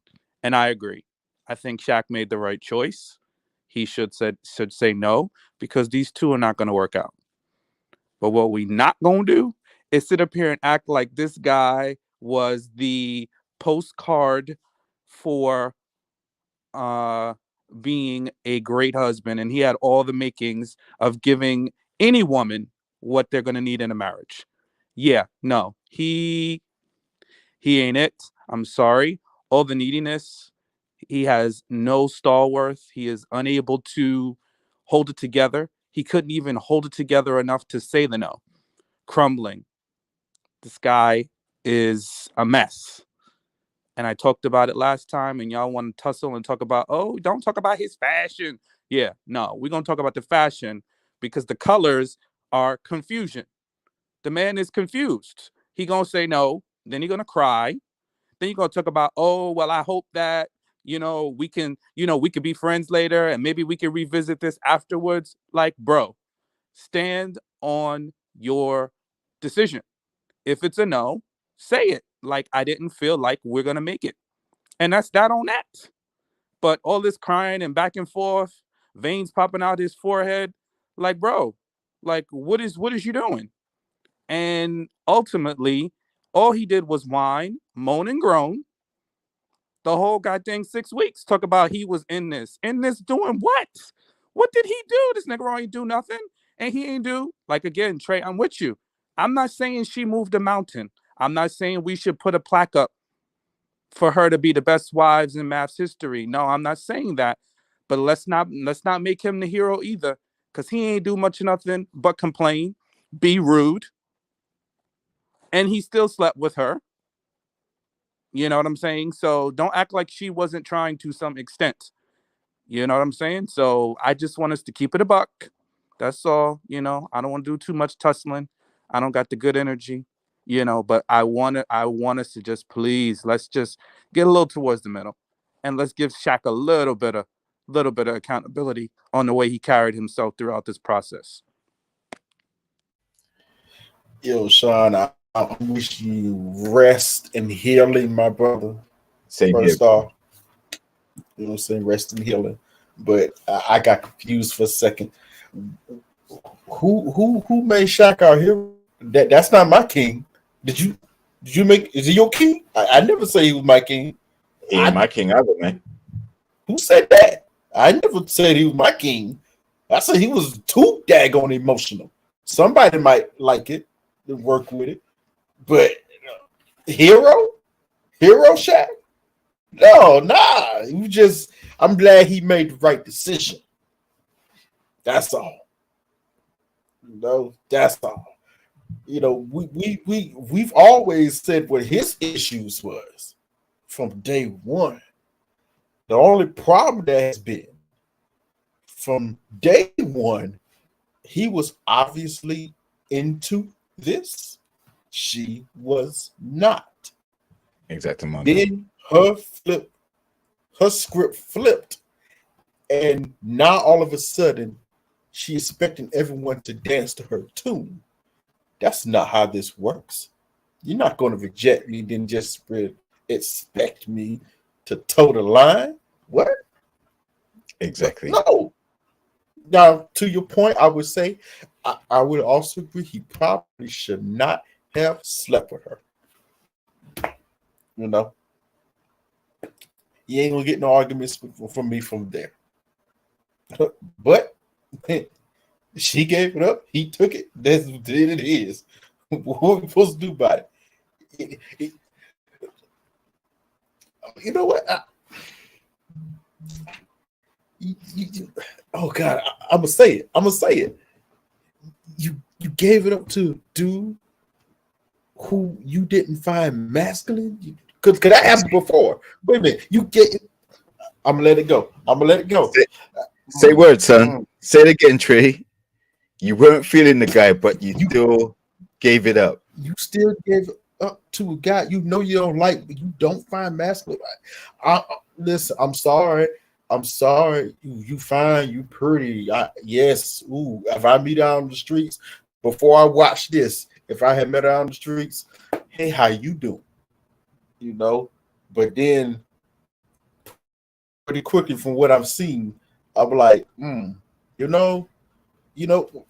Speaker 5: and I agree. I think Shaq made the right choice. He should say no because these two are not going to work out. But what we not going to do is sit up here and act like this guy was the postcard for uh being a great husband, and he had all the makings of giving any woman what they're going to need in a marriage. Yeah, no. He ain't it. I'm sorry. All the neediness, he has no stalwart. He is unable to hold it together. He couldn't even hold it together enough to say the no. Crumbling. This guy is a mess. And I talked about it last time, and y'all want to tussle and talk about, oh, don't talk about his fashion. Yeah, no, we're going to talk about the fashion because the colors are confusion. The man is confused. He going to say no, then he going to cry. Then you're going to talk about, oh, well, I hope that, we can, we could be friends later and maybe we can revisit this afterwards. Like, bro, stand on your decision. If it's a no, say it. Like, I didn't feel like we're going to make it. And that's that on that. But all this crying and back and forth, veins popping out his forehead, like, bro, like, what is you doing? And ultimately, all he did was whine, moan, and groan the whole goddamn 6 weeks. Talk about he was in this doing what? What did he do? This nigga ain't do nothing. And he ain't do, like, again, Trey, I'm with you. I'm not saying she moved a mountain. I'm not saying we should put a plaque up for her to be the best wives in maths history. No, I'm not saying that. But let's not make him the hero either, because he ain't do much of nothing but complain, be rude, and he still slept with her. You know what I'm saying? So don't act like she wasn't trying to some extent. You know what I'm saying? So I just want us to keep it a buck. That's all. I don't want to do too much tussling. I don't got the good energy, but I want us to just please, let's just get a little towards the middle, and let's give Shaq a little bit of accountability on the way he carried himself throughout this process.
Speaker 4: Yo, Sean, I wish you rest and healing, my brother.
Speaker 2: Same
Speaker 4: First
Speaker 2: here.
Speaker 4: off, you know what I'm saying, rest and healing. But I got confused for a second. Who made Shaq our hero? That's not my king. Did you make? Is he your king? I never say he was my king.
Speaker 2: He ain't my king either, man.
Speaker 4: Who said that? I never said he was my king. I said he was too daggone emotional. Somebody might like it and work with it, but hero Shaq? No, nah. I'm glad he made the right decision. That's all. That's all. We've always said what his issues was from day one. The only problem that has been from day one, he was obviously into this. She was not.
Speaker 2: Exactly.
Speaker 4: Then her script flipped, and now all of a sudden she's expecting everyone to dance to her tune. That's not how this works. You're not going to reject me, then just expect me to toe the line. What?
Speaker 2: Exactly.
Speaker 4: No. Now, to your point, I would say I would also agree he probably should not have slept with her. You ain't gonna get no arguments from me from there. But she gave it up. He took it. That's what it is. What are we supposed to do about it? You know what? Oh God, I'm gonna say it. You gave it up to a dude who you didn't find masculine. Could that happen before? Wait a minute. I'm gonna let it go.
Speaker 2: Say word, son. Say it again, Trey. You weren't feeling the guy, but you still gave it up.
Speaker 4: You still gave it up to a guy you know you don't like, but you don't find masculine. Listen, I'm sorry. I'm sorry, you fine, you pretty. Yes, ooh. If I meet her on the streets before I watch this, if I had met her on the streets, hey, how you doing? You know, but then pretty quickly from what I've seen, I'm like, you know, you know,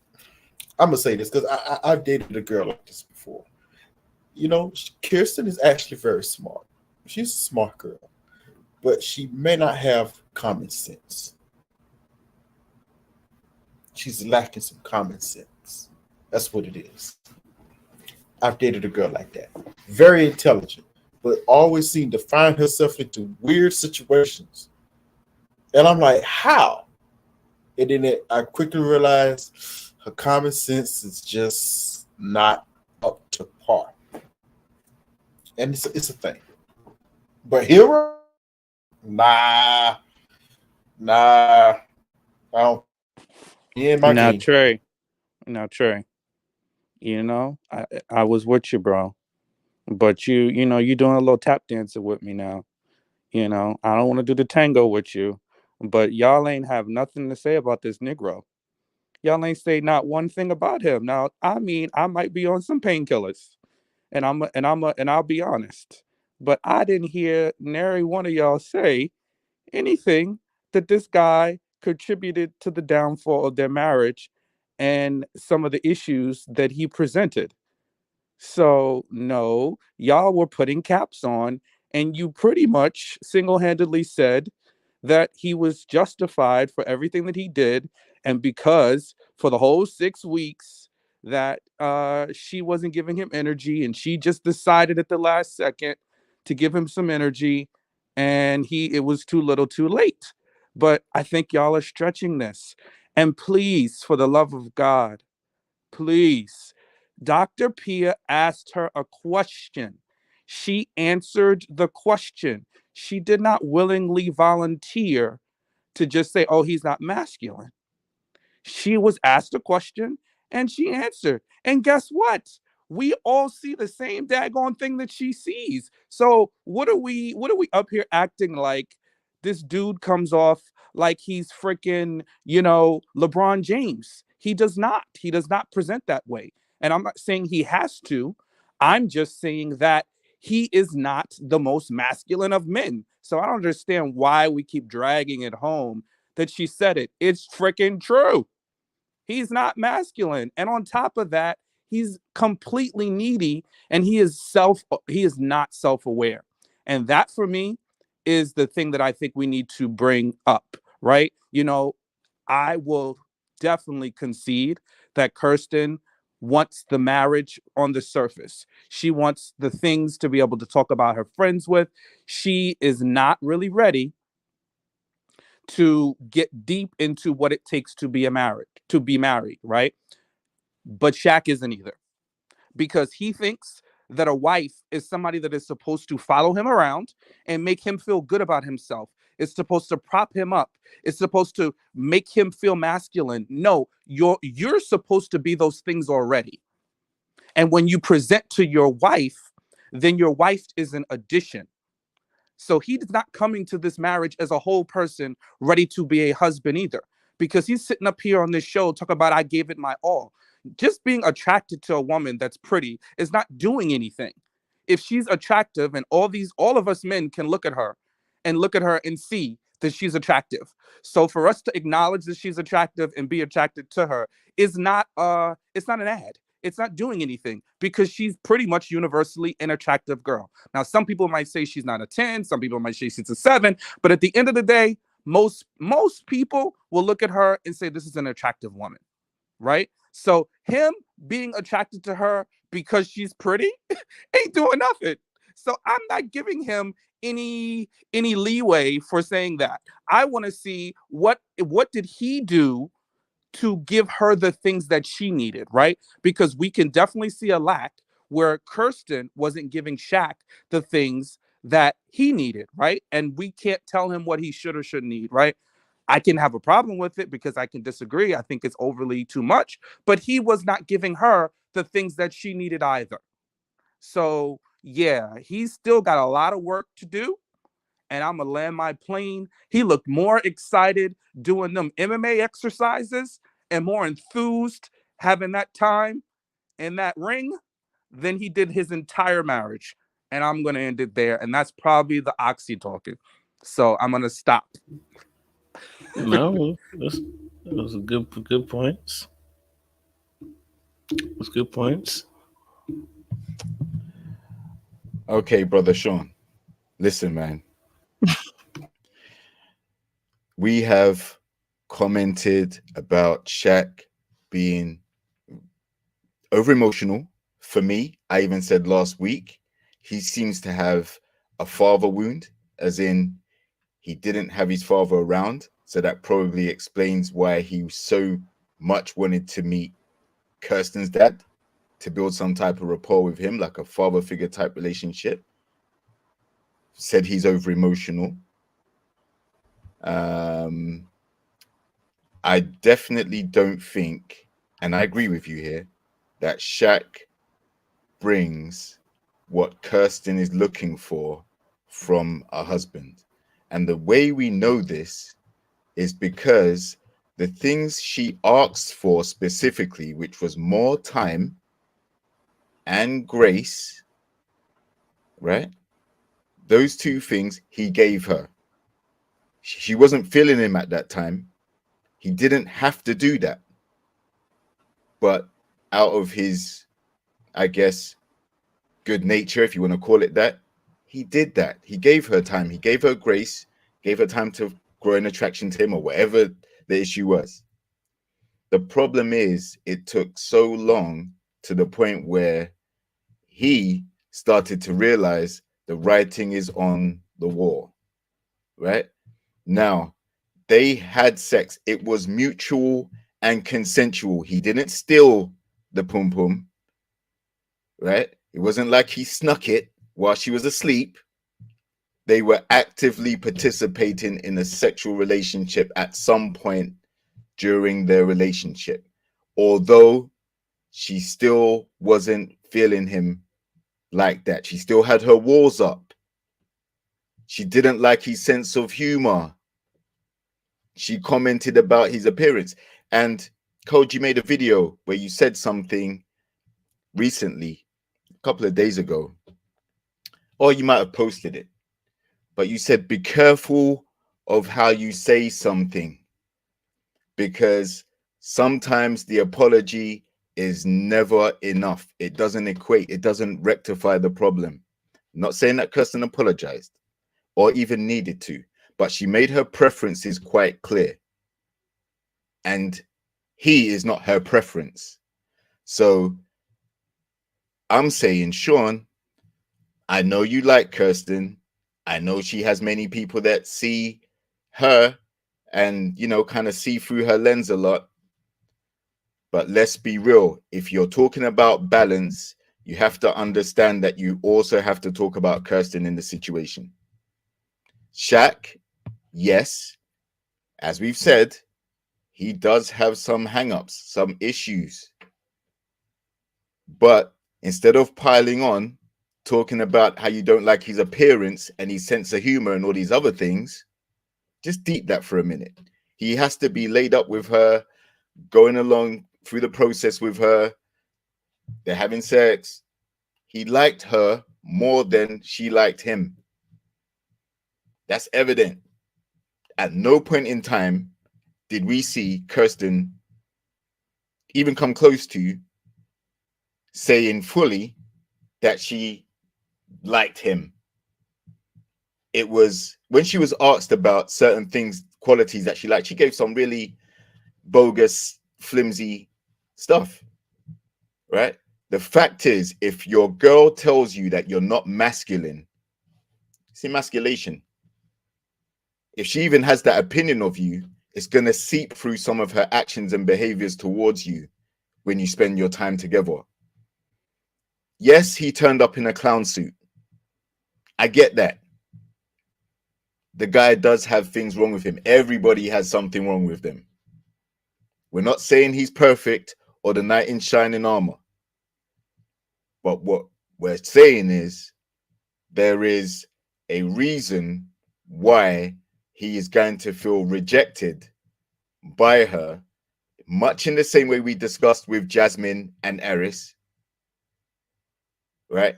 Speaker 4: I'm gonna say this because I've dated a girl like this before. You know, Kirsten is actually very smart. She's a smart girl, but she may not have common sense. She's lacking some common sense. That's what it is. I've dated a girl like that. Very intelligent, but always seemed to find herself into weird situations. And I'm like, how? And then I quickly realized her common sense is just not up to par. And it's a thing. But hero? Nah. I don't. He ain't my
Speaker 5: Now,
Speaker 4: king.
Speaker 5: Trey. Now, Trey. You know, I was with you, bro. But you doing a little tap dancing with me now. You know, I don't want to do the tango with you, but y'all ain't have nothing to say about this Negro. Y'all ain't say not one thing about him. Now, I mean, I might be on some painkillers, and I'll be honest, but I didn't hear nary one of y'all say anything that this guy contributed to the downfall of their marriage and some of the issues that he presented. So, no, y'all were putting caps on, and you pretty much single handedly said that he was justified for everything that he did. And because for the whole 6 weeks that she wasn't giving him energy, and she just decided at the last second to give him some energy, and it was too little too late. But I think y'all are stretching this. And please, for the love of God, please. Dr. Pia asked her a question. She answered the question. She did not willingly volunteer to just say, oh, he's not masculine. She was asked a question and she answered. And guess what? We all see the same daggone thing that she sees. So what are we up here acting like this dude comes off like he's freaking, LeBron James? He does not. He does not present that way. And I'm not saying he has to. I'm just saying that he is not the most masculine of men. So I don't understand why we keep dragging it home that she said it. It's freaking true. He's not masculine. And on top of that, he's completely needy, and he is not self-aware. And that for me is the thing that I think we need to bring up, right? I will definitely concede that Kirsten wants the marriage on the surface. She wants the things to be able to talk about her friends with. She is not really ready to get deep into what it takes to be married, right? But Shaq isn't either, because he thinks that a wife is somebody that is supposed to follow him around and make him feel good about himself. It's supposed to prop him up. It's supposed to make him feel masculine. No, you're supposed to be those things already. And when you present to your wife, then your wife is an addition. So he's not coming to this marriage as a whole person ready to be a husband either, because he's sitting up here on this show talking about I gave it my all. Just being attracted to a woman that's pretty is not doing anything. If she's attractive, and all of us men can look at her and see that she's attractive. So for us to acknowledge that she's attractive and be attracted to her is not it's not an ad. It's not doing anything, because she's pretty much universally an attractive girl. Now, some people might say she's not a 10, some people might say she's a 7, but at the end of the day, most people will look at her and say this is an attractive woman, right? So him being attracted to her because she's pretty ain't doing nothing. So I'm not giving him any leeway for saying that. I want to see what did he do to give her the things that she needed, right? Because we can definitely see a lack where Kirsten wasn't giving Shaq the things that he needed, right? And we can't tell him what he should or shouldn't need, right? I can have a problem with it because I can disagree. I think it's overly too much, but he was not giving her the things that she needed either. So, yeah, he's still got a lot of work to do. and I'm gonna land my plane. He looked more excited doing them MMA exercises and more enthused having that time in that ring than he did his entire marriage. And I'm gonna end it there. And that's probably the oxy talking. So I'm gonna stop.
Speaker 1: No, those are good points. Those good points.
Speaker 2: Okay, brother Sean. Listen, man. We have commented about Shaq being over emotional. For me, I even said last week, he seems to have a father wound, as in he didn't have his father around. So that probably explains why he so much wanted to meet Kirsten's dad, to build some type of rapport with him, like a father figure type relationship. Said he's over emotional. I definitely don't think, and I agree with you here, that Shaq brings what Kirsten is looking for from a husband. And the way we know this is because the things she asks for specifically, which was more time and grace, right? Those two things he gave her. She wasn't feeling him at that time. He didn't have to do that. But out of his, I guess, good nature, if you want to call it that, he did that. He gave her time. He gave her grace, gave her time to grow an attraction to him or whatever the issue was. The problem is it took so long to the point where he started to realize the writing is on the wall, right? Now, they had sex. It was mutual and consensual. He didn't steal the pum pum, right? It wasn't like he snuck it while she was asleep. They were actively participating in a sexual relationship at some point during their relationship, although she still wasn't feeling him like that. She still had her walls up. She didn't like his sense of humor. She commented about his appearance. And Code, you made a video where you said something recently, a couple of days ago, or you might have posted it, but you said, be careful of how you say something, because sometimes the apology is never enough. It doesn't equate. It doesn't rectify the problem. I'm not saying that Kirsten apologized or even needed to, but she made her preferences quite clear. And he is not her preference. So I'm saying, Sean, I know you like Kirsten. I know she has many people that see her and, you know, kind of see through her lens a lot. But let's be real. If you're talking about balance, you have to understand that you also have to talk about Kirsten in the situation. Shaq, yes, as we've said, he does have some hang-ups, some issues. But instead of piling on, talking about how you don't like his appearance and his sense of humor and all these other things, just deep that for a minute. He has to be laid up with her, going along through the process with her. They're having sex. He liked her more than she liked him. That's evident. At no point in time did we see Kirsten even come close to saying fully that she liked him. It was when she was asked about certain things, qualities that she liked, she gave some really bogus, flimsy stuff, right? The fact is, if your girl tells you that you're not masculine, it's emasculation. If she even has that opinion of you, it's going to seep through some of her actions and behaviors towards you when you spend your time together. Yes, he turned up in a clown suit. I get that. The guy does have things wrong with him. Everybody has something wrong with them. We're not saying he's perfect or the knight in shining armor. But what we're saying is there is a reason why he is going to feel rejected by her, much in the same way we discussed with Jasmine and Eris, right?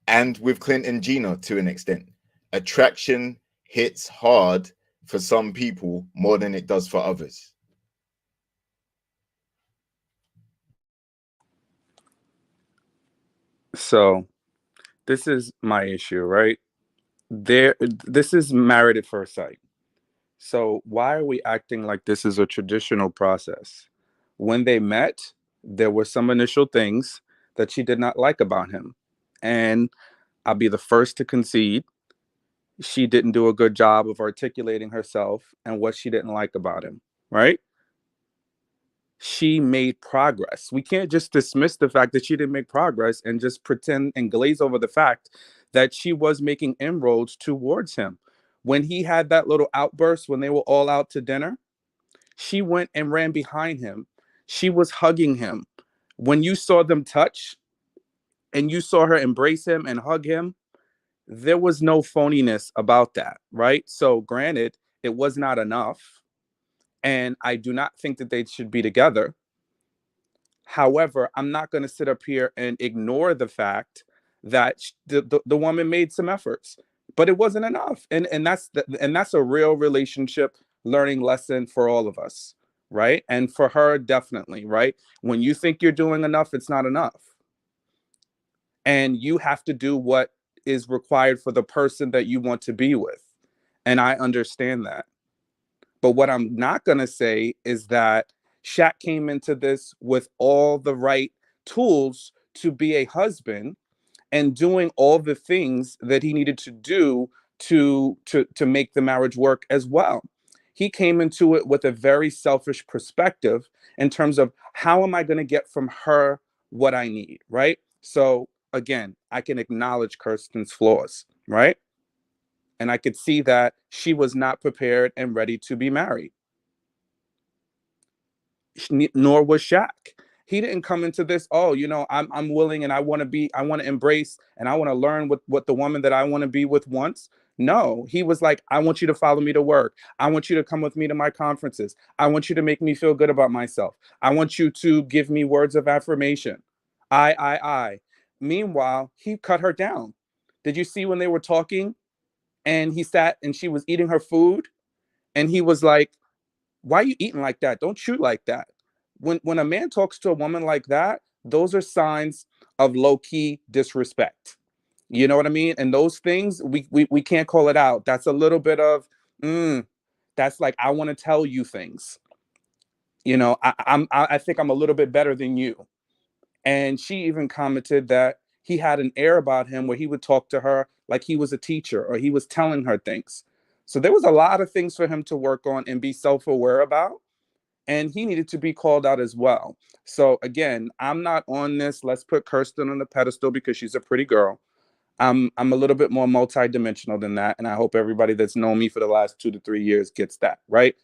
Speaker 2: And with Clint and Gina to an extent. Attraction hits hard for some people more than it does for others.
Speaker 5: So this is my issue, right? This is married at first sight. So why are we acting like this is a traditional process? When they met, there were some initial things that she did not like about him. And I'll be the first to concede she didn't do a good job of articulating herself and what she didn't like about him, right? She made progress. We can't just dismiss the fact that she didn't make progress and just pretend and glaze over the fact that she was making inroads towards him. When he had that little outburst when they were all out to dinner, she went and ran behind him. She was hugging him. When you saw them touch and you saw her embrace him and hug him, there was no phoniness about that, right? So, granted, it was not enough. And I do not think that they should be together. However, I'm not going to sit up here and ignore the fact that the woman made some efforts, but it wasn't enough. And that's a real relationship learning lesson for all of us, right? And for her, definitely, right? When you think you're doing enough, it's not enough. And you have to do what is required for the person that you want to be with. And I understand that. But what I'm not going to say is that Shaq came into this with all the right tools to be a husband and doing all the things that he needed to do to make the marriage work as well. He came into it with a very selfish perspective in terms of how am I going to get from her what I need, right? So again, I can acknowledge Kirsten's flaws, right? And I could see that she was not prepared and ready to be married. Nor was Shaq. He didn't come into this, oh, I'm willing and I want to embrace and I want to learn what the woman that I want to be with wants. No, he was like, I want you to follow me to work. I want you to come with me to my conferences. I want you to make me feel good about myself. I want you to give me words of affirmation. I. Meanwhile, he cut her down. Did you see when they were talking and he sat and she was eating her food and he was like, why are you eating like that? Don't chew like that. When a man talks to a woman like that, those are signs of low-key disrespect. You know what I mean? And those things, we can't call it out. That's a little bit of, that's like, I want to tell you things. I think I'm a little bit better than you. And she even commented that he had an air about him where he would talk to her like he was a teacher or he was telling her things. So there was a lot of things for him to work on and be self-aware about. And he needed to be called out as well. So again, I'm not on this. Let's put Kirsten on the pedestal because she's a pretty girl. I'm a little bit more multidimensional than that. And I hope everybody that's known me for the last 2 to 3 years gets that, right?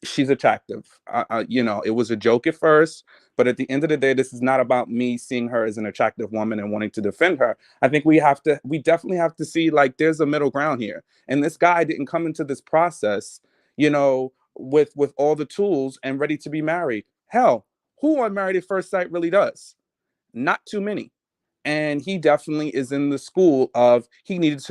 Speaker 5: She's attractive. It was a joke at first, but at the end of the day, this is not about me seeing her as an attractive woman and wanting to defend her. I think we definitely have to see like there's a middle ground here. And this guy didn't come into this process, with all the tools and ready to be married. Hell, who on Married at First Sight really does? Not too many. And he definitely is in the school of he needs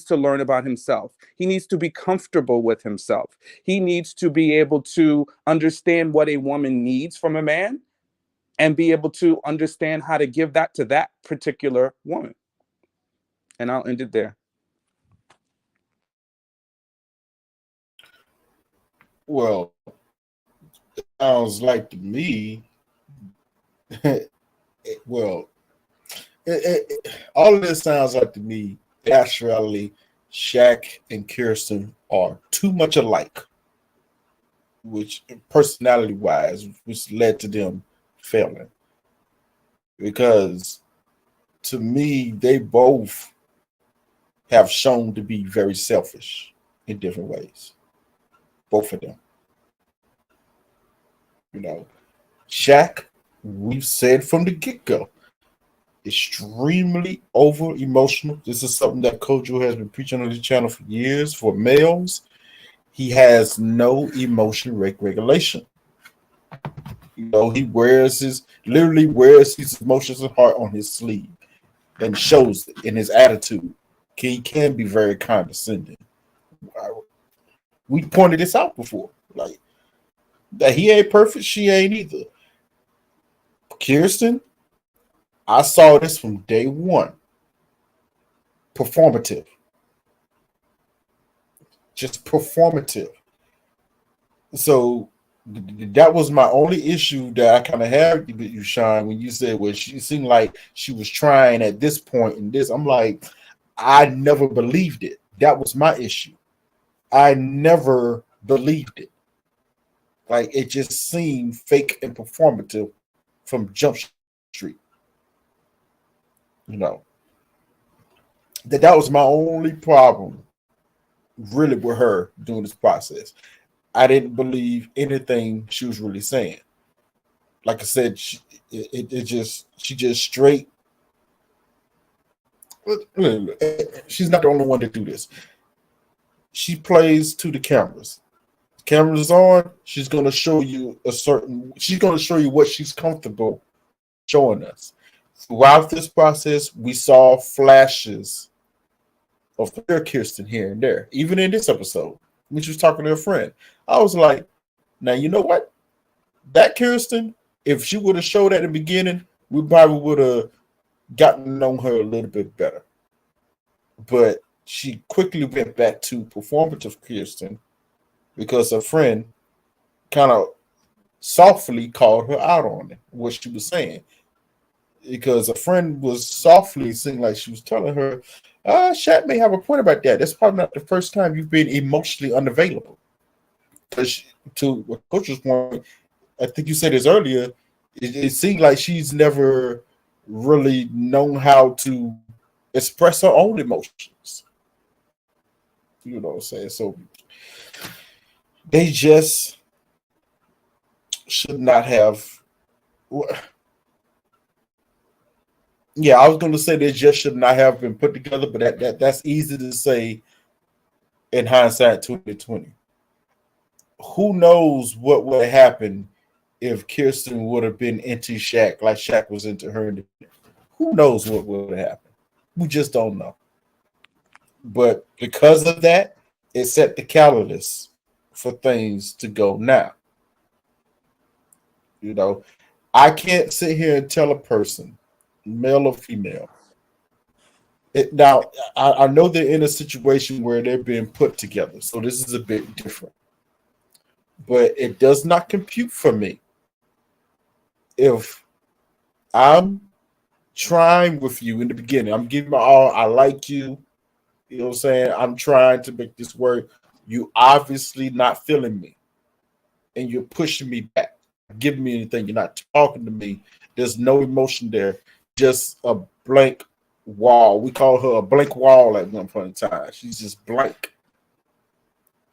Speaker 5: to learn about himself. He needs to be comfortable with himself. He needs to be able to understand what a woman needs from a man and be able to understand how to give that to that particular woman. And I'll end it there.
Speaker 4: Well, it sounds like to me, well, all of this sounds like to me, naturally, Shaq and Kirsten are too much alike, which personality-wise, which led to them failing. Because to me, they both have shown to be very selfish in different ways. Both of them. Shaq, we've said from the get-go, extremely over emotional. This is something that Kojo has been preaching on his channel for years. For males, he has no emotion regulation. You know, he literally wears his emotions and heart on his sleeve and shows it in his attitude. He can be very condescending. We pointed this out before, like that he ain't perfect, she ain't either. Kirsten, I saw this from day one. Performative. Just performative. So that was my only issue that I kind of had with you, Sean, when you said, well, she seemed like she was trying at this point in this. I'm like, I never believed it. That was my issue. I never believed it. Like, it just seemed fake and performative from Jump Street. You know, that was my only problem really with her during this process. I didn't believe anything she was really saying. Like I said, she just straight. She's not the only one to do this. She plays to the cameras. Cameras on. She's going to show you she's going to show you what she's comfortable showing us. Throughout this process, we saw flashes of the Kirsten here and there. Even in this episode, when she was talking to her friend, I was like, now you know what? That Kirsten, if she would have showed at the beginning, we probably would have gotten to know her a little bit better. But she quickly went back to performative Kirsten because her friend kind of softly called her out on it, what she was saying. Because a friend was softly saying, like she was telling her, Shaq may have a point about that. That's probably not the first time you've been emotionally unavailable. Because to Coach's point, I think you said this earlier, it seemed like she's never really known how to express her own emotions. You know what I'm saying? So they just should not have. Yeah, I was going to say they just should not have been put together, but that's easy to say in hindsight 2020. Who knows what would have happened if Kirsten would have been into Shaq like Shaq was into her? Who knows what would have happened? We just don't know. But because of that, it set the catalyst for things to go now. You know, I can't sit here and tell a person, male or female. Now, I know they're in a situation where they're being put together, so this is a bit different. But it does not compute for me if I'm trying with you in the beginning. I'm giving my all. I like you. You know what I'm saying? I'm trying to make this work. You obviously not feeling me, and you're pushing me back, giving me anything. You're not talking to me. There's no emotion there. Just a blank wall. We call her a blank wall at one point in time. She's just blank.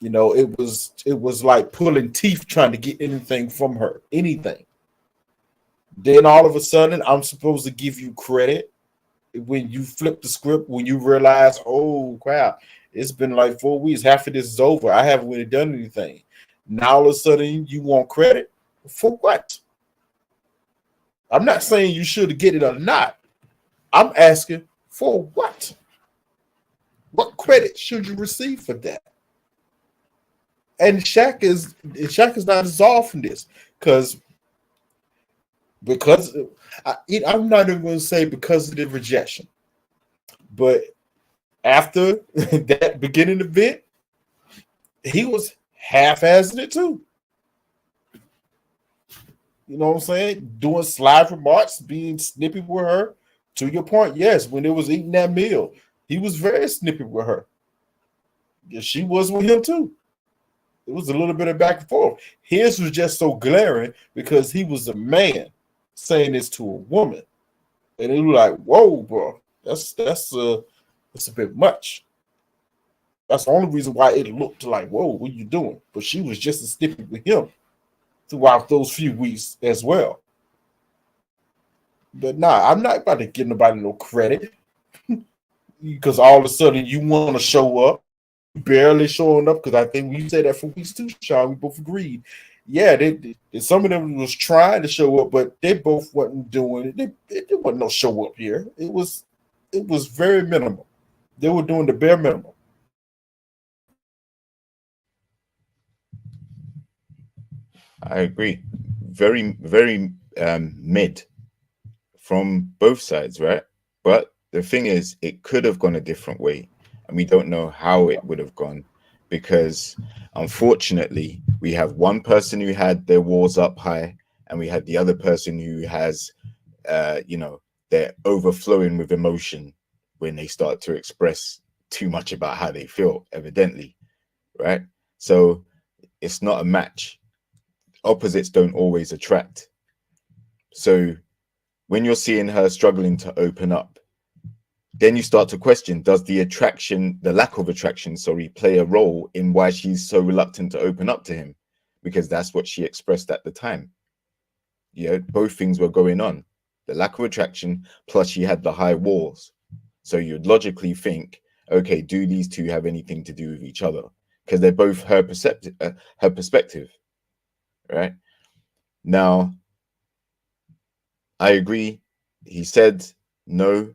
Speaker 4: You know, it was like pulling teeth trying to get anything from her, anything. Then all of a sudden, I'm supposed to give you credit when you flip the script, when you realize, oh crap, it's been like 4 weeks, half of this is over. I haven't really done anything. Now all of a sudden, you want credit for what? I'm not saying you should get it or not. I'm asking for what? What credit should you receive for that? And Shaq is not dissolved from this because I'm not even going to say because of the rejection, but after that beginning event, he was half-assing it too. You know what I'm saying? Doing slide remarks, being snippy with her. To your point, yes, when they was eating that meal, he was very snippy with her. Yeah, she was with him too. It was a little bit of back and forth. His was just so glaring because he was a man saying this to a woman. And it was like, whoa, bro, that's a bit much. That's the only reason why it looked like, whoa, what are you doing? But she was just as snippy with him throughout those few weeks as well. But nah, I'm not about to give nobody no credit because all of a sudden you want to show up, barely showing up. Because I think we said that for weeks too, Sean. We both agreed. Yeah, some of them was trying to show up, but they both wasn't doing it. There wasn't no show up here. It was very minimal. They were doing the bare minimum.
Speaker 2: I agree. Very, very mid from both sides, right? But the thing is, it could have gone a different way, and we don't know how it would have gone because, unfortunately, we have one person who had their walls up high, and we had the other person who has, they're overflowing with emotion when they start to express too much about how they feel, evidently, right? So it's not a match. Opposites don't always attract. So when you're seeing her struggling to open up, then you start to question, does the lack of attraction, play a role in why she's so reluctant to open up to him? Because that's what she expressed at the time. Yeah, both things were going on. The lack of attraction, plus she had the high walls. So you'd logically think, okay, do these two have anything to do with each other? Because they're both her perspective, right? Now, I agree. He said, no,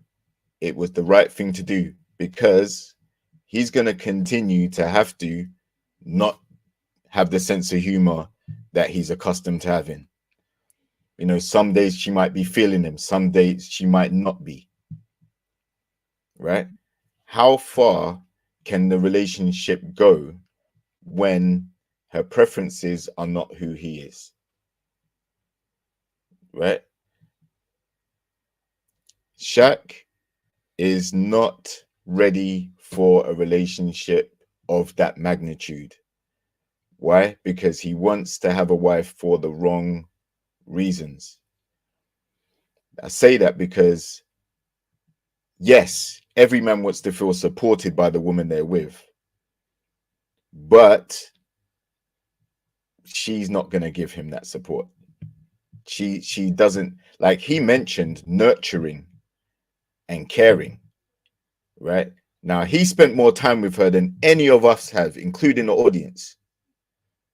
Speaker 2: it was the right thing to do because he's going to continue to have to not have the sense of humor that he's accustomed to having. You know, some days she might be feeling him, some days she might not be. Right? How far can the relationship go when her preferences are not who he is? Right? Shaq is not ready for a relationship of that magnitude. Why? Because he wants to have a wife for the wrong reasons. I say that because, yes, every man wants to feel supported by the woman they're with, but she's not going to give him that support. She doesn't, like he mentioned, nurturing and caring, right? Now, he spent more time with her than any of us have, including the audience.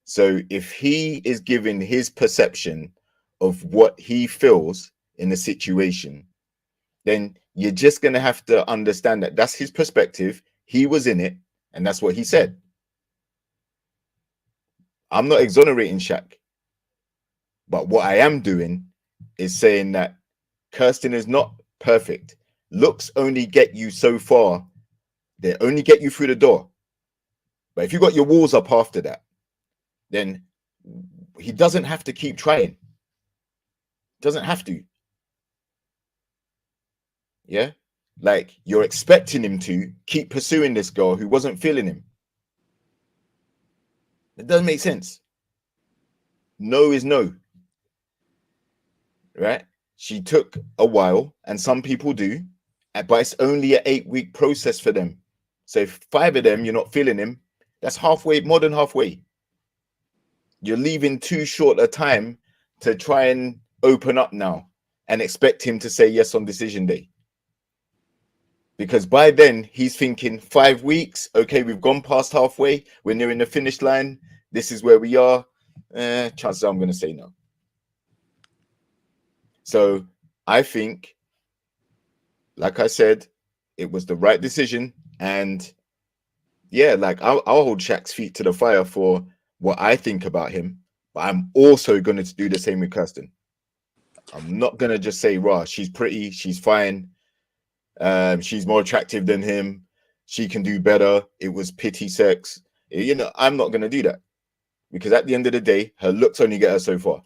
Speaker 2: So if he is giving his perception of what he feels in the situation, then you're just going to have to understand that that's his perspective. He was in it, and that's what he said. I'm not exonerating Shaq, but what I am doing is saying that Kirsten is not perfect. Looks only get you so far. They only get you through the door. But if you got your walls up after that, then he doesn't have to keep trying. Doesn't have to. Yeah? Like, you're expecting him to keep pursuing this girl who wasn't feeling him. It doesn't make sense. No is no. Right? She took a while, and some people do, but it's only an 8-week process for them. So if 5 of them you're not feeling him, that's halfway, more than halfway. You're leaving too short a time to try and open up now and expect him to say yes on decision day. Because by then he's thinking 5 weeks, okay, we've gone past halfway, we're nearing the finish line, this is where we are. Chances are I'm going to say no. So I think, like I said, it was the right decision. And yeah, like I'll hold Shaq's feet to the fire for what I think about him, but I'm also going to do the same with Kirsten. I'm not going to just say, rah, she's pretty, she's fine, she's more attractive than him, she can do better, it was pity sex. You know, I'm not going to do that, because at the end of the day, her looks only get her so far.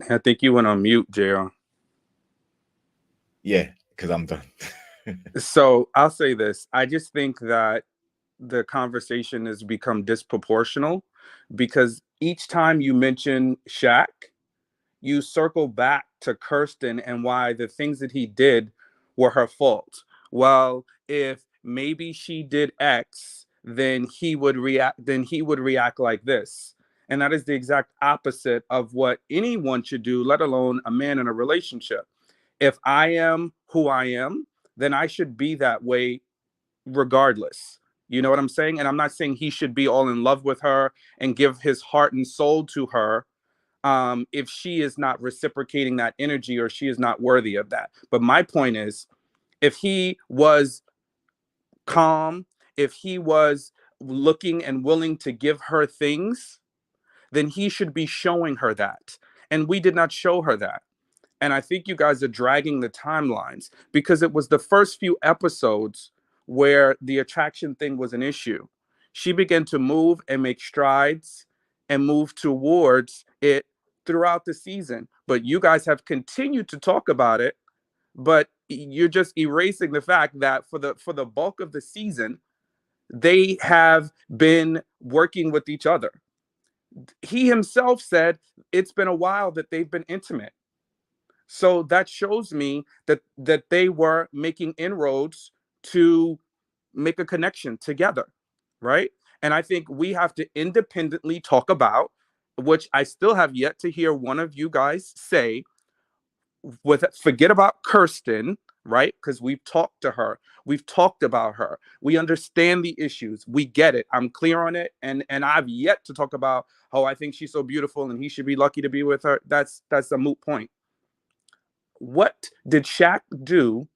Speaker 5: I think you went on mute, JR.
Speaker 2: Yeah, because I'm done.
Speaker 5: So I'll say this. I just think that the conversation has become disproportional because each time you mention Shaq, you circle back to Kirsten and why the things that he did were her fault. Well, if maybe she did X, then he would react like this. And that is the exact opposite of what anyone should do, let alone a man in a relationship. If I am who I am, then I should be that way regardless. You know what I'm saying? And I'm not saying he should be all in love with her and give his heart and soul to her if she is not reciprocating that energy or she is not worthy of that. But my point is, if he was calm, if he was looking and willing to give her things, then he should be showing her that. And we did not show her that. And I think you guys are dragging the timelines because it was the first few episodes where the attraction thing was an issue. She began to move and make strides and move towards it throughout the season. But you guys have continued to talk about it, but you're just erasing the fact that for the bulk of the season, they have been working with each other. He himself said it's been a while that they've been intimate. So that shows me that they were making inroads to make a connection together, right? And I think we have to independently talk about, which I still have yet to hear one of you guys say, forget about Kirsten, right? Because we've talked to her. We've talked about her. We understand the issues. We get it. I'm clear on it. And I've yet to talk about, oh, I think she's so beautiful and he should be lucky to be with her. That's a moot point. What did Shaq do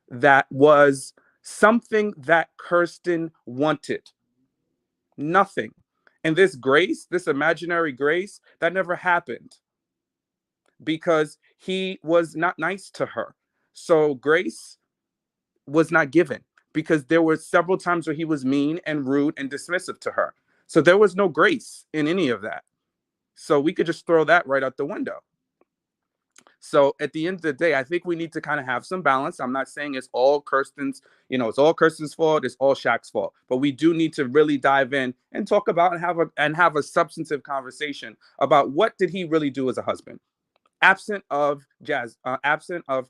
Speaker 5: that was something that Kirsten wanted? Nothing. And this grace, this imaginary grace, that never happened because he was not nice to her. So grace was not given because there were several times where he was mean and rude and dismissive to her. So there was no grace in any of that. So we could just throw that right out the window. So at the end of the day, I think we need to kind of have some balance. I'm not saying it's all Kirsten's, it's all Kirsten's fault, it's all Shaq's fault, but we do need to really dive in and talk about and have a substantive conversation about what did he really do as a husband, absent of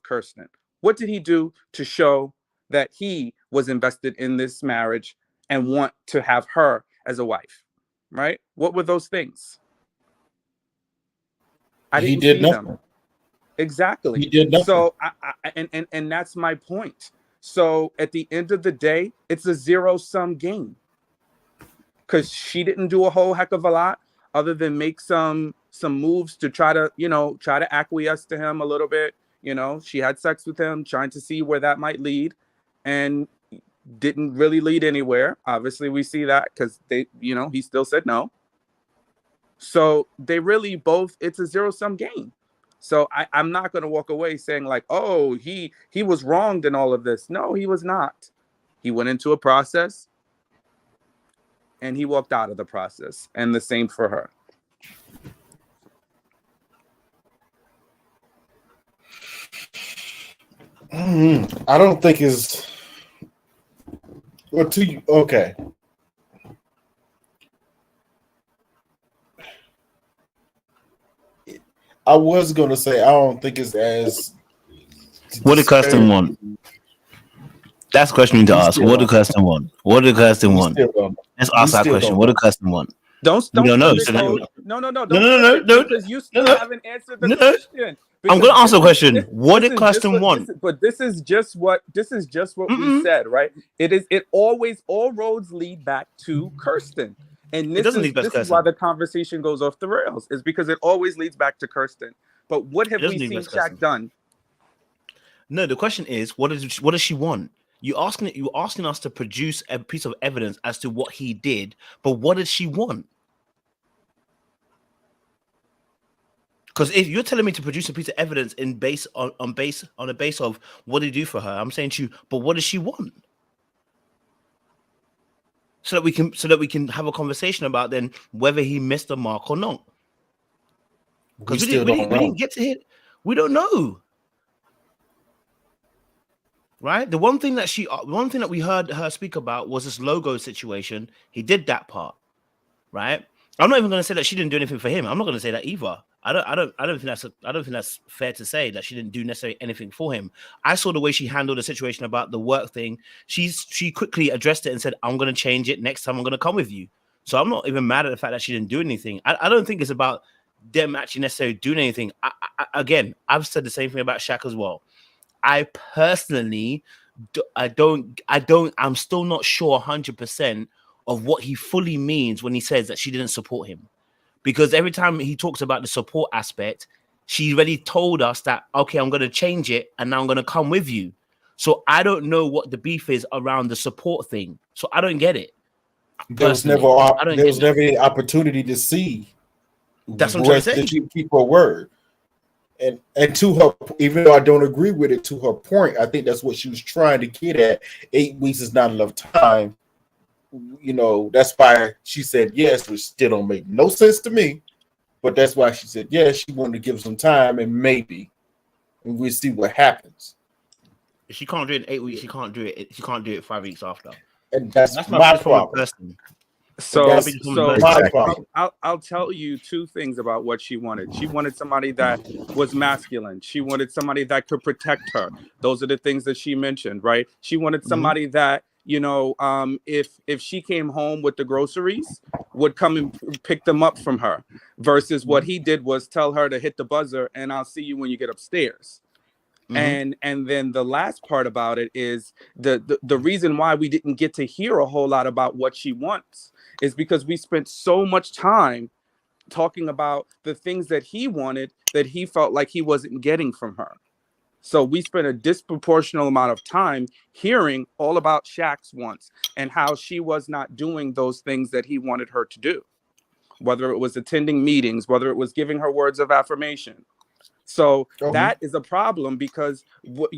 Speaker 5: Kirsten. What did he do to show that he was invested in this marriage and want to have her as a wife, right? What were those things? I didn't see them. Exactly.
Speaker 4: He did nothing.
Speaker 5: So and that's my point. So at the end of the day, it's a zero-sum game because she didn't do a whole heck of a lot other than make some moves to try to acquiesce to him a little bit. She had sex with him, trying to see where that might lead, and didn't really lead anywhere. Obviously, we see that because he still said no. So they really both, it's a zero-sum game. So I'm not going to walk away saying like, oh, he was wronged in all of this. No, he was not. He went into a process and he walked out of the process, and the same for her.
Speaker 4: I don't think it's okay. I was gonna say I don't think it's as.
Speaker 1: What did Kirsten want? That's a question you need to ask. What did Kirsten want? What did Kirsten want? Let's ask that question. What did Kirsten want?
Speaker 5: Don't
Speaker 1: know.
Speaker 5: No.
Speaker 1: No.
Speaker 5: Because you still haven't answered the question.
Speaker 1: I'm going to answer the question. What did Kirsten want?
Speaker 5: But this is just what we said, right? All roads lead back to Kirsten. And this is why the conversation goes off the rails, is because it always leads back to Kirsten. But what have we seen Shaq done?
Speaker 1: No, the question is, what does she want? You're asking us to produce a piece of evidence as to what he did, but what did she want? Because if you're telling me to produce a piece of evidence on the base of what did he do for her, I'm saying to you, but what does she want? So that we can have a conversation about then whether he missed the mark or not. Because we didn't get to hit. We don't know. Right? The one thing that we heard her speak about was this logo situation. He did that part, right? I'm not even going to say that she didn't do anything for him. I'm not going to say that either. I don't think that's fair to say that she didn't do necessarily anything for him. I saw the way she handled the situation about the work thing. She quickly addressed it and said, "I'm going to change it next time. I'm going to come with you." So I'm not even mad at the fact that she didn't do anything. I don't think it's about them actually necessarily doing anything. Again, I've said the same thing about Shaq as well. I personally, I'm still not sure 100% of what he fully means when he says that she didn't support him. Because every time he talks about the support aspect, she already told us that, okay, I'm going to change it and now I'm going to come with you. So I don't know what the beef is around the support thing. So I don't get it.
Speaker 4: There was never any opportunity to see.
Speaker 1: That's what I'm trying to say.
Speaker 4: She keep her word. And to her, even though I don't agree with it, to her point, I think that's what she was trying to get at. 8 weeks is not enough time. You know, that's why she said yes, which still don't make no sense to me. But that's why she said yes. She wanted to give some time and maybe, and we'll see what happens.
Speaker 1: If she can't do it in 8 weeks, she can't do it. She can't do it 5 weeks after.
Speaker 4: And that's my problem.
Speaker 5: So
Speaker 4: exactly.
Speaker 5: I'll tell you two things about what she wanted. She wanted somebody that was masculine. She wanted somebody that could protect her. Those are the things that she mentioned, right? She wanted somebody that, you know, if she came home with the groceries, would come and pick them up from her, versus what he did was tell her to hit the buzzer and I'll see you when you get upstairs. And then the last part about it is the reason why we didn't get to hear a whole lot about what she wants is because we spent so much time talking about the things that he wanted that he felt like he wasn't getting from her. So we spent a disproportionate amount of time hearing all about Shaq's wants and how she was not doing those things that he wanted her to do, whether it was attending meetings, whether it was giving her words of affirmation. So that is a problem because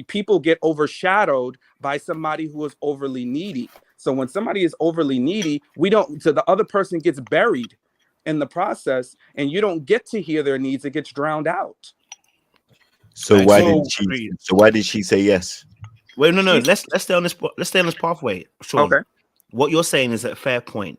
Speaker 5: people get overshadowed by somebody who is overly needy. So when somebody is overly needy, so the other person gets buried in the process and you don't get to hear their needs. It gets drowned out.
Speaker 2: So why did she say yes?
Speaker 1: Wait, no. Let's stay on this. Let's stay on this pathway. Sean,
Speaker 5: okay.
Speaker 1: What you're saying is a fair point.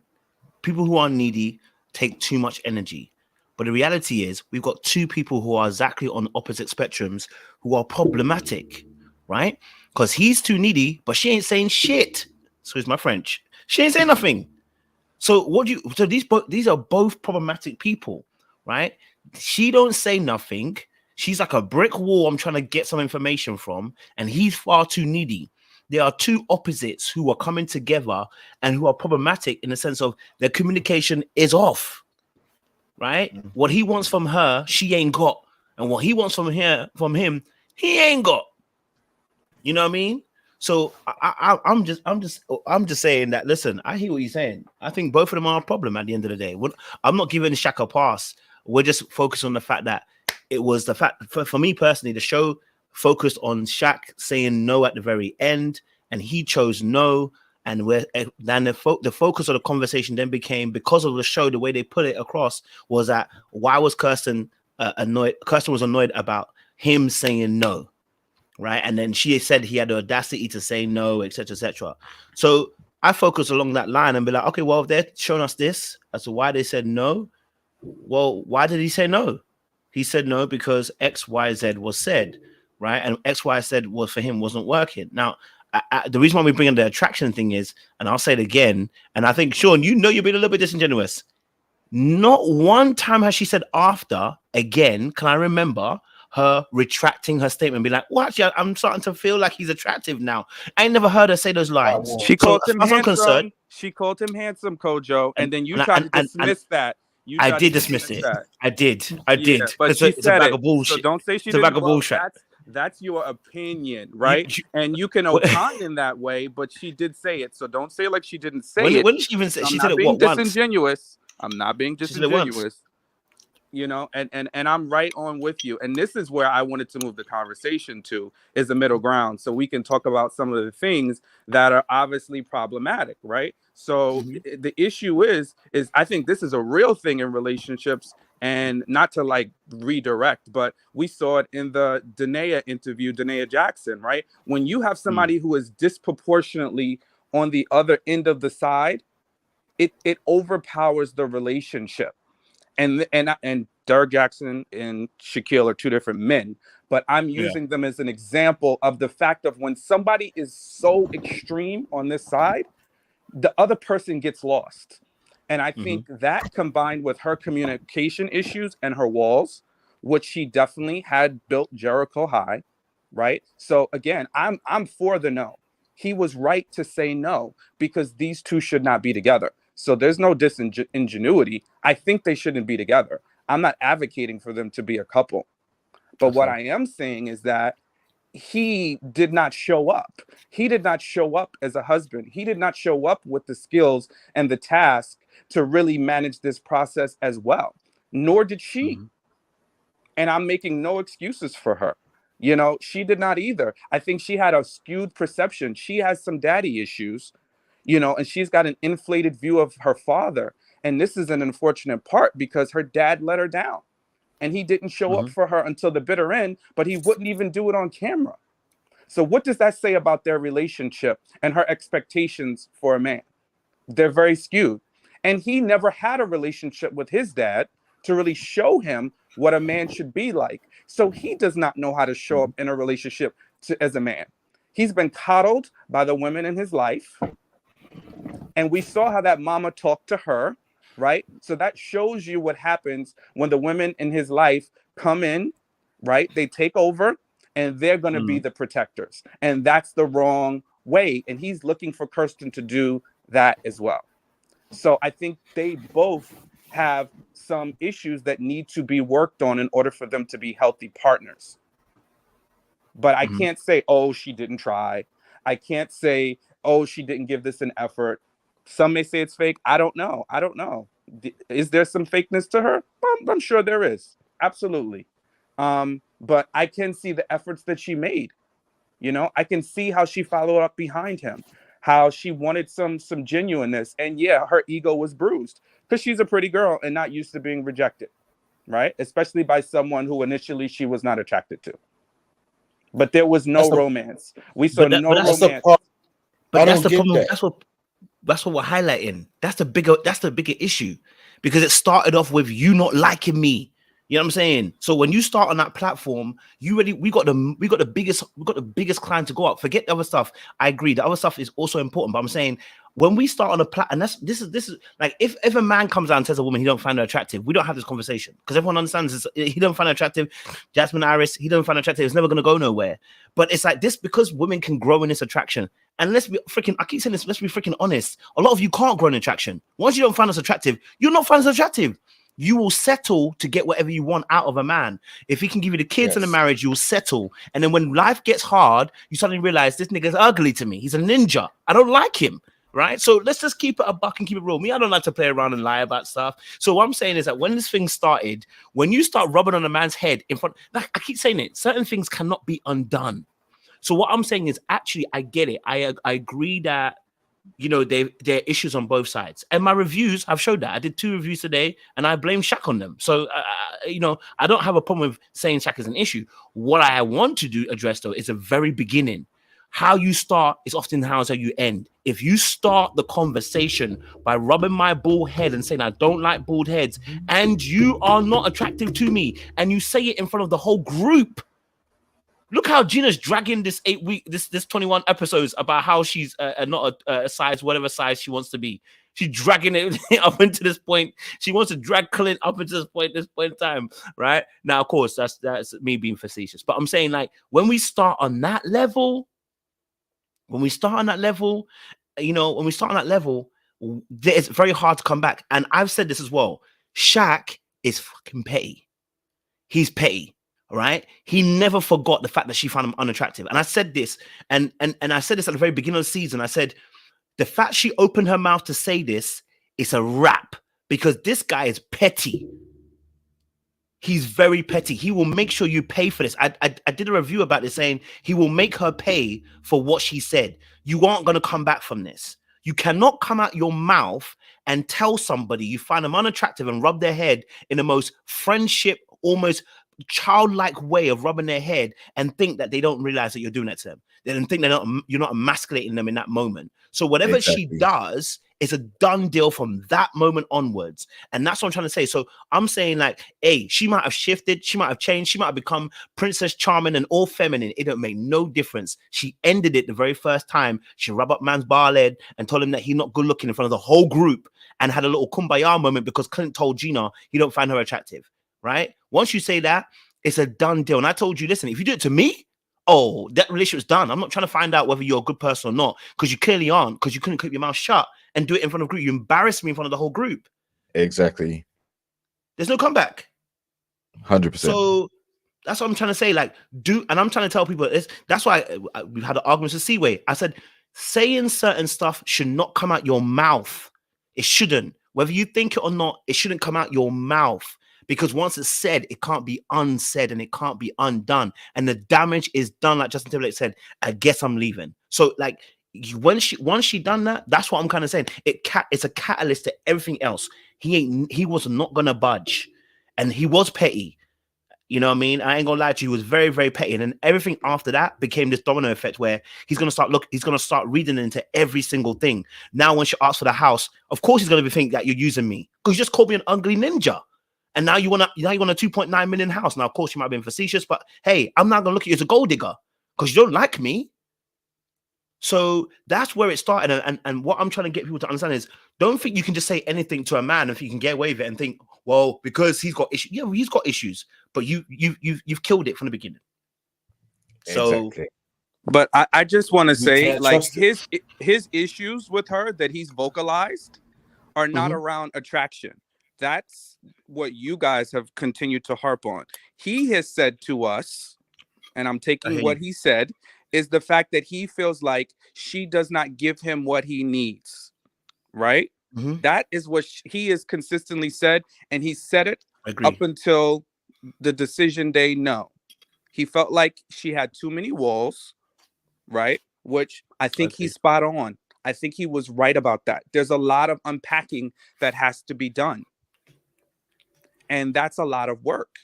Speaker 1: People who are needy take too much energy. But the reality is we've got two people who are exactly on opposite spectrums who are problematic, right? Because he's too needy, but she ain't saying shit. Excuse my French. She ain't saying nothing. So these are both problematic people, right? She don't say nothing. She's like a brick wall I'm trying to get some information from, and he's far too needy. There are two opposites who are coming together and who are problematic in the sense of their communication is off. Right? What he wants from her, she ain't got. And what he wants from him, he ain't got. You know what I mean? So I'm just saying that, listen, I hear what you're saying. I think both of them are a problem at the end of the day. I'm not giving Shaq a pass. We're just focused on the fact that it was the fact, for me personally, the show focused on Shaq saying no at the very end, and he chose no. And then the focus of the conversation then became, because of the show, the way they put it across was that why was Kirsten annoyed? Kirsten was annoyed about him saying no, right? And then she said he had the audacity to say no, etc., etc. So I focus along that line and be like, okay, well, if they're showing us this as to why they said no, well, why did he say no? He said no because X, Y, Z was said, right? And X, Y, Z was for him wasn't working. Now, the reason why we bring in the attraction thing is, and I'll say it again, and I think, Sean, you're being a little bit disingenuous. Not one time has she said after, again, can I remember her retracting her statement and be like, well, actually, I'm starting to feel like he's attractive now. I ain't never heard her say those lines.
Speaker 5: She called him handsome. She called him handsome, Kojo, and then you tried to dismiss that.
Speaker 1: I did dismiss it. I did.
Speaker 5: But she said
Speaker 1: bag of bullshit.
Speaker 5: So don't say she
Speaker 1: didn't. It's a bag of bullshit.
Speaker 5: That's your opinion, right? And you can opine in that way, but she did say it. So don't say like she didn't say it.
Speaker 1: When did she even say? She said it
Speaker 5: once.
Speaker 1: Disingenuous.
Speaker 5: I'm not being disingenuous. You know, and I'm right on with you. And this is where I wanted to move the conversation to, is the middle ground, so we can talk about some of the things that are obviously problematic, right? So the issue is I think this is a real thing in relationships. And not to like redirect, but we saw it in the Danae Jackson, right? When you have somebody who is disproportionately on the other end of the side, it overpowers the relationship. And Derrick Jackson and Shaquille are two different men, but I'm using them as an example of the fact of when somebody is so extreme on this side, the other person gets lost. And I think that combined with her communication issues and her walls, which she definitely had built Jericho high, right? So again, I'm for the no. He was right to say no because these two should not be together. So there's no disingenuity. I think they shouldn't be together. I'm not advocating for them to be a couple. But what I am saying is that he did not show up. He did not show up as a husband. He did not show up with the skills and the task to really manage this process as well. Nor did she. And I'm making no excuses for her. You know, she did not either. I think she had a skewed perception. She has some daddy issues, you know, and she's got an inflated view of her father. And this is an unfortunate part because her dad let her down. And he didn't show up for her until the bitter end, but he wouldn't even do it on camera. So what does that say about their relationship and her expectations for a man? They're very skewed. And he never had a relationship with his dad to really show him what a man should be like. So he does not know how to show up in a relationship as a man. He's been coddled by the women in his life. And we saw how that mama talked to her. Right. So that shows you what happens when the women in his life come in. Right. They take over and they're going to be the protectors. And that's the wrong way. And he's looking for Kirsten to do that as well. So I think they both have some issues that need to be worked on in order for them to be healthy partners. But I can't say, oh, she didn't try. I can't say, oh, she didn't give this an effort. Some may say it's fake. I don't know. Is there some fakeness to her? I'm sure there is. Absolutely. But I can see the efforts that she made. You know, I can see how she followed up behind him, how she wanted some genuineness. And yeah, her ego was bruised because she's a pretty girl and not used to being rejected. Right. Especially by someone who initially she was not attracted to. But there was no romance. We saw no romance.
Speaker 1: But that's the problem. That's what we're highlighting. That's the bigger issue, because it started off with you not liking me. You know what I'm saying? So when you start on that platform, we got the biggest climb to go up. Forget the other stuff. I agree. The other stuff is also important, but I'm saying when we start on a platform, and this is like if a man comes out and tells a woman he don't find her attractive, we don't have this conversation because everyone understands he don't find her attractive. Jasmine Iris, he don't find her attractive. It's never gonna go nowhere. But it's like this because women can grow in this attraction. And let's be freaking, I keep saying this, let's be freaking honest. A lot of you can't grow in attraction. Once you don't find us attractive, you'll not find us attractive. You will settle to get whatever you want out of a man. If he can give you the kids and the marriage, you'll settle. And then when life gets hard, you suddenly realize this nigga's ugly to me. He's a ninja. I don't like him. Right? So let's just keep it a buck and keep it real. Me, I don't like to play around and lie about stuff. So what I'm saying is that when this thing started, when you start rubbing on a man's head in front, like I keep saying it, certain things cannot be undone. So what I'm saying is actually, I get it. I agree that, you know, there are issues on both sides. And my reviews have showed that. I did 2 reviews today and I blame Shaq on them. So, you know, I don't have a problem with saying Shaq is an issue. What I want to address, though, is the very beginning. How you start is often how you end. If you start the conversation by rubbing my bald head and saying I don't like bald heads and you are not attractive to me and you say it in front of the whole group, look how Gina's dragging this 21 episodes about how she's not a size, whatever size she wants to be. She's dragging it up into this point. She wants to drag Clint up into this point in time, right? Now, of course, that's me being facetious. But I'm saying, like, when we start on that level, it's very hard to come back. And I've said this as well. Shaq is fucking petty. He's petty. Right? He never forgot the fact that she found him unattractive. And I said this, and I said this at the very beginning of the season. I said, the fact she opened her mouth to say this is a wrap, because this guy is petty. He's very petty. He will make sure you pay for this. I did a review about this saying he will make her pay for what she said. You aren't going to come back from this. You cannot come out your mouth and tell somebody you find them unattractive and rub their head in the most friendship, almost childlike way of rubbing their head and think that they don't realize that you're doing that to them. They don't think you're not emasculating them in that moment. So whatever she does It's a done deal from that moment onwards. And that's what I'm trying to say. So I'm saying like, hey, she might have shifted, she might have changed, she might have become Princess Charming and all feminine. It don't make no difference. She ended it the very first time she rubbed up man's bar lead and told him that he's not good looking in front of the whole group, and had a little kumbaya moment because Clint told Gina he don't find her attractive, right? Once you say that, it's a done deal. And I told you, listen, if you do it to me, oh, that relationship's done. I'm not trying to find out whether you're a good person or not, because you clearly aren't, because you couldn't keep your mouth shut and do it in front of a group. You embarrassed me in front of the whole group.
Speaker 2: Exactly.
Speaker 1: There's no comeback.
Speaker 2: 100%.
Speaker 1: So that's what I'm trying to say. Like, and I'm trying to tell people this. That's why we've had the arguments with Seaway. I said, saying certain stuff should not come out your mouth. It shouldn't. Whether you think it or not, it shouldn't come out your mouth. Because once it's said, it can't be unsaid and it can't be undone. And the damage is done, like Justin Timberlake said, I guess I'm leaving. So like once she done that, that's what I'm kind of saying. It's a catalyst to everything else. He was not gonna budge. And he was petty. You know what I mean? I ain't gonna lie to you, he was very, very petty. And then everything after that became this domino effect where he's gonna start reading into every single thing. Now when she asks for the house, of course he's gonna think that you're using me. Because you just called me an ugly ninja. And now you want a 2.9 million house. Now, of course, you might have been facetious, but hey, I'm not gonna look at you as a gold digger because you don't like me. So that's where it started. And what I'm trying to get people to understand is, don't think you can just say anything to a man if you can get away with it and think, well, because he's got issues. Yeah, he's got issues, but you've killed it from the beginning. So,
Speaker 2: exactly.
Speaker 5: But I just want to say, like,
Speaker 4: his
Speaker 5: his issues with her that he's vocalized are not around attraction. That's what you guys have continued to harp on. He has said to us, and I'm taking what he said, is the fact that he feels like she does not give him what he needs, right? That is what he has consistently said, and he said it up until the decision day. No, he felt like she had too many walls, right? Which I think he's spot on. I think he was right about that. There's a lot of unpacking that has to be done. And that's a lot of work.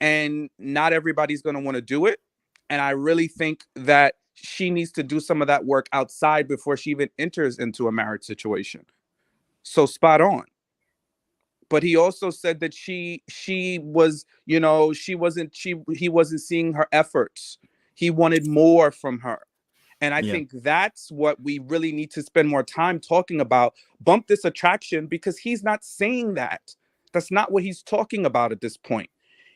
Speaker 5: And not everybody's going to want to do it. And I really think that she needs to do some of that work outside before she even enters into a marriage situation. So spot on. But he also said that he wasn't seeing her efforts. He wanted more from her. And I think that's what we really need to spend more time talking about. Bump this attraction, because he's not saying that. That's not what he's talking about at this point.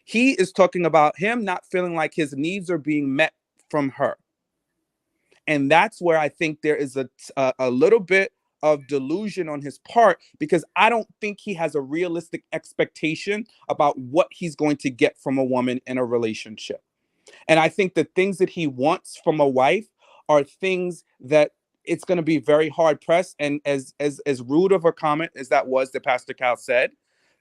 Speaker 5: He is talking about him not feeling like his needs are being met from her. And that's where I think there is a little bit of delusion on his part, because I don't think he has a realistic expectation about what he's going to get from a woman in a relationship. And I think the things that he wants from a wife are things that it's going to be very hard pressed. And as rude of a comment as that Pastor Cal said,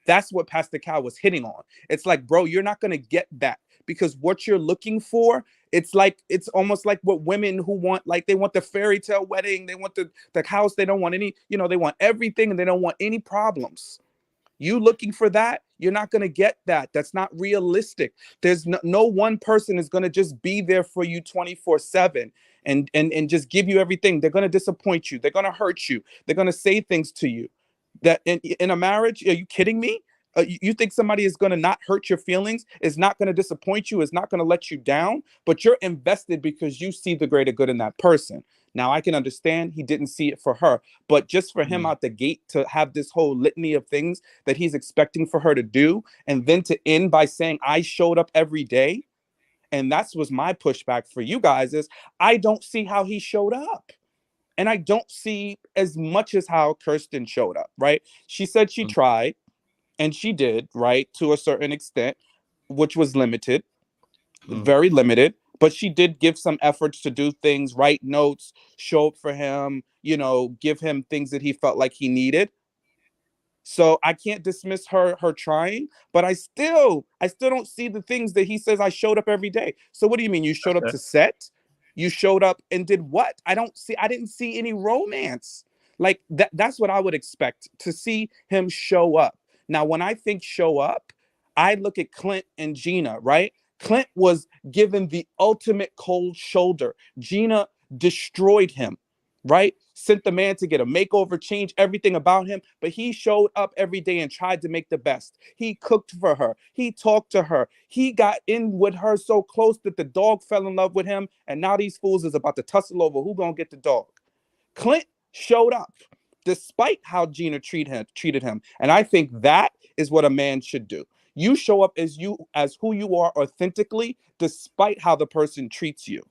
Speaker 5: that's what Pastor Cal was hitting on. It's like, bro, you're not going to get that, because what you're looking for, it's almost like what women who want, like, they want the fairy tale wedding. They want the house. They don't want any, they want everything, and they don't want any problems. You looking for that, you're not going to get that. That's not realistic. There's no one person is going to just be there for you 24/7 and just give you everything. They're going to disappoint you. They're going to hurt you. They're going to say things to you. That in a marriage, are you kidding me? You think somebody is going to not hurt your feelings, is not going to disappoint you, is not going to let you down, but you're invested because you see the greater good in that person. Now, I can understand he didn't see it for her, but just for him out the gate to have this whole litany of things that he's expecting for her to do, and then to end by saying, I showed up every day. And that's was my pushback for you guys, is I don't see how he showed up. And I don't see as much as how Kirsten showed up, right? She said she tried, and she did, right, to a certain extent, which was limited, very limited. But she did give some efforts to do things, write notes, show up for him, give him things that he felt like he needed. So I can't dismiss her trying, but I still don't see the things that he says I showed up every day. So what do you mean? You showed up to set? You showed up and did what? I didn't see any romance. Like that's what I would expect, to see him show up. Now, when I think show up, I look at Clint and Gina, right? Clint was given the ultimate cold shoulder. Gina destroyed him. right? Sent the man to get a makeover, change everything about him, but he showed up every day and tried to make the best. He cooked for her. He talked to her. He got in with her so close that the dog fell in love with him, and now these fools is about to tussle over who gonna get the dog. Clint showed up despite how Gina treated him. And I think that is what a man should do. You show up as who you are authentically, despite how the person treats you.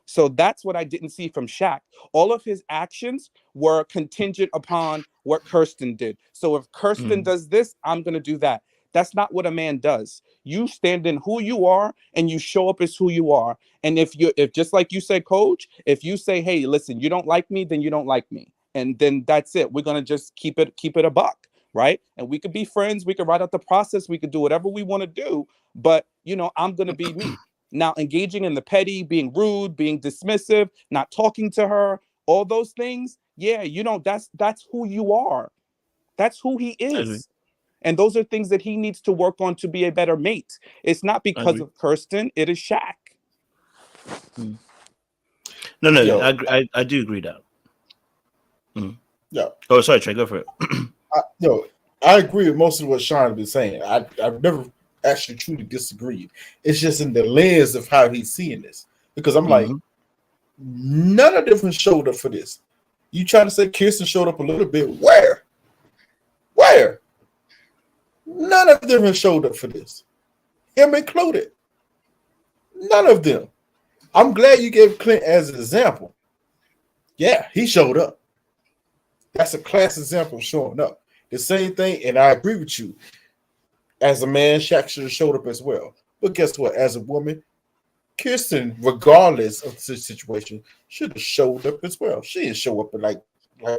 Speaker 5: So that's what I didn't see from Shaq. All of his actions were contingent upon what Kirsten did. So if Kirsten does this, I'm going to do that. That's not what a man does. You stand in who you are and you show up as who you are. And if just like you say, coach, if you say, hey, listen, you don't like me, then you don't like me. And then that's it. We're going to just keep it a buck, right? And we could be friends. We could write out the process. We could do whatever we want to do. But, I'm going to be me. Now, engaging in the petty, being rude, being dismissive, not talking to her, all those things, yeah, that's who you are. That's who he is. And those are things that he needs to work on to be a better mate. It's not because of Kirsten, it is Shaq.
Speaker 1: No, I do agree that.
Speaker 4: Yeah.
Speaker 1: Oh, sorry, Trey, go for it.
Speaker 4: I agree with most of what Sean has been saying. I've never actually truly disagreed. It's just in the lens of how he's seeing this. Because I'm like, none of them showed up for this. You trying to say Kirsten showed up a little bit? Where? None of them have showed up for this. Him included. None of them. I'm glad you gave Clint as an example. Yeah, he showed up. That's a class example of showing up. The same thing, and I agree with you. As a man, Shaq should have showed up as well. But guess what? As a woman, Kirsten, regardless of the situation, should have showed up as well. She didn't show up like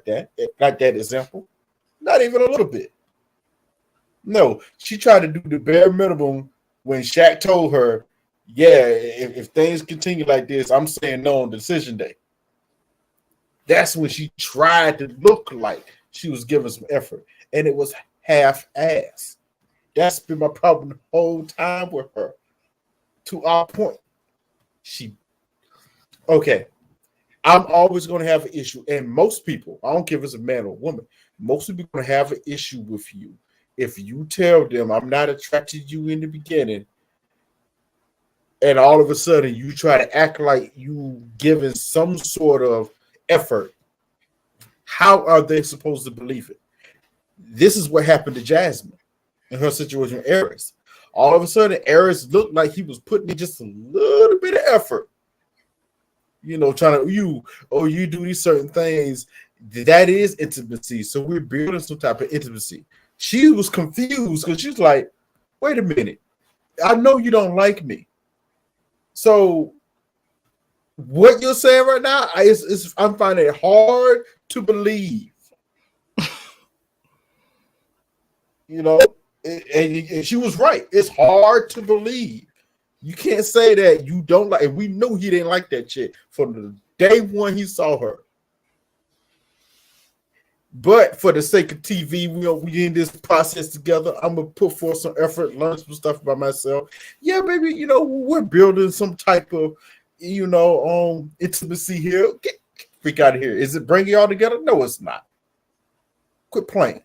Speaker 4: that example. Not even a little bit. No, she tried to do the bare minimum when Shaq told her, yeah, if things continue like this, I'm saying no on decision day. That's when she tried to look like she was giving some effort. And it was half-ass. That's been my problem the whole time with her. To our point. I'm always going to have an issue. And most people, I don't care if it's a man or a woman, most people are going to have an issue with you. If you tell them I'm not attracted to you in the beginning, and all of a sudden you try to act like you giving some sort of effort, how are they supposed to believe it? This is what happened to Jasmine in her situation with Aries. All of a sudden, Aries looked like he was putting in just a little bit of effort. Trying to you do these certain things. That is intimacy. So we're building some type of intimacy. She was confused because she's like, wait a minute. I know you don't like me. So what you're saying right now, I'm finding it hard to believe. And she was right. It's hard to believe. You can't say that you don't like, and we know he didn't like that chick from the day one he saw her. But for the sake of TV, we in this process together. I'm gonna put forth some effort, learn some stuff by myself. Yeah, baby, we're building some type of, intimacy here. Get freak out of here. Is it bringing y'all together? No, it's not. Quit playing.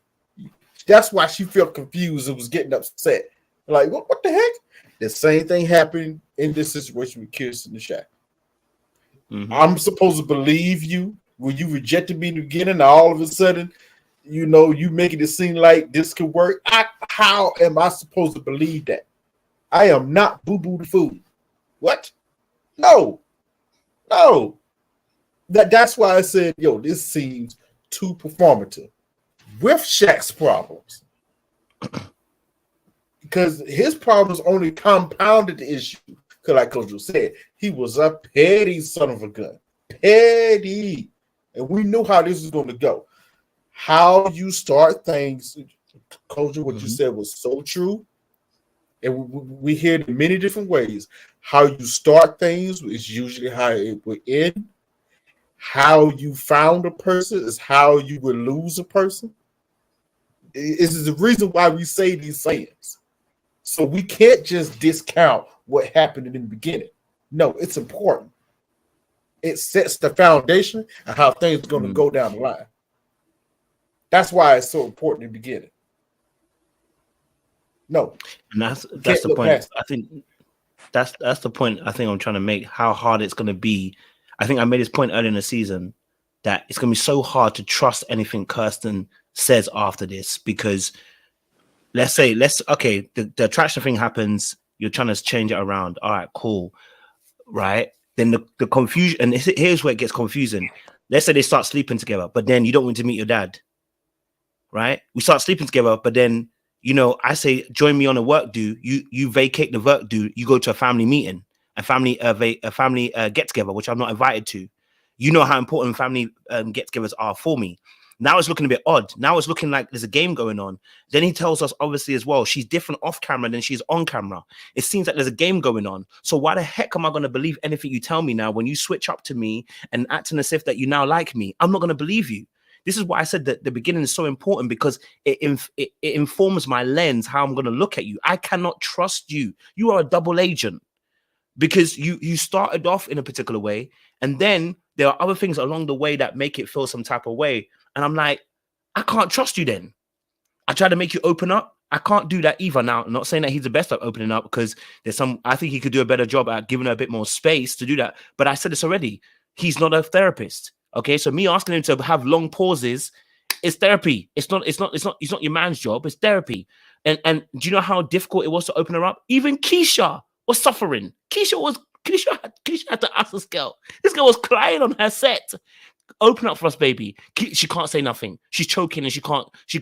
Speaker 4: That's why she felt confused and was getting upset. Like, what the heck? The same thing happened in this situation with Kirsten and Shaq. I'm supposed to believe you when you rejected me in the beginning, and all of a sudden, you making it seem like this could work. How am I supposed to believe that? I am not boo-boo the food. What? No. That's why I said, this seems too performative. With Shaq's problems. Because his problems only compounded the issue. Because like Coach said, he was a petty son of a gun. Petty. And we knew how this was going to go. How you start things, Coach, what you said was so true. And we hear it in many different ways. How you start things is usually how it will end. How you found a person is how you will lose a person. This is the reason why we say these sayings. So we can't just discount what happened in the beginning. No, it's important. it sets the foundation of how things are going to go down the line. That's why it's so important in the beginning. No,
Speaker 1: and that's the point. I think that's the point. I think I'm trying to make, how hard it's going to be. I think I made this point earlier in the season that it's going to be so hard to trust anything Kirsten says after this, because the attraction thing happens. You're trying to change it around. All right, cool. Right. Then the confusion, and here's where it gets confusing. Let's say they start sleeping together, but then you don't want to meet your dad. Right. We start sleeping together, but then, I say, join me on a work do. You vacate the work do. You go to a family meeting, a family get together, which I'm not invited to. You know how important family get-togethers are for me. Now it's looking a bit odd. Now it's looking like there's a game going on. Then he tells us, obviously, as well, she's different off camera than she's on camera. It seems like there's a game going on. So why the heck am I going to believe anything you tell me now when you switch up to me and acting as if that you now like me? I'm not going to believe you. This is why I said that the beginning is so important, because it informs my lens, how I'm going to look at you. I cannot trust you. You are a double agent, because you started off in a particular way, and then there are other things along the way that make it feel some type of way. And I'm like, I can't trust you then. I try to make you open up. I can't do that either. Now, I'm not saying that he's the best at opening up, because I think he could do a better job at giving her a bit more space to do that. But I said this already. He's not a therapist. Okay. So me asking him to have long pauses is therapy. It's not your man's job. It's therapy. And do you know how difficult it was to open her up? Even Keisha was suffering. Keisha had to ask this girl. This girl was crying on her set. Open up for us, baby. She can't say nothing. She's choking and she's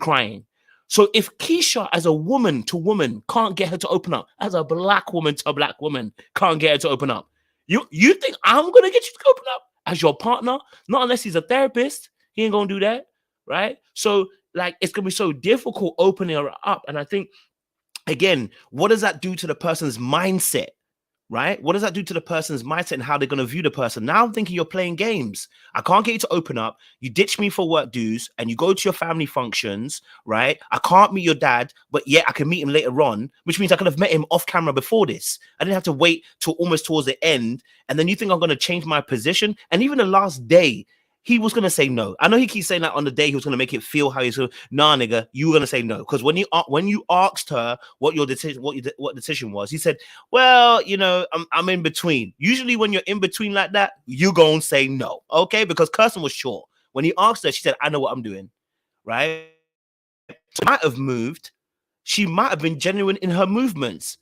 Speaker 1: crying. So if Keisha, as a woman to woman, can't get her to open up, as a black woman to a black woman, can't get her to open up, you think I'm gonna get you to open up as your partner? Not unless he's a therapist. He ain't gonna do that, right? So it's gonna be so difficult opening her up. And I think, again, what does that do to the person's mindset? Right? What does that do to the person's mindset and how they're going to view the person? Now I'm thinking you're playing games. I can't get you to open up. You ditch me for work dues and you go to your family functions, right? I can't meet your dad, but yet I can meet him later on, which means I could have met him off camera before this. I didn't have to wait till almost towards the end. And then you think I'm going to change my position? And even the last day, he was going to say no. I know he keeps saying that on the day he was going to make it feel how he's going to, nah, nigga, you were going to say no. Because when you asked her what your decision, what decision was, he said, well, I'm in between. Usually when you're in between like that, you going to say no. Okay. Because Kirsten was sure. When he asked her, she said, I know what I'm doing. Right. So might have moved. She might have been genuine in her movements.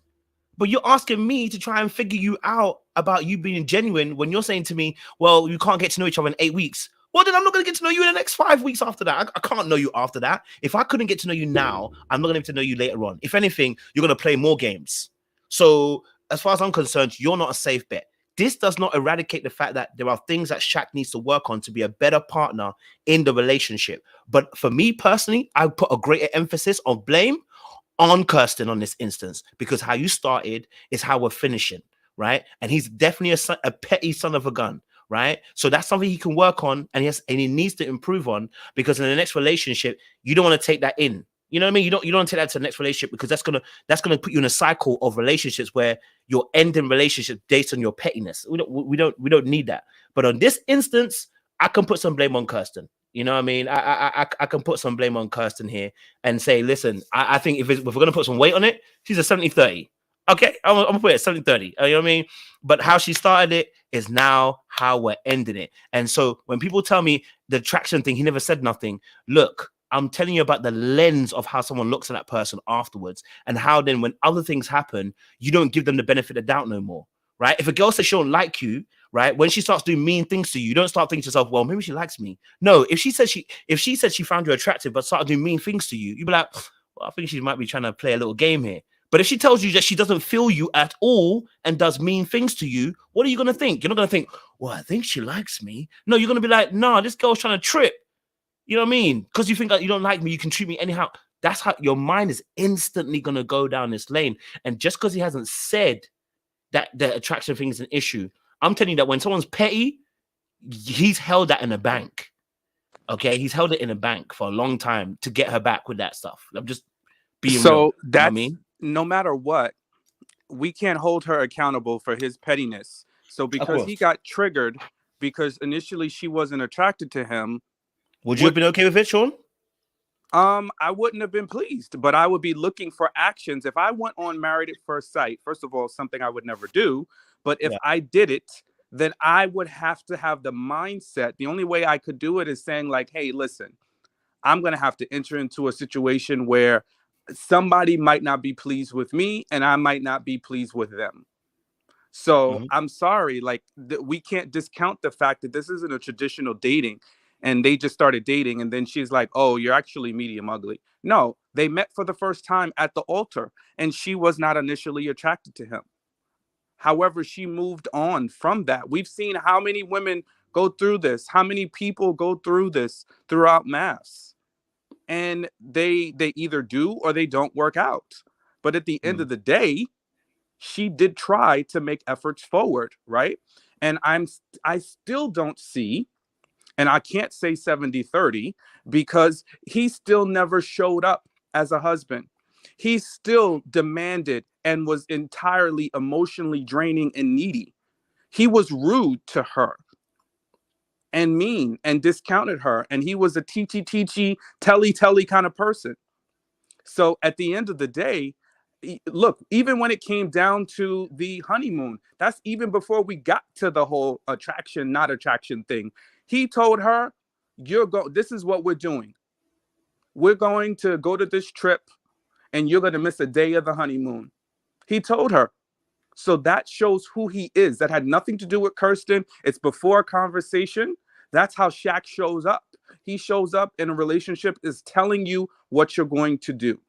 Speaker 1: But you're asking me to try and figure you out about you being genuine when you're saying to me, well, you can't get to know each other in 8 weeks. Well, then I'm not going to get to know you in the next 5 weeks after that. I can't know you after that. If I couldn't get to know you now, I'm not going to get to know you later on. If anything, you're going to play more games. So as far as I'm concerned, you're not a safe bet. This does not eradicate the fact that there are things that Shaq needs to work on to be a better partner in the relationship. But for me personally, I put a greater emphasis on blame on Kirsten on this instance, because how you started is how we're finishing, right? And he's definitely a petty son of a gun, right? So that's something he can work on, and he needs to improve on, because in the next relationship, you don't want to take that in. You know what I mean? You don't want to take that to the next relationship, because that's gonna put you in a cycle of relationships where you're ending relationships based on your pettiness. We don't need that. But on this instance, I can put some blame on Kirsten. You know what I mean? I can put some blame on Kirsten here and say, listen, I think if we're going to put some weight on it, she's a 70-30. Okay? I'm going to put it at 70-30. You know what I mean? But how she started it is now how we're ending it. And so when people tell me the attraction thing, he never said nothing. Look, I'm telling you about the lens of how someone looks at that person afterwards, and how then when other things happen, you don't give them the benefit of doubt no more. Right? If a girl says she don't like you, right, when she starts doing mean things to you, you don't start thinking to yourself, well, maybe she likes me. No, if she said she found you attractive but started doing mean things to you, you'd be like, well, I think she might be trying to play a little game here. But if she tells you that she doesn't feel you at all and does mean things to you, what are you going to think? You're not going to think, well, I think she likes me. No, you're going to be like, nah, this girl's trying to trip. You know what I mean? Because you think that you don't like me, you can treat me anyhow. That's how your mind is instantly going to go down this lane. And just because he hasn't said that the attraction thing is an issue, I'm telling you that when someone's petty, he's held that in a bank. Okay, he's held it in a bank for a long time to get her back with that stuff. I'm just being real.
Speaker 5: So that's,
Speaker 1: you know what I mean?
Speaker 5: No matter what, we can't hold her accountable for his pettiness. So because he got triggered because initially she wasn't attracted to him.
Speaker 1: Would you have been okay with it, Sean?
Speaker 5: I wouldn't have been pleased, but I would be looking for actions. If I went on Married at First Sight, first of all, something I would never do. But if I did it, then I would have to have the mindset. The only way I could do it is saying like, hey, listen, I'm going to have to enter into a situation where somebody might not be pleased with me and I might not be pleased with them. So I'm sorry, like we can't discount the fact that this isn't a traditional dating. And they just started dating. And then she's like, oh, you're actually medium ugly. No, they met for the first time at the altar. And she was not initially attracted to him. However, she moved on from that. We've seen how many women go through this, how many people go through this throughout mass. And they either do or they don't work out. But at the end of the day, she did try to make efforts forward, right? And I still don't see. And I can't say 70-30 because he still never showed up as a husband. He still demanded and was entirely emotionally draining and needy. He was rude to her and mean and discounted her. And he was a teachy, telly kind of person. So at the end of the day, look, even when it came down to the honeymoon, that's even before we got to the whole attraction, not attraction thing. He told her, this is what we're doing. We're going to go to this trip and you're going to miss a day of the honeymoon. He told her. So that shows who he is. That had nothing to do with Kirsten. It's before a conversation. That's how Shaq shows up. He shows up in a relationship is telling you what you're going to do.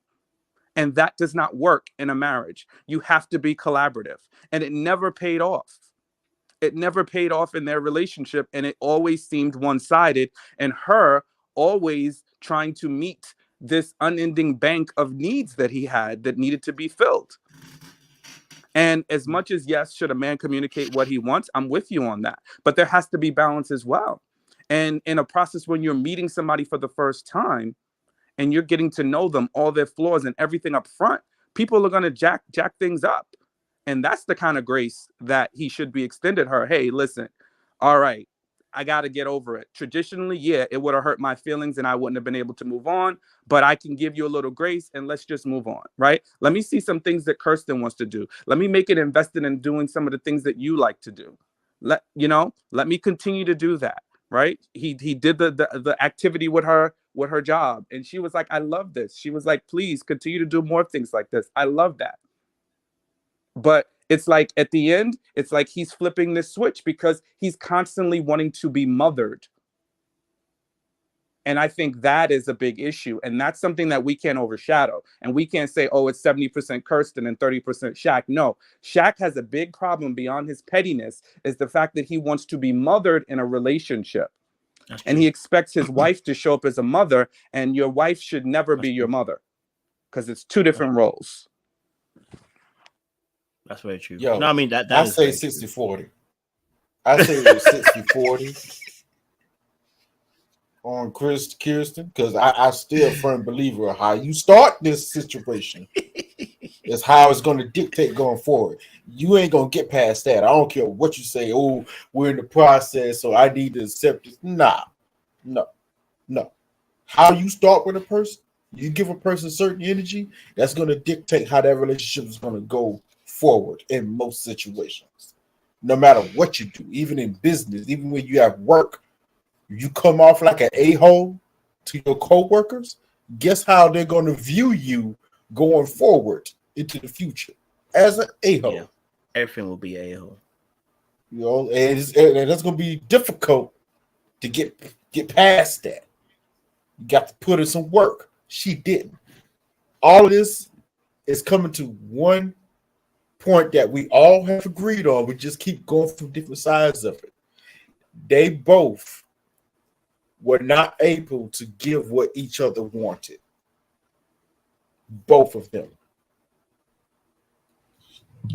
Speaker 5: And that does not work in a marriage. You have to be collaborative. And it never paid off. It never paid off in their relationship. And it always seemed one-sided. And her always trying to meet this unending bank of needs that he had that needed to be filled. And as much as, yes, should a man communicate what he wants? I'm with you on that. But there has to be balance as well. And in a process when you're meeting somebody for the first time and you're getting to know them, all their flaws and everything up front, people are going to jack things up. And that's the kind of grace that he should be extended her. Hey, listen, all right, I got to get over it. Traditionally, yeah, it would have hurt my feelings and I wouldn't have been able to move on, but I can give you a little grace and let's just move on, right? Let me see some things that Kirsten wants to do. Let me make it invested in doing some of the things that you like to do. Let me continue to do that, right? He did the activity with her job. And she was like, I love this. She was like, please continue to do more things like this. I love that. But it's like at the end, it's like he's flipping this switch because he's constantly wanting to be mothered. And I think that is a big issue. And that's something that we can't overshadow. And we can't say, oh, it's 70% Kirsten and 30% Shaq. No, Shaq has a big problem beyond his pettiness is the fact that he wants to be mothered in a relationship. And he expects his wife to show up as a mother, and your wife should never be your mother because it's two different roles.
Speaker 1: That's very true.
Speaker 4: Yo,
Speaker 1: no, I mean that
Speaker 4: I say 60-40. I say it was 60-40 on Kirsten because I still a firm believer of how you start this situation is how it's going to dictate going forward. You ain't going to get past that. I don't care what you say. Oh, we're in the process, so I need to accept this. No. How you start with a person, you give a person certain energy, that's going to dictate how that relationship is going to go forward in most situations. No matter what you do, even in business, even when you have work, you come off like an a-hole to your co-workers, guess how they're going to view you going forward into the future as an a-hole.
Speaker 1: Yeah. Everything will be a-hole.
Speaker 4: You know, and that's going to be difficult to get past that. You got to put in some work. She didn't. All of this is coming to one point that we all have agreed on. We just keep going through different sides of it. They both were not able to give what each other wanted. Both of them.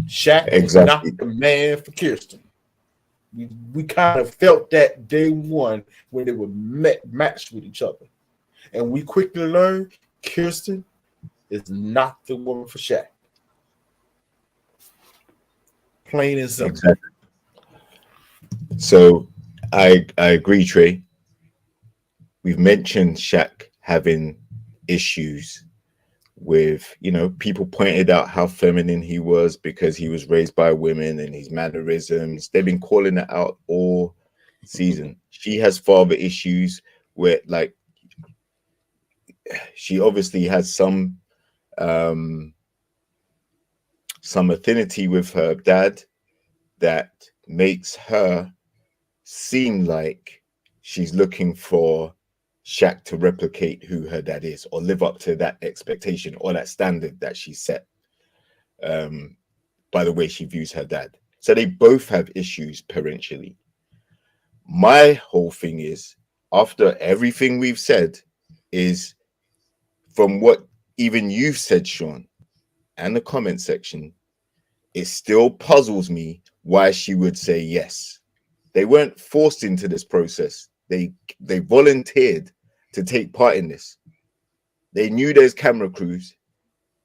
Speaker 4: Shaq was not the man for Kirsten. We kind of felt that day one when they were matched with each other. And we quickly learned Kirsten is not the woman for Shaq. Plain and simple.
Speaker 2: Exactly. So I agree, Trey. We've mentioned Shaq having issues with, people pointed out how feminine he was because he was raised by women and his mannerisms. They've been calling it out all season. She has father issues where, like, she obviously has some affinity with her dad that makes her seem like she's looking for Shaq to replicate who her dad is or live up to that expectation or that standard that she set by the way she views her dad. So they both have issues parentally. My whole thing is, after everything we've said, is from what even you've said, Sean, and the comment section, it still puzzles me why she would say yes. They weren't forced into this process. They volunteered to take part in this. They knew there's camera crews.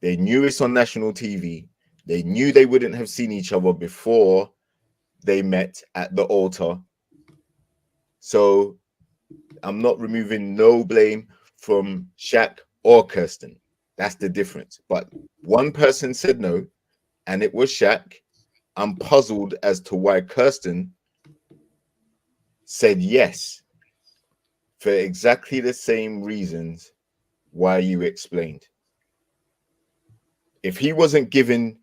Speaker 2: They knew it's on national TV. They knew they wouldn't have seen each other before they met at the altar. So I'm not removing no blame from Shaq or Kirsten. That's the difference. But one person said no, and it was Shaq. I'm puzzled as to why Kirsten said yes for exactly the same reasons why you explained. If he wasn't given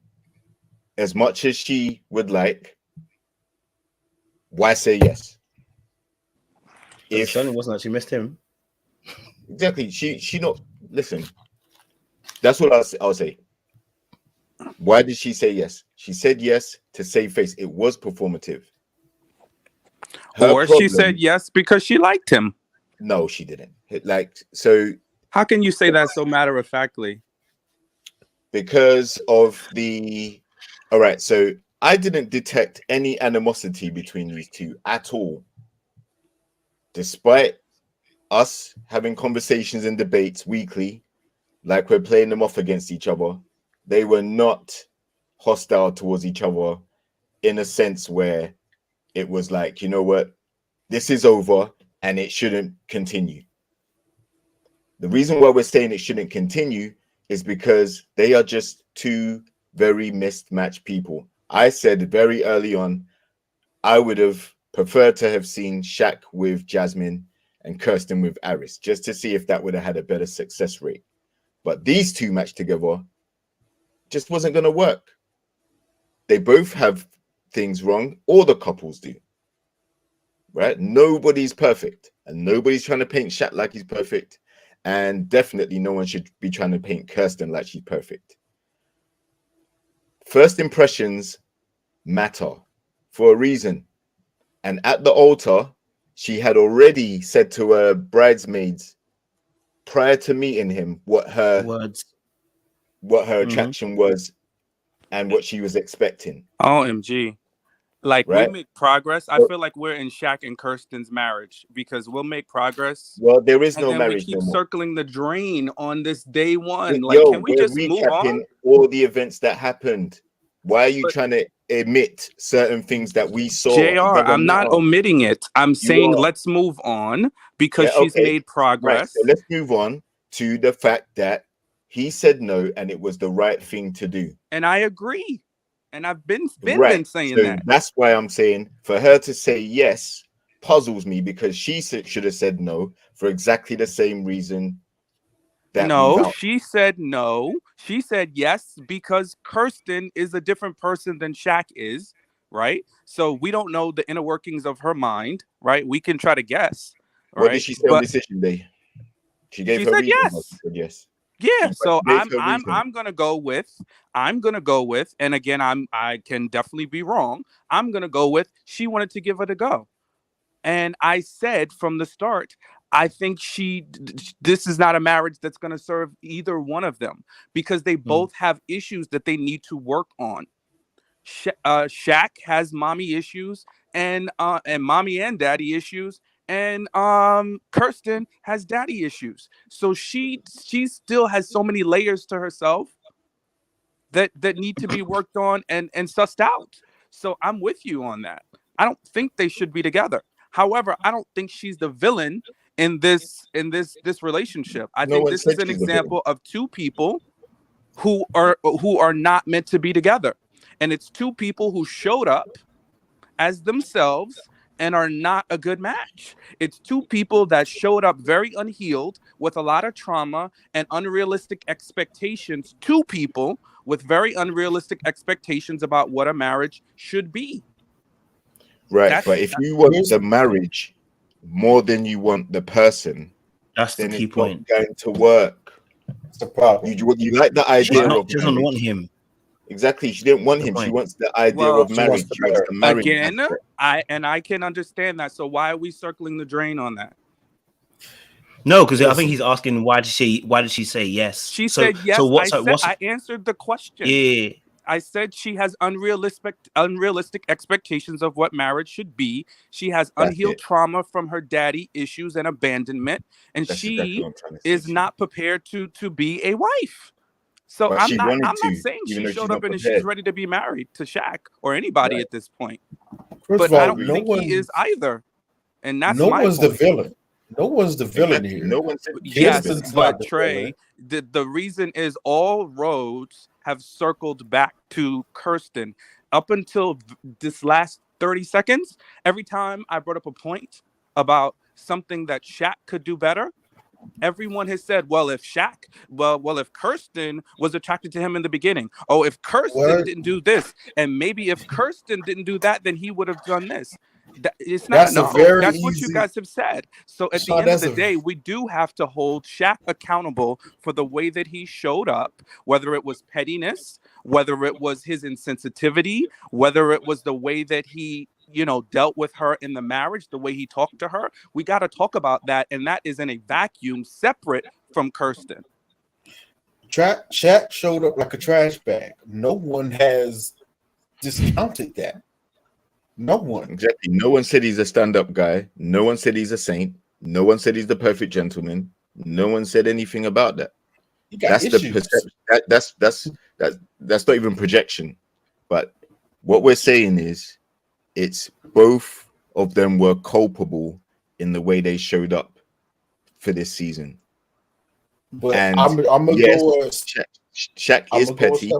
Speaker 2: as much as she would like, why say yes?
Speaker 1: If Sonny wasn't that she missed him.
Speaker 2: Exactly. She not listen. That's what I'll say. Why did she say yes? She said yes to save face. It was performative.
Speaker 5: She said yes because she liked him.
Speaker 2: No, she didn't. So
Speaker 5: how can you say that so matter-of-factly?
Speaker 2: Because of all right, so I didn't detect any animosity between these two at all. Despite us having conversations and debates weekly, like we're playing them off against each other, they were not hostile towards each other in a sense where it was like, you know what, this is over and it shouldn't continue. The reason why we're saying it shouldn't continue is because they are just two very mismatched people. I said very early on, I would have preferred to have seen Shaq with Jasmine and Kirsten with Aris, just to see if that would have had a better success rate. But these two matched together just wasn't going to work. They both have things wrong. All the couples do. Right? Nobody's perfect. And nobody's trying to paint Shaq like he's perfect. And definitely no one should be trying to paint Kirsten like she's perfect. First impressions matter for a reason. And at the altar, she had already said to her bridesmaids prior to meeting him what her attraction was and what she was expecting.
Speaker 5: OMG. Like,
Speaker 2: right?
Speaker 5: we make progress. I feel like we're in Shaq and Kirsten's marriage because we'll make progress.
Speaker 2: Well, there is
Speaker 5: and
Speaker 2: no
Speaker 5: then
Speaker 2: marriage
Speaker 5: we keep
Speaker 2: no more.
Speaker 5: circling the drain on this day one. Can we
Speaker 2: we're
Speaker 5: just move on?
Speaker 2: All the events that happened. Why are you trying to omit certain things that we saw?
Speaker 5: JR, I'm not omitting it. I'm saying let's move on because she's made progress.
Speaker 2: Right, so let's move on to the fact that he said no and it was the right thing to do.
Speaker 5: And I agree. And I've been saying
Speaker 2: so
Speaker 5: that.
Speaker 2: That's why I'm saying for her to say yes puzzles me because she should have said no for exactly the same reason.
Speaker 5: She said no. She said yes because Kirsten is a different person than Shaq is, right? So we don't know the inner workings of her mind, right? We can try to guess. Right?
Speaker 2: What did she say on decision day? She gave her reason.
Speaker 5: Yes.
Speaker 2: She said yes.
Speaker 5: Yeah, so I'm gonna go with, and again, I can definitely be wrong. I'm gonna go with she wanted to give it a go, and I said from the start, I think this is not a marriage that's gonna serve either one of them because they both have issues that they need to work on. Shaq has mommy issues and mommy and daddy issues. And Kirsten has daddy issues. So she still has so many layers to herself that need to be worked on and sussed out. So I'm with you on that. I don't think they should be together. However, I don't think she's the villain in this relationship. I
Speaker 2: No
Speaker 5: think
Speaker 2: one
Speaker 5: this
Speaker 2: said
Speaker 5: is an
Speaker 2: she's the villain.
Speaker 5: example of two people who are not meant to be together. And it's two people who showed up as themselves and are not a good match. It's two people that showed up very unhealed with a lot of trauma and unrealistic expectations. Two people with very unrealistic expectations about what a marriage should be.
Speaker 2: Right, but if you want the marriage more than you want the person,
Speaker 1: That's the
Speaker 2: then
Speaker 1: key
Speaker 2: it's
Speaker 1: point.
Speaker 2: not going to work.
Speaker 4: It's the problem.
Speaker 2: You like the idea of
Speaker 1: She doesn't
Speaker 2: marriage.
Speaker 1: want him.
Speaker 2: Exactly, she didn't want
Speaker 1: That's
Speaker 2: him.
Speaker 1: the
Speaker 2: She
Speaker 1: point.
Speaker 2: wants the idea
Speaker 5: Well,
Speaker 2: of marriage. She wants the marriage
Speaker 5: again,
Speaker 2: aspect.
Speaker 5: I can understand that. So why are we circling the drain on that?
Speaker 1: No, because I think he's asking why did she say yes?
Speaker 5: She said yes. I answered the question.
Speaker 1: Yeah.
Speaker 5: I said she has unrealistic expectations of what marriage should be. She has unhealed trauma from her daddy issues and abandonment, and she is not prepared to be a wife. So
Speaker 2: But
Speaker 5: I'm not saying she showed up and she's ready to be married to Shaq or anybody at this point. But I don't think he is either. And that's
Speaker 4: no
Speaker 5: my
Speaker 4: one's
Speaker 5: point.
Speaker 4: the villain. No one's the villain here.
Speaker 2: No one said
Speaker 5: yes,
Speaker 4: Kirsten's
Speaker 5: but
Speaker 4: not the
Speaker 5: Trey, the reason is all roads have circled back to Kirsten. Up until this last 30 seconds, every time I brought up a point about something that Shaq could do better, everyone has said, well, if Kirsten was attracted to him in the beginning, oh, if Kirsten didn't do this, and maybe if Kirsten didn't do that, then he would have done this. It's not that's what you guys have said. So at the end of the day, we do have to hold Shaq accountable for the way that he showed up, whether it was pettiness, whether it was his insensitivity, whether it was the way that he dealt with her in the marriage, the way he talked to her. We got to talk about that, and that is in a vacuum separate from Kirsten.
Speaker 4: Shaq showed up like a trash bag. No one has discounted that. No one.
Speaker 2: Exactly. No one said he's a stand-up guy. No one said he's a saint. No one said he's the perfect gentleman. No one said anything about that. That's issues. The perception. That's not even projection. But what we're saying is, it's both of them were culpable in the way they showed up for this season.
Speaker 4: But and I'm gonna go.
Speaker 2: Shaq is petty.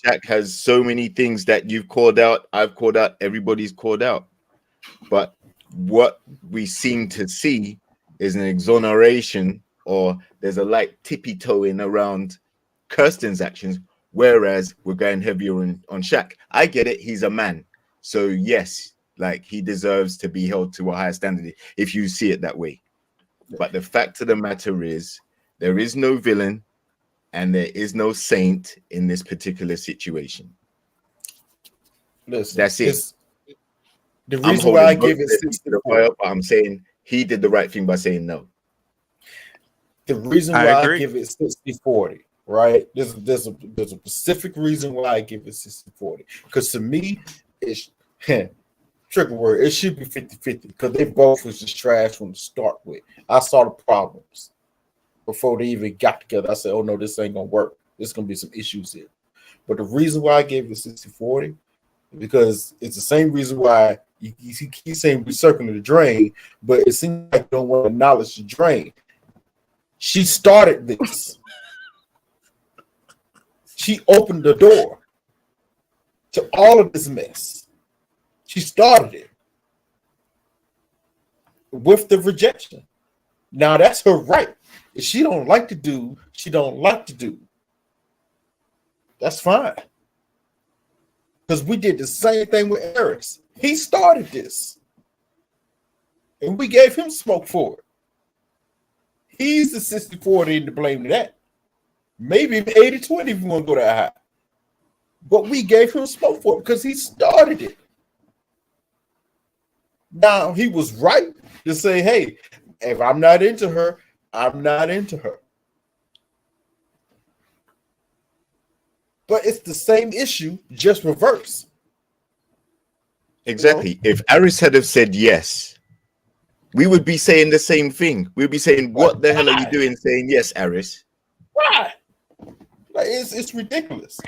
Speaker 2: Shaq has so many things that you've called out, I've called out, everybody's called out. But what we seem to see is an exoneration, or there's a light tippy-toeing around Kirsten's actions, whereas we're going heavier on Shaq. I get it, he's a man. So yes, like he deserves to be held to a higher standard if you see it that way. But the fact of the matter is, there is no villain and there is no saint in this particular situation.
Speaker 4: Listen,
Speaker 2: that's it.
Speaker 4: The reason why I give it
Speaker 2: 64, but I'm saying he did the right thing by saying no.
Speaker 4: The reason why I give it 60-40, right? There's a specific reason why I give it 60-40. Because to me, it's trigger word. It should be 50-50 because they both was just trash from the start with. I saw the problems before they even got together. I said, oh no, this ain't gonna work. There's gonna be some issues here. But the reason why I gave it 60-40 because it's the same reason why you keep saying we're circling the drain, but it seems like you don't want to acknowledge the drain. She started this. She opened the door to all of this mess. She started it with the rejection. Now that's her right. If she don't like to do, she don't like to do. That's fine. Because we did the same thing with Eris. He started this. And we gave him smoke for it. He's the 60-40 to blame that. Maybe 80-20 if you want to go that high. But we gave him smoke for it because he started it. Now, he was right to say, hey, if I'm not into her, I'm not into her. But it's the same issue, just reverse.
Speaker 2: Exactly. You know? If Aris had have said yes, we would be saying the same thing. We'd be saying, what the hell are you doing saying yes, Aris?
Speaker 4: Why? Like, it's ridiculous.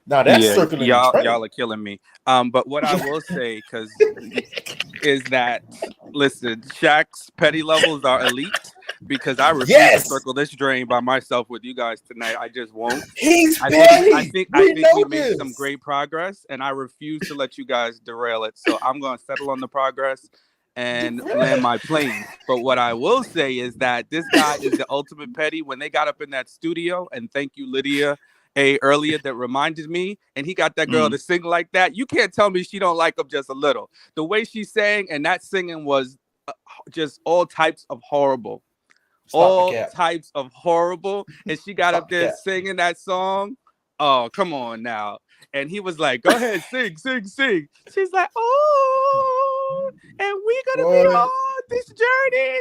Speaker 4: Now that's circling the train.
Speaker 5: Y'all are killing me. But what I will say, is that, listen, Shaq's petty levels are elite, because I refuse to circle this drain by myself with you guys tonight. I just won't.
Speaker 4: He's
Speaker 5: I
Speaker 4: petty.
Speaker 5: think we made some great progress, and I refuse to let you guys derail it. So I'm going to settle on the progress and land my plane. But what I will say is that this guy is the ultimate petty. When they got up in that studio, and thank you, Lydia earlier, that reminded me, and he got that girl to sing like that. You can't tell me she don't like him just a little. The way she sang, and that singing was just all types of horrible. Types of horrible. And she got up there singing that song. Oh, come on now. And he was like, go ahead, sing. She's like, oh, and we're gonna be on this journey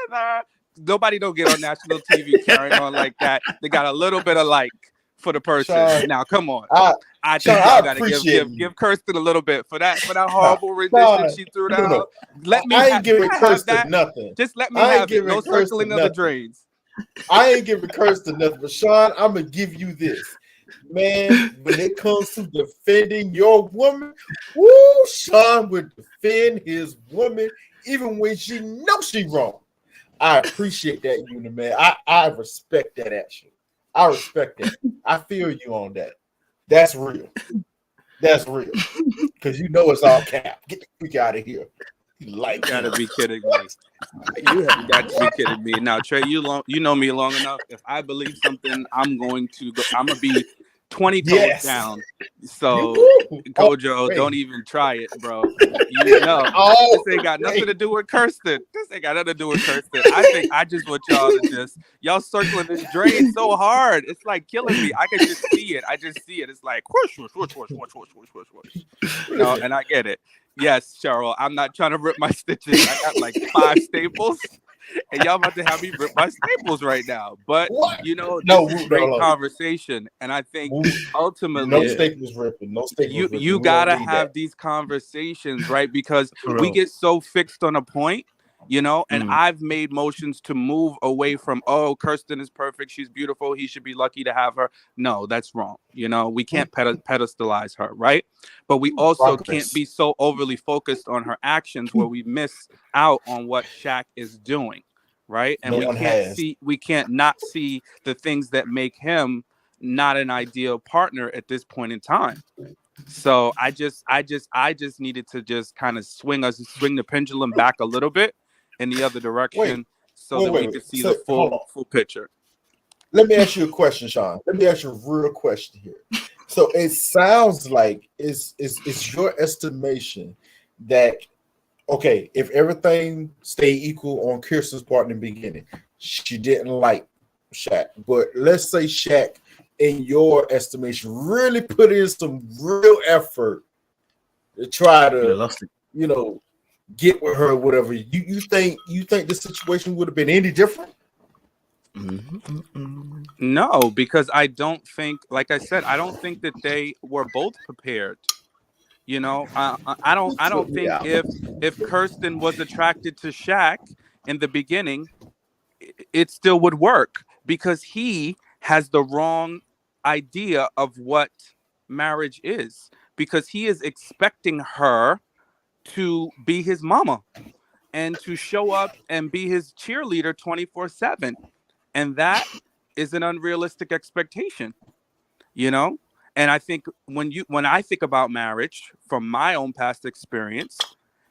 Speaker 5: together. Nobody don't get on national TV carrying on like that. They got a little bit of like for the person. Sean, now come on. I think y'all gotta give Kirsten a little bit for that horrible rendition she threw down.
Speaker 4: No.
Speaker 5: Let me
Speaker 4: I ain't giving Kirsten nothing.
Speaker 5: Just let me have it. No circling of the drains.
Speaker 4: I ain't giving Kirsten nothing, but Sean, I'm gonna give you this. Man, when it comes to defending your woman, Sean would defend his woman even when she knows she's wrong. I appreciate that unit, man. I respect that action. I respect that. I feel you on that. That's real. That's real. Because you know it's all cap. Get the freak out of here. You
Speaker 5: gotta be kidding me. You have got to be kidding me. Now, Trey, you know me long enough. If I believe something, I'm gonna be 20 toes down. So, Kojo, don't even try it, bro. You know, this ain't got nothing to do with Kirsten. I think I just want y'all to y'all circling this drain so hard. It's like killing me. I can just see it. It's like whoosh, whoosh, whoosh, whoosh, whoosh, whoosh, whoosh, whoosh. You know, and I get it. Yes, Cheryl, I'm not trying to rip my stitches. I got like 5 staples. And y'all about to have me rip my staples right now. But, you know, this is a great conversation. And I think ultimately...
Speaker 4: No staples ripping.
Speaker 5: You got to have these conversations, right? Because we get so fixed on a point, you know, and I've made motions to move away from, oh, Kirsten is perfect. She's beautiful. He should be lucky to have her. No, that's wrong. You know, we can't pedestalize her, right? But we also can't be so overly focused on her actions where we miss out on what Shaq is doing, right? And we can't not see the things that make him not an ideal partner at this point in time. So I just needed to just kind of swing the pendulum back a little bit in the other direction that we could see the full picture.
Speaker 4: Let me ask you a question, Sean. Let me ask you a real question here. So it sounds like it's your estimation that, okay, if everything stayed equal on Kirsten's part in the beginning, she didn't like Shaq. But let's say Shaq, in your estimation, really put in some real effort to try to, you know, get with her or whatever. You think the situation would have been any different?
Speaker 5: No, because I don't think, like I said, I don't think that they were both prepared. You know, I don't think if Kirsten was attracted to Shaq in the beginning, it still would work, because he has the wrong idea of what marriage is, because he is expecting her to be his mama and to show up and be his cheerleader 24/7. And that is an unrealistic expectation, you know? And I think when I think about marriage from my own past experience,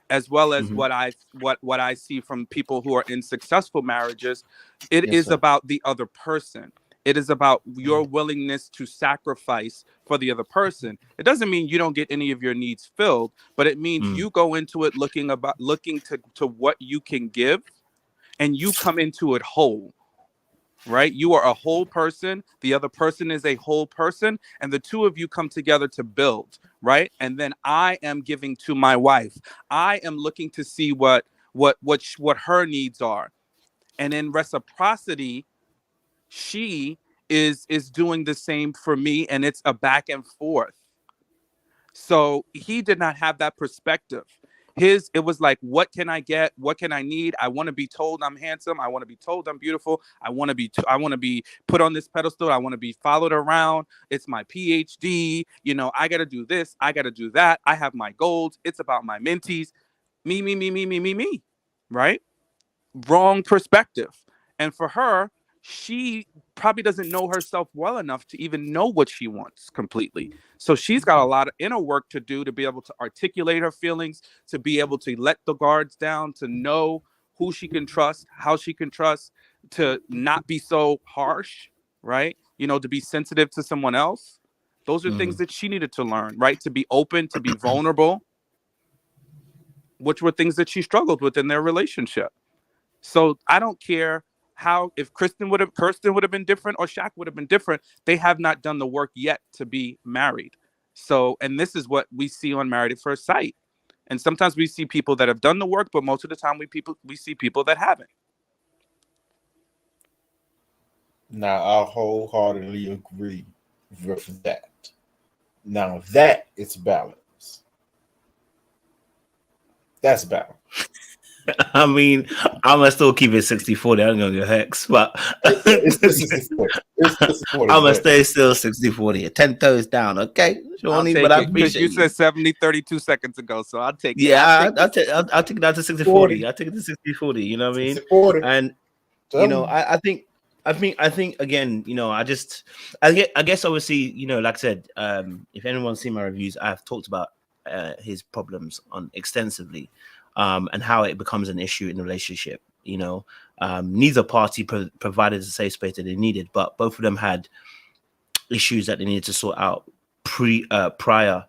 Speaker 5: as well as what I see from people who are in successful marriages, it is about the other person. It is about your willingness to sacrifice for the other person. It doesn't mean you don't get any of your needs filled, but it means you go into it looking to what you can give, and you come into it whole. Right? You are a whole person. The other person is a whole person, and the two of you come together to build, right? And then I am giving to my wife. I am looking to see what her needs are. And in reciprocity, she is doing the same for me, and it's a back and forth. So he did not have that perspective. It was like, what can I get? What can I need? I want to be told I'm handsome. I want to be told I'm beautiful. I want to be put on this pedestal. I want to be followed around. It's my PhD. You know, I got to do this. I got to do that. I have my goals. It's about my mentees. Me. Right? Wrong perspective. And for her, she probably doesn't know herself well enough to even know what she wants completely. So she's got a lot of inner work to do to be able to articulate her feelings, to be able to let the guards down, to know who she can trust, how she can trust, to not be so harsh, right? You know, to be sensitive to someone else. Those are things that she needed to learn, right? To be open, to be vulnerable, which were things that she struggled with in their relationship. So I don't care if Kirsten would have been different or Shaq would have been different. They have not done the work yet to be married. So, and this is what we see on Married at First Sight. And sometimes we see people that have done the work, but most of the time we see people that haven't.
Speaker 4: Now, I wholeheartedly agree with that. Now, that is balance. That's balance.
Speaker 1: I mean, I'm gonna still keep it 60-40. I'm gonna go hex, but
Speaker 4: It's 60-40.
Speaker 1: I'm gonna stay still 60-40. 10 toes down, okay?
Speaker 5: Shawnee, but I appreciate you said 70 32 seconds ago, so I'll take it.
Speaker 1: Yeah, I'll take it down to 60-40. I'll take it to 60-40. You know what I mean?
Speaker 4: 60-40.
Speaker 1: And you know, I think again, you know, I guess obviously, you know, like I said, if anyone's seen my reviews, I've talked about his problems on extensively. And how it becomes an issue in the relationship. You know, neither party provided a safe space that they needed, but both of them had issues that they needed to sort out prior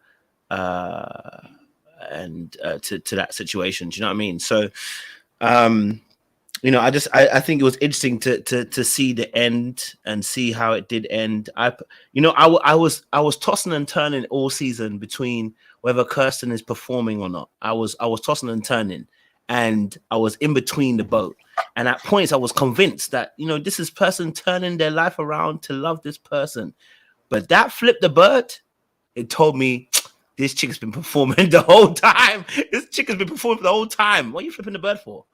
Speaker 1: and to that situation. Do you know what I mean? So, you know, I think it was interesting to see the end and see how it did end. I was tossing and turning all season between whether Kirsten is performing or not. I was tossing and turning, and I was in between the boat. And at points, I was convinced that, you know, this is person turning their life around to love this person. But that flipped the bird. It told me this chick has been performing the whole time. This chick has been performing the whole time. What are you flipping the bird for?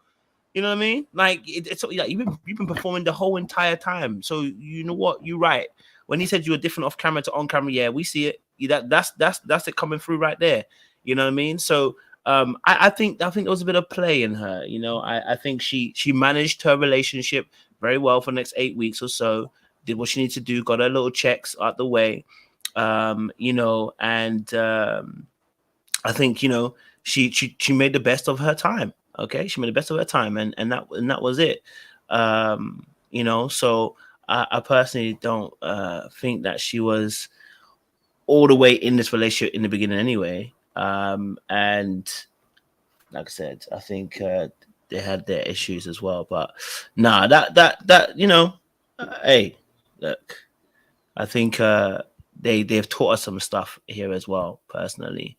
Speaker 1: You know what I mean? Like it's like you've been performing the whole entire time. So you know what? You're right. When he said you were different off camera to on camera, yeah, we see it. That's it coming through right there. You know what I mean? So I think there was a bit of play in her. You know, I think she managed her relationship very well for the next 8 weeks or so. Did what she needed to do. Got her little checks out the way. You know, and I think, you know, she made the best of her time. Okay, she made the best of her time, and that was it. You know, so I personally don't think that she was all the way in this relationship in the beginning anyway. And like I said, I think they had their issues as well. But nah, that you know, hey, look, I think they've taught us some stuff here as well, personally.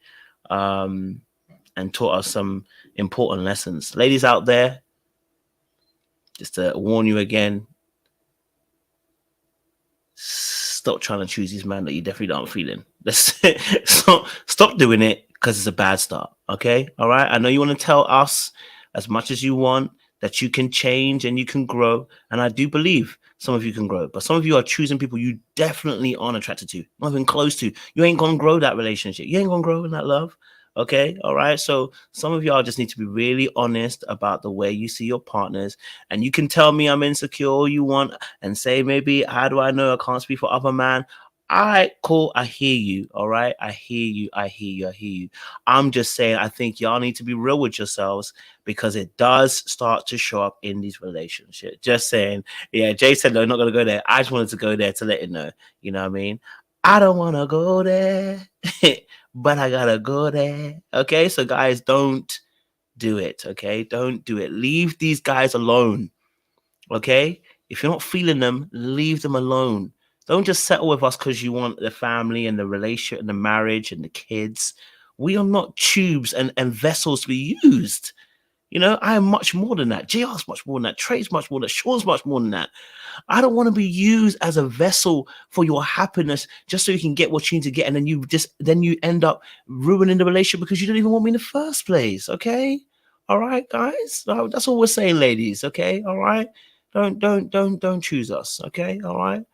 Speaker 1: And taught us some important lessons. Ladies out there, just to warn you again, stop trying to choose these men that you definitely aren't feeling. Stop doing it because it's a bad start, okay? All right? I know you want to tell us as much as you want that you can change and you can grow, and I do believe some of you can grow, but some of you are choosing people you definitely aren't attracted to, not even close to. You ain't gonna grow that relationship. You ain't gonna grow in that love. Okay, all right. So some of y'all just need to be really honest about the way you see your partners, and you can tell me I'm insecure all you want and say maybe how do I know I can't speak for other man. All right, cool. I hear you. All right, I hear you. I'm just saying I think y'all need to be real with yourselves because it does start to show up in these relationships. Just saying. Yeah, Jay said no, I'm not gonna go there. I just wanted to go there to let it know. You know what I mean? I don't want to go there. But I gotta go there. Okay, so guys, don't do it. Okay, don't do it. Leave these guys alone. Okay, if you're not feeling them, leave them alone. Don't just settle with us because you want the family and the relationship and the marriage and the kids. We are not tubes and vessels to be used. You know, I am much more than that. JR's much more than that. Trey's much more than that. Sean's much more than that. I don't want to be used as a vessel for your happiness just so you can get what you need to get, and then you end up ruining the relationship because you didn't even want me in the first place. Okay, all right, guys. That's all we're saying, ladies. Okay, all right. Don't choose us. Okay, all right.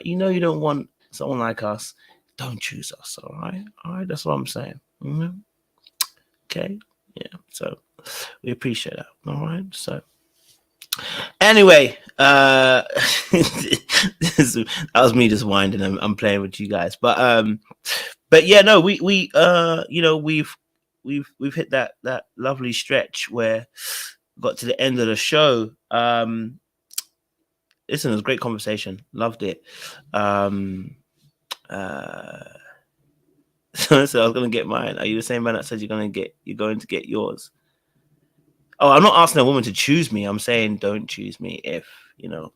Speaker 1: You know you don't want someone like us. Don't choose us. All right. That's what I'm saying. Mm-hmm. Okay, yeah. So we appreciate that. All right. So. Anyway, that was me just winding. I'm playing with you guys, but yeah, no, we you know, we've hit that lovely stretch where we got to the end of the show. Listen, it was a great conversation. Loved it. So I was gonna get mine. Are you the same man that said you're going to get yours? Oh, I'm not asking a woman to choose me. I'm saying don't choose me if you know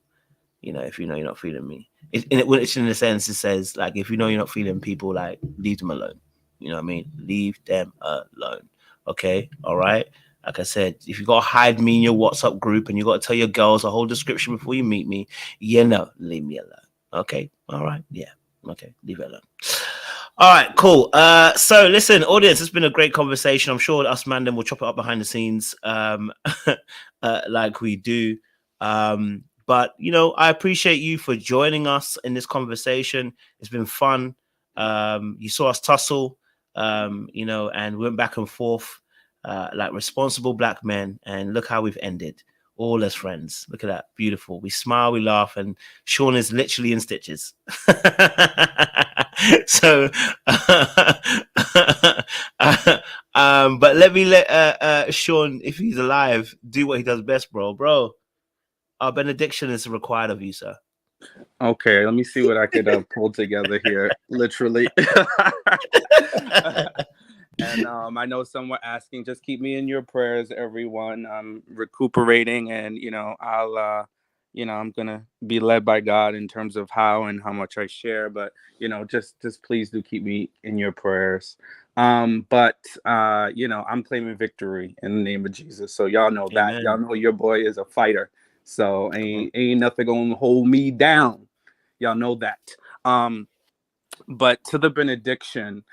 Speaker 1: if you know you're not feeling me. It's in a sense it says like if you know you're not feeling people, like leave them alone. You know what I mean? Leave them alone. Okay, all right. Like I said, if you gotta hide me in your WhatsApp group and you gotta tell your girls a whole description before you meet me, leave me alone. Okay, all right, yeah, okay, leave it alone. All right, cool. So listen, audience, it's been a great conversation. I'm sure us Mandem will chop it up behind the scenes, like we do. But you know, I appreciate you for joining us in this conversation. It's been fun. You saw us tussle, you know, and went back and forth like responsible black men. And look how we've ended, all as friends. Look at that, beautiful. We smile, we laugh, and Sean is literally in stitches. So, but let me let Sean, if he's alive, do what he does best, bro. Our benediction is required of you, sir.
Speaker 5: Okay, let me see what I could pull together here. Literally. And I know some were asking, just keep me in your prayers, everyone. I'm recuperating, and you know, I'll I'm gonna be led by God in terms of how and how much I share. But you know, just please do keep me in your prayers. But I'm claiming victory in the name of Jesus. So y'all know that.
Speaker 1: Amen.
Speaker 5: Y'all know your boy is a fighter. So ain't nothing gonna hold me down. Y'all know that. But to the benediction,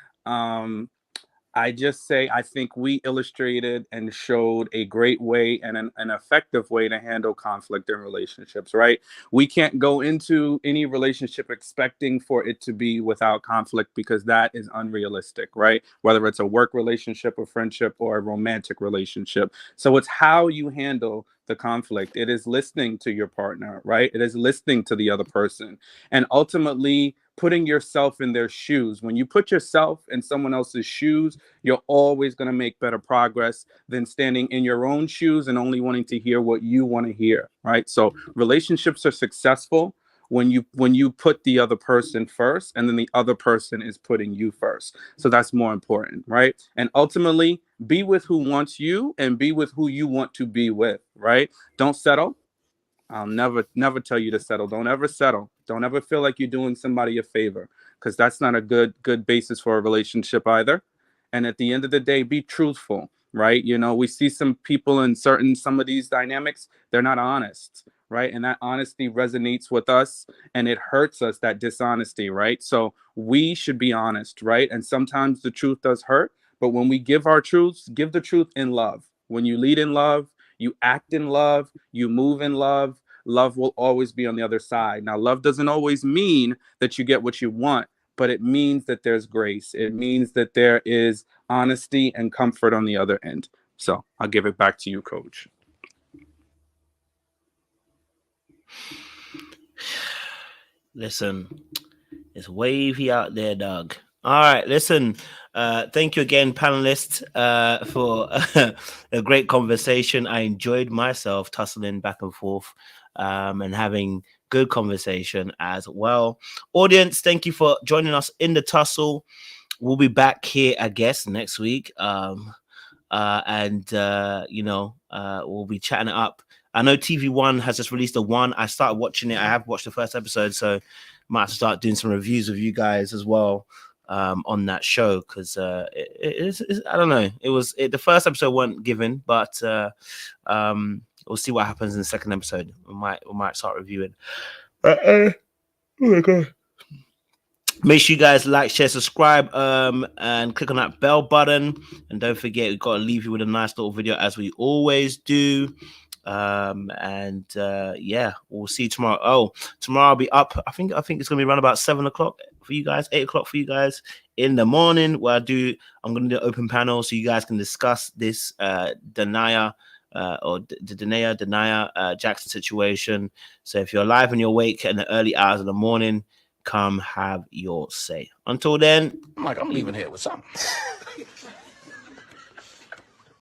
Speaker 5: I just say I think we illustrated and showed a great way and an effective way to handle conflict in relationships, right? We can't go into any relationship expecting for it to be without conflict because that is unrealistic, right? Whether it's a work relationship, a friendship, or a romantic relationship. So it's how you handle the conflict. It is listening to your partner, right? It is listening to the other person and ultimately putting yourself in their shoes. When you put yourself in someone else's shoes, you're always going to make better progress than standing in your own shoes and only wanting to hear what you want to hear, right? So relationships are successful when you put the other person first, and then the other person is putting you first. So that's more important, right? And ultimately, be with who wants you and be with who you want to be with, right? Don't settle. I'll never tell you to settle. Don't ever settle. Don't ever feel like you're doing somebody a favor, because that's not a good basis for a relationship either. And at the end of the day, be truthful, right? You know, we see some people in some of these dynamics, they're not honest, right? And that honesty resonates with us and it hurts us, that dishonesty, right? So we should be honest, right? And sometimes the truth does hurt, but when we give our truths, give the truth in love. When you lead in love, you act in love, you move in love, love will always be on the other side. Now, love doesn't always mean that you get what you want, but it means that there's grace. It means that there is honesty and comfort on the other end. So I'll give it back to you, Coach.
Speaker 1: Listen, it's wavy out there, dog. All right, listen. Thank you again, panelists, for a great conversation. I enjoyed myself tussling back and forth and having good conversation as well. Audience, thank you for joining us in the tussle. We'll be back here, I guess, next week. We'll be chatting it up. I know TV1 has just released one. I started watching it. I have watched the first episode, so might have to start doing some reviews with you guys as well. on that show, because it's I don't know. The first episode wasn't given, but we'll see what happens in the second episode. We might start reviewing. Oh my god. Make sure you guys like, share, subscribe, and click on that bell button. And don't forget, we've got to leave you with a nice little video as we always do. Yeah, we'll see you tomorrow. Oh, tomorrow I'll be up. I think it's gonna be around about 7 o'clock for you guys, 8 o'clock for you guys in the morning, where I'm gonna do an open panel so you guys can discuss this Denia Jackson situation. So if you're alive and you're awake in the early hours of the morning, come have your say. Until then,
Speaker 6: I'm leaving here with something.